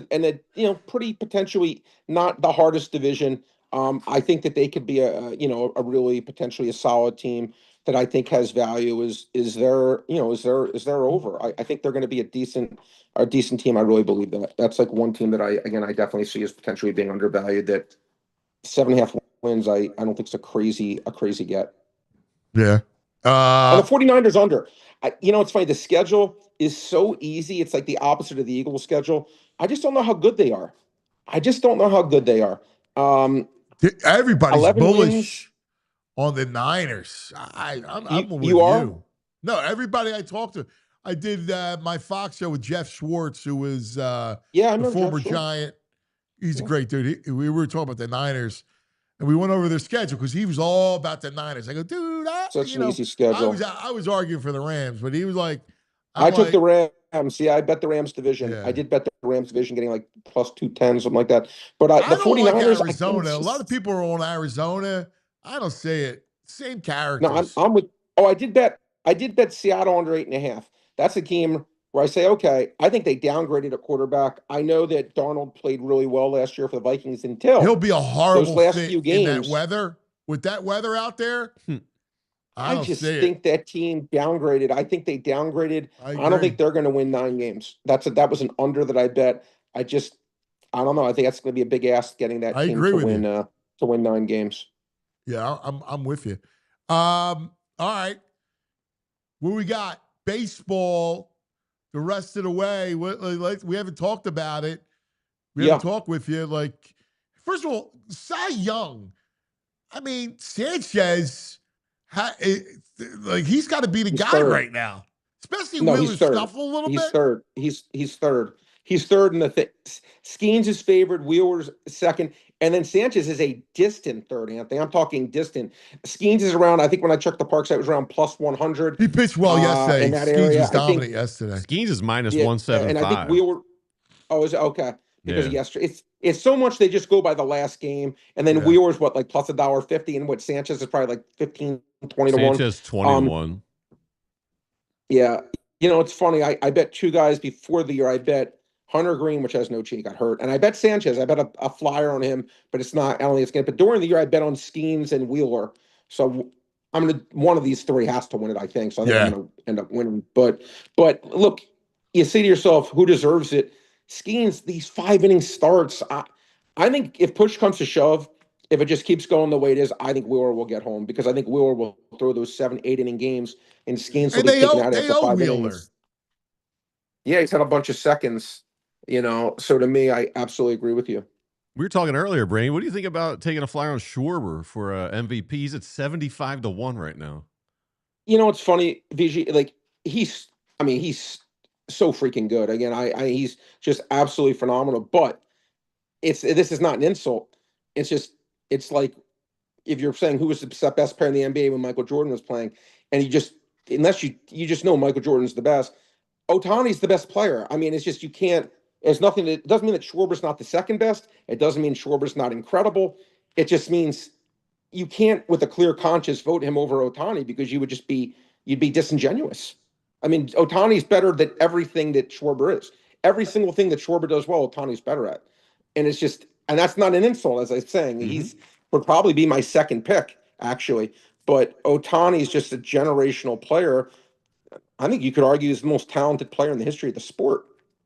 pretty potentially not the hardest division. I think that they could be a really potentially a solid team that I think has value. Is there over? I think they're going to be a decent team. I really believe that. That's like one team that I definitely see as potentially being undervalued. That 7.5 wins, I don't think it's a crazy get. Yeah. And the 49ers under. It's funny. The schedule is so easy. It's like the opposite of the Eagles schedule. I just don't know how good they are. I just don't know how good they are. Everybody's 11 bullish wins. on the Niners. I'm with You are? you. No, everybody I talked to. I did my Fox show with Jeff Schwartz, who was I the know former Jeff Schwartz. Giant. He's a great dude. We were talking about the Niners, and we went over their schedule because he was all about the Niners. I go, dude, Such an easy schedule. I was arguing for the Rams, but he was like, I took the Rams. Yeah, I bet the Rams division. Yeah. I did bet the Rams division getting like plus 210, something like that. But the don't 49ers, like Arizona. A lot of people are on Arizona. I don't see it. Same characters. No, I'm with. Oh, I did bet Seattle under 8.5. That's a game where I say, okay, I think they downgraded a quarterback. I know that Darnold played really well last year for the Vikings until he'll be a horrible those last fit few games. in that weather. With that weather out there, I just think that team downgraded. I think they downgraded. I don't think they're going to win 9 games. That was an under that I bet. I don't know. I think that's going to be a big ask getting that team to win 9 games. Yeah, I'm with you. All right. What we got? Baseball the rest of the way. We haven't talked about it. We haven't talked with you. Like, first of all, Cy Young. I mean, Sanchez, he's got to be the guy right now. Especially Wheeler scuffle a little bit. He's third. He's third in the thing. Skeens is favored. Wheeler's second. And then Sanchez is a distant third, Anthony. I'm talking distant. Skeens is around, I think when I checked the park site, it was around plus 100. He pitched well yesterday. In that Skeens area. was dominant yesterday. Skeens is minus 175. And I think Wheeler, is it okay? Because of yesterday. It's so much they just go by the last game. And then Wheeler's what, like plus $1.50, and what Sanchez is probably like 15, 20 to 1. Sanchez 21. Yeah. You know, it's funny. I bet 2 guys before the year. I bet Hunter Green, which has no cheat, got hurt. And I bet Sanchez. I bet a flyer on him, but it's not. I don't think it's going to. But during the year, I bet on Skeens and Wheeler. So one of these 3 has to win it, I think. So I think I'm going to end up winning. But look, you say to yourself, who deserves it? Skeens, these 5-inning starts. I think if push comes to shove, if it just keeps going the way it is, I think Wheeler will get home because I think Wheeler will throw those 7-8-inning games and Skeens will be taken out after 5 innings. Yeah, he's had a bunch of seconds. You know, so to me, I absolutely agree with you. We were talking earlier, Brain. What do you think about taking a flyer on Schwarber for MVP? He's at 75 to 1 right now. You know, it's funny, VG. Like he's so freaking good. Again, he's just absolutely phenomenal. But this is not an insult. It's like if you're saying who was the best player in the NBA when Michael Jordan was playing, and unless you just know Michael Jordan's the best. Ohtani's the best player. I mean, it's just you can't. It doesn't mean that Schwarber's not the second best. It doesn't mean Schwarber's not incredible. It just means you can't, with a clear conscience, vote him over Ohtani because you'd be disingenuous. I mean, Ohtani's better than everything that Schwarber is. Every single thing that Schwarber does well, Ohtani's better at. And that's not an insult, as I'm saying. Mm-hmm. Would probably be my second pick, actually. But Ohtani's just a generational player. I think you could argue he's the most talented player in the history of the sport.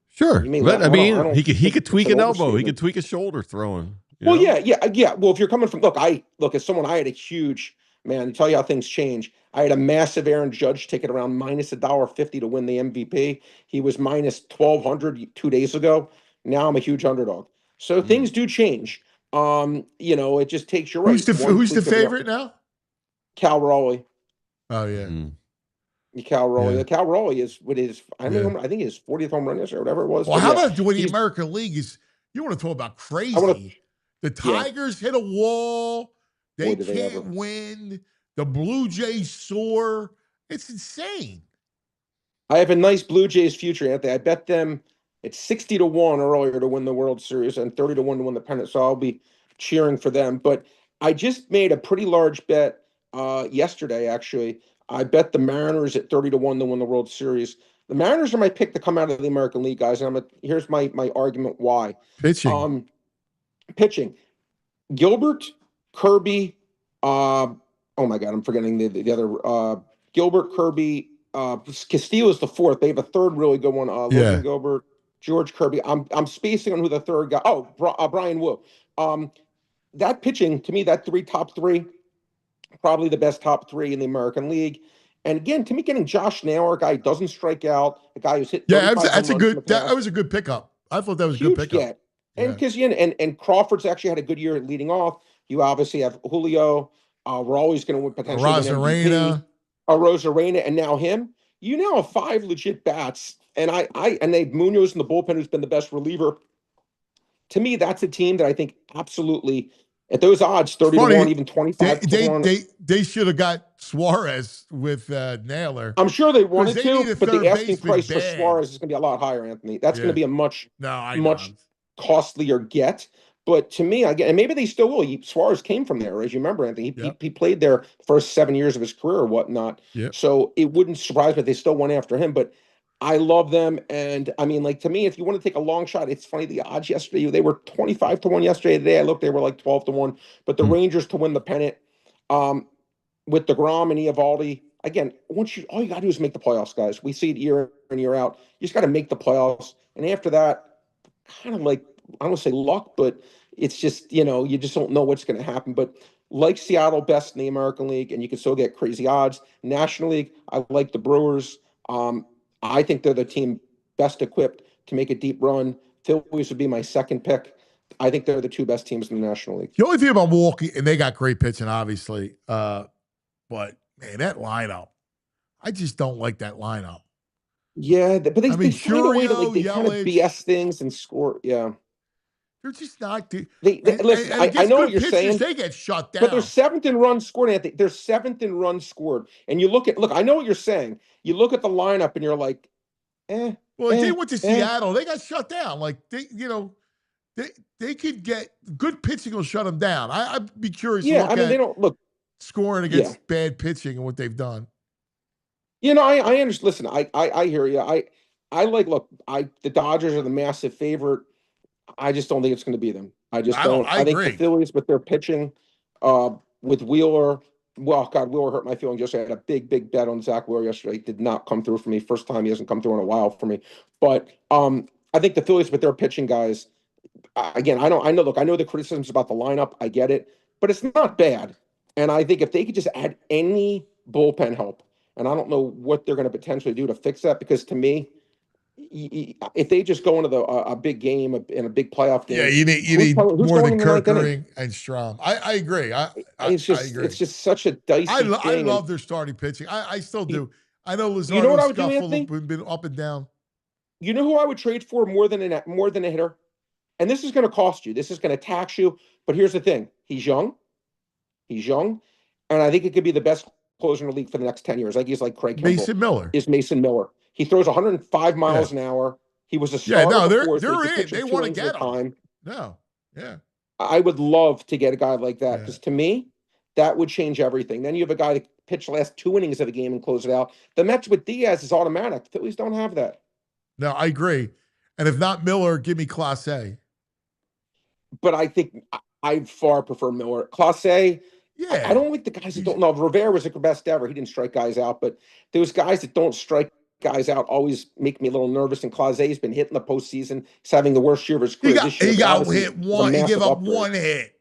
Sure, but he could tweak an elbow, he could tweak a shoulder throwing. Well, yeah. Well, if you're coming from as someone, I had a huge to tell you how things change. I had a massive Aaron Judge ticket around minus $1.50 to win the MVP. He was minus 1,200 2 days ago. Now I'm a huge underdog. So things do change. It just takes your right. Who's the favorite now? Cal Raleigh. Oh yeah. Cal Raleigh. Yeah. Cal Raleigh is with his, I think his 40th home run yesterday, or whatever it was. Well, how about the American League is? You want to talk about crazy? The Tigers hit a wall. They can't win. The Blue Jays soar. It's insane. I have a nice Blue Jays future, Anthony. I bet them it's 60 to 1 earlier to win the World Series and 30 to 1 to win the pennant. So I'll be cheering for them. But I just made a pretty large bet yesterday, actually. I bet the Mariners at 30 to 1 to win the World Series. The Mariners are my pick to come out of the American League, guys. And here's my argument why. Pitching. Gilbert, Kirby, oh my God, I'm forgetting the other. Gilbert, Kirby, Castillo is the fourth. They have a third really good one. Logan Gilbert, George Kirby. I'm spacing on who the third guy. Oh, Brian Wu. That pitching, to me, that top three, probably the best top 3 in the American League. And again, to me, getting Josh Naylor, a guy who doesn't strike out, a guy who's hit. Yeah, that was a good pickup. I thought that was a good Huge pickup. get. And because and Crawford's actually had a good year leading off. You obviously have Julio. We're always going to potentially win MVP. Rosarena, and now him. You now have 5 legit bats, and they Munoz in the bullpen, who's been the best reliever. To me, that's a team that I think absolutely at those odds, 30-1, even 25-1. They should have got Suarez with Naylor. I'm sure they wanted to, but the asking price for Suarez is going to be a lot higher, Anthony. That's going to be a much costlier get. But to me, again, and maybe they still will. Suarez came from there, as you remember, Anthony. He played there the first 7 years of his career or whatnot. Yep. So it wouldn't surprise me if they still went after him. But I love them. And I mean, like, to me, if you want to take a long shot, it's funny. The odds yesterday, they were 25-1 yesterday. Today, I looked, they were like 12-1. But the Rangers to win the pennant with DeGrom and Eovaldi, again, all you got to do is make the playoffs, guys. We see it year in, year out. You just got to make the playoffs. And after that, kind of like, I don't want to say luck, but it's just, you just don't know what's going to happen. But like Seattle, best in the American League, and you can still get crazy odds. National League, I like the Brewers. I think they're the team best equipped to make a deep run. Phillies would be my second pick. I think they're the 2 best teams in the National League. The only thing about Milwaukee, and they got great pitching, obviously, but, man, that lineup, I just don't like that lineup. Yeah, but they find a way to they kind of BS things and score. Yeah. They're just not. Listen, I know what you're saying. They get shut down. But they're 7th in runs scored, Anthony. They're 7th in runs scored. And you look, I know what you're saying. You look at the lineup and you're like, Well, they went to Seattle. They got shut down. Like, they could get good pitching will shut them down. I'd be curious to look at they don't look scoring against bad pitching and what they've done. I understand. Listen, I hear you. The Dodgers are the massive favorite. I just don't think it's going to be them. I think the Phillies with their pitching, with Wheeler. Well, God, Wheeler hurt my feelings yesterday. I had a big bet on Zach Wheeler yesterday. He did not come through for me. First time he hasn't come through in a while for me. But I think the Phillies with their pitching guys. Again, I know the criticisms about the lineup. I get it, but it's not bad. And I think if they could just add any bullpen help, and I don't know what they're going to potentially do to fix that, because to me, if they just go into a big game in a big playoff game, you need more than Kirkering and Strom. I agree. I agree. It's just such a dicey thing. I love their starting pitching. I still do. I know Luzardo, you know what I would do, Anthony? Been up and down. You know who I would trade for more than a hitter? And this is going to cost you. This is going to tax you. But here's the thing: he's young, and I think it could be the best closer in the league for the next 10 years. He's like Craig Kimbrell. Mason Miller. He throws 105 miles an hour. He was a starter before. They're in. They want to get him. No, yeah. I would love to get a guy like that, because to me, that would change everything. Then you have a guy that pitched the last 2 innings of a game and close it out. The match with Diaz is automatic. The Phillies don't have that. No, I agree. And if not Miller, give me Class A. But I think I far prefer Miller. Class A, I don't like the guys that don't know. Rivera was the best ever. He didn't strike guys out, but those guys that don't strike guys out always make me a little nervous. And Clase has been hit in the postseason. He's having the worst year of his career this year. He got hit one. He gave up one hit.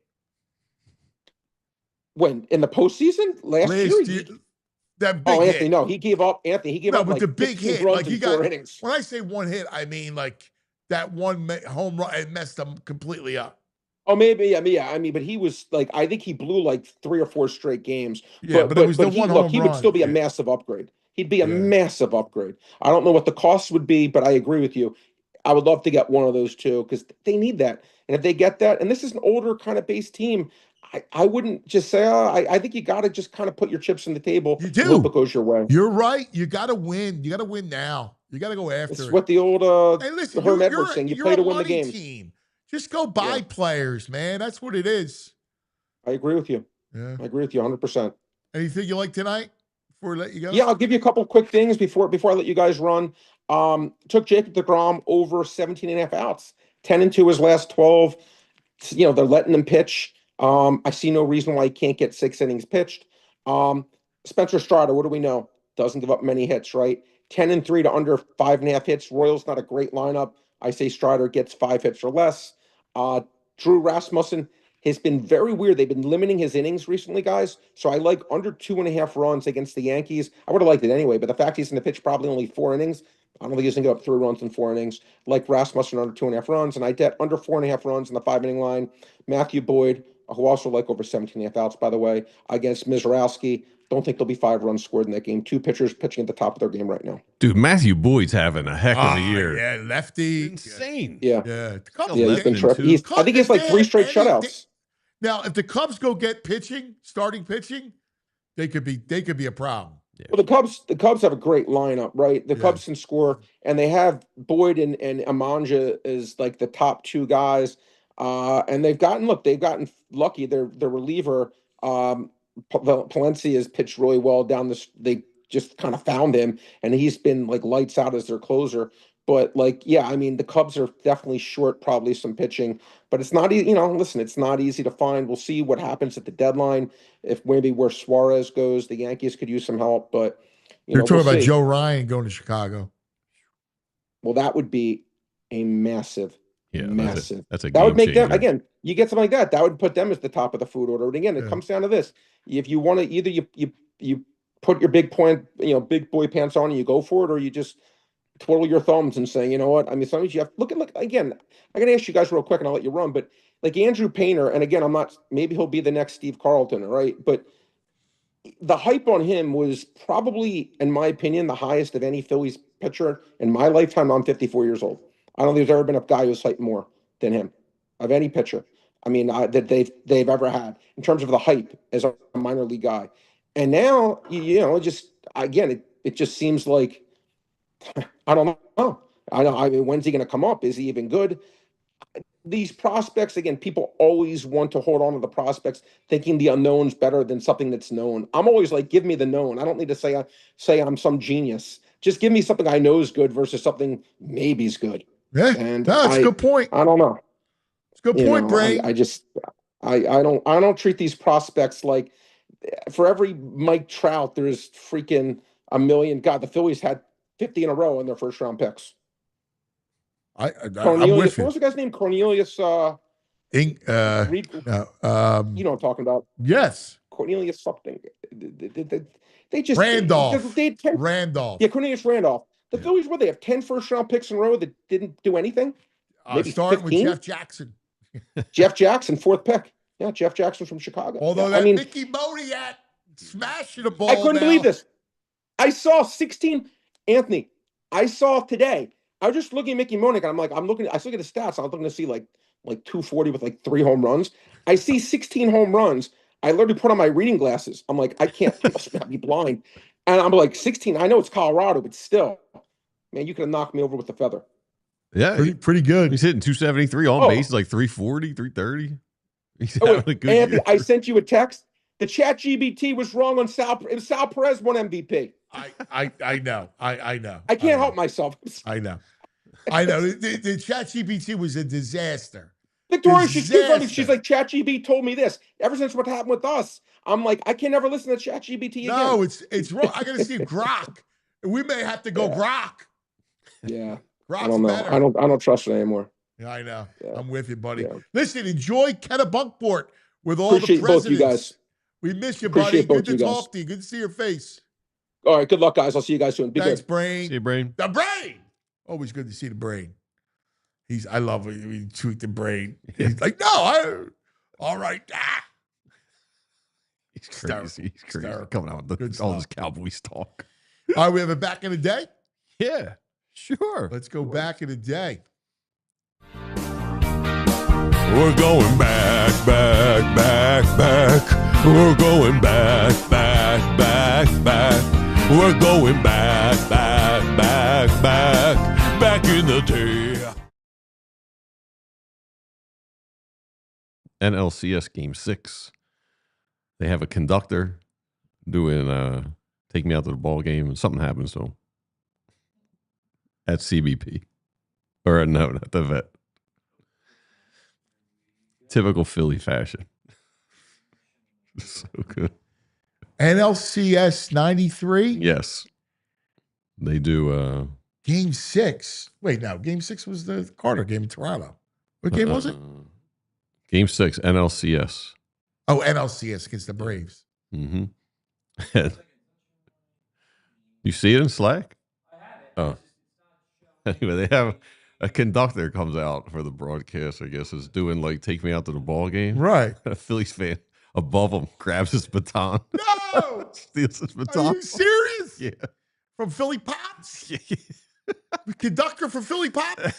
When? In the postseason? Last year? That big hit. Anthony, no. He gave up. Anthony, he gave up like the big hit. Runs in 4 innings. When I say one hit, I mean like that one home run. It messed him completely up. Oh, maybe, yeah. I mean, but he was like, I think he blew like 3 or 4 straight games. Yeah, but it was the one home run. He would still be a massive upgrade. He'd be a massive upgrade. I don't know what the cost would be, but I agree with you. I would love to get one of those two, because they need that. And if they get that, and this is an older kind of base team, I wouldn't just say, I think you got to just kind of put your chips on the table. You do. Hope it goes your way. You're right. You got to win. You got to win now. You got to go after it. It's what the old Herm Edwards saying. You play to win the game. Team. Just go buy players, man. That's what it is. I agree with you. Yeah. I agree with you 100%. Anything you like tonight before we let you go? Yeah, I'll give you a couple quick things before I let you guys run. Took Jacob deGrom over 17.5 outs. 10-2 his last 12. They're letting him pitch. I see no reason why he can't get 6 innings pitched. Spencer Strider, what do we know? Doesn't give up many hits, right? 10-3 to under 5.5 hits. Royals not a great lineup. I say Strider gets 5 hits or less. Drew Rasmussen has been very weird. They've been limiting his innings recently, guys. So I like under 2.5 runs against the Yankees. I would have liked it anyway, but the fact he's going to pitch probably only 4 innings I don't think he's going to get up 3 runs in 4 innings. Like Rasmussen under 2.5 runs, and I bet under 4.5 runs in the 5-inning line. Matthew Boyd, who also like over 17.5 outs, by the way, against Mizrowski. Don't think there'll be 5 runs scored in that game. 2 pitchers pitching at the top of their game right now. Dude, Matthew Boyd's having a heck of a year. Yeah, lefty. Insane. Yeah. Yeah. He's been terrific. I think he's like 3 straight shutouts. Now, if the Cubs go get starting pitching, they could be a problem. Yeah. Well, the Cubs have a great lineup, right? The Cubs can score, and they have Boyd and Amanja as like the top 2 guys. And they've gotten lucky. Their reliever, Palencia, has pitched really well down this. They just kind of found him, and he's been like lights out as their closer. But the Cubs are definitely short probably some pitching, but it's not easy. Listen, it's not easy to find. We'll see what happens at the deadline. If maybe where Suarez goes, the Yankees could use some help. But they're talking about Joe Ryan going to Chicago. Well, that would be a massive. That's a that would make changer. them again. You get something like that. That would put them as the top of the food order. And again, it comes down to this: if you want to, either you put your big boy pants on and you go for it, or you just twiddle your thumbs and say, you know what? I mean, sometimes you have look again. I'm gonna ask you guys real quick, and I'll let you run. But like Andrew Painter, and again, maybe he'll be the next Steve Carlton, all right? But the hype on him was probably, in my opinion, the highest of any Phillies pitcher in my lifetime. I'm 54 years old. I don't think there's ever been a guy who's hyped more than him of any pitcher. I mean, that they've ever had in terms of the hype as a minor league guy. And now, it just seems like, I don't know. I mean, when's he going to come up? Is he even good? These prospects, again, people always want to hold on to the prospects, thinking the unknown's better than something that's known. I'm always like, give me the known. I don't need to say I'm some genius. Just give me something I know is good versus something maybe's good. Yeah, and that's a good point. I don't know. It's a good point, Bray. I don't treat these prospects like, for every Mike Trout, there's freaking a million. God, the Phillies had 50 in a row in their first round picks. Cornelius, what was the guy's name? Cornelius. No, you know what I'm talking about? Yes. Cornelius something. They just Randolph. Randolph. Yeah, Cornelius Randolph. The Phillies, they have 10 first round picks in a row that didn't do anything. Maybe starting 15? with Jeff Jackson. Jeff Jackson, 4th pick. Yeah, Jeff Jackson from Chicago. Although Mickey Moniak smashing the ball. I couldn't believe this. I saw 16. Anthony, I saw today. I was just looking at Mickey Moniak, and I still get the stats. I'm looking to see like 240 with like 3 home runs. I see 16 home runs. I literally put on my reading glasses. I'm like, I must not be blind. And I'm like, 16. I know it's Colorado, but still, man, you could have knocked me over with a feather. Yeah, pretty good. He's hitting 273 on base, like 340, 330. He's having a good Anthony, year. I sent you a text. The chat GBT was wrong on Sal. Sal Perez won MVP. I know. I know. I can't help myself. I know. The chat GPT was a disaster. Victoria, she's like, ChatGPT told me this. Ever since what happened with us, I'm like, I can never listen to ChatGPT again. No, it's wrong. I got to see Grok. We may have to go Grok. Yeah. Grok's I don't know. better. I don't trust it anymore. Yeah, I know. Yeah. I'm with you, buddy. Yeah. Listen, enjoy Kennebunkport with all Appreciate the presidents. both you guys. We miss you, Appreciate buddy. Good to both you talk to you. Good to see your face. All right. Good luck, guys. I'll see you guys soon. Be Thanks, good. Brain. See you, Brain. The Brain. Always good to see the Brain. I love when you tweet the Brain. He's like, no, all right. He's crazy. He's crazy. Coming out with all this Cowboys talk. All right, we have it back in the day? Yeah, sure. Let's go back in the day. We're going back. We're going back. We're going back in the day. NLCS Game 6. They have a conductor doing Take Me Out to the Ball Game, and something happens to him at CBP. Or no, not the Vet. Typical Philly fashion. So good. NLCS 93? Yes. They do Game 6. Wait, no. Game 6 was the Carter game in Toronto. What game was it? Game 6, NLCS. Oh, NLCS against the Braves. Mm-hmm. You see it in Slack? I have it. Oh. Anyway, they have a conductor comes out for the broadcast, I guess, is doing like take me out to the ball game. Right. A Phillies fan above him grabs his baton. No! Steals his baton. Are you serious? Yeah. From Philly Pops? Yeah. The conductor from Philly Pops?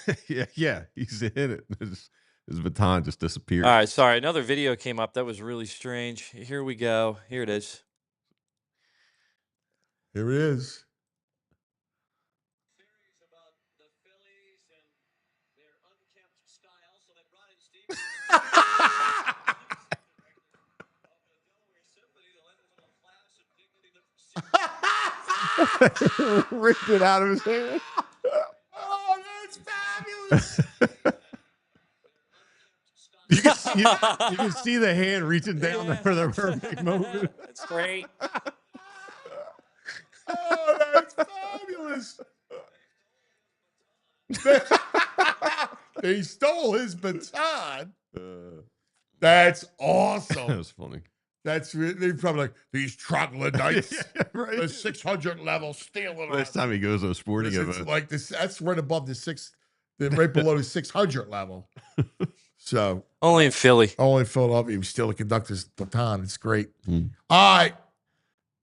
yeah. He's in it. His baton just disappeared. All right, sorry. Another video came up that was really strange. Here we go. Here it is. Here it is. Ripped it out of his hand. Oh, that's fabulous. You can see the hand reaching down there for the perfect moment. That's great. Oh, that's fabulous. They stole his baton. That's awesome. That was funny. They're probably like, these troglodytes, Right. the 600 level stealing. Next time he goes to a sporting It's event. like this, that's right above right below the 600 level. So Only in Philly. only in Philadelphia, we steal the conductor's baton. It's great. All right.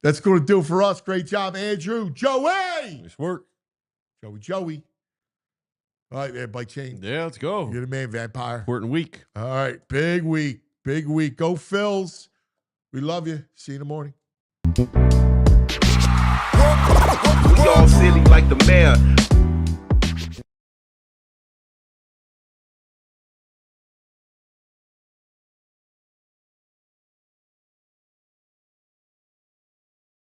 That's going to do it for us. Great job, Andrew. Joey. Nice work. Joey. All right, man. Bike chain. Yeah, let's go. You're the man, Vampire. Important week. All right. Big week. Big week. Go Phils. We love you. See you in the morning. We all silly like the mayor.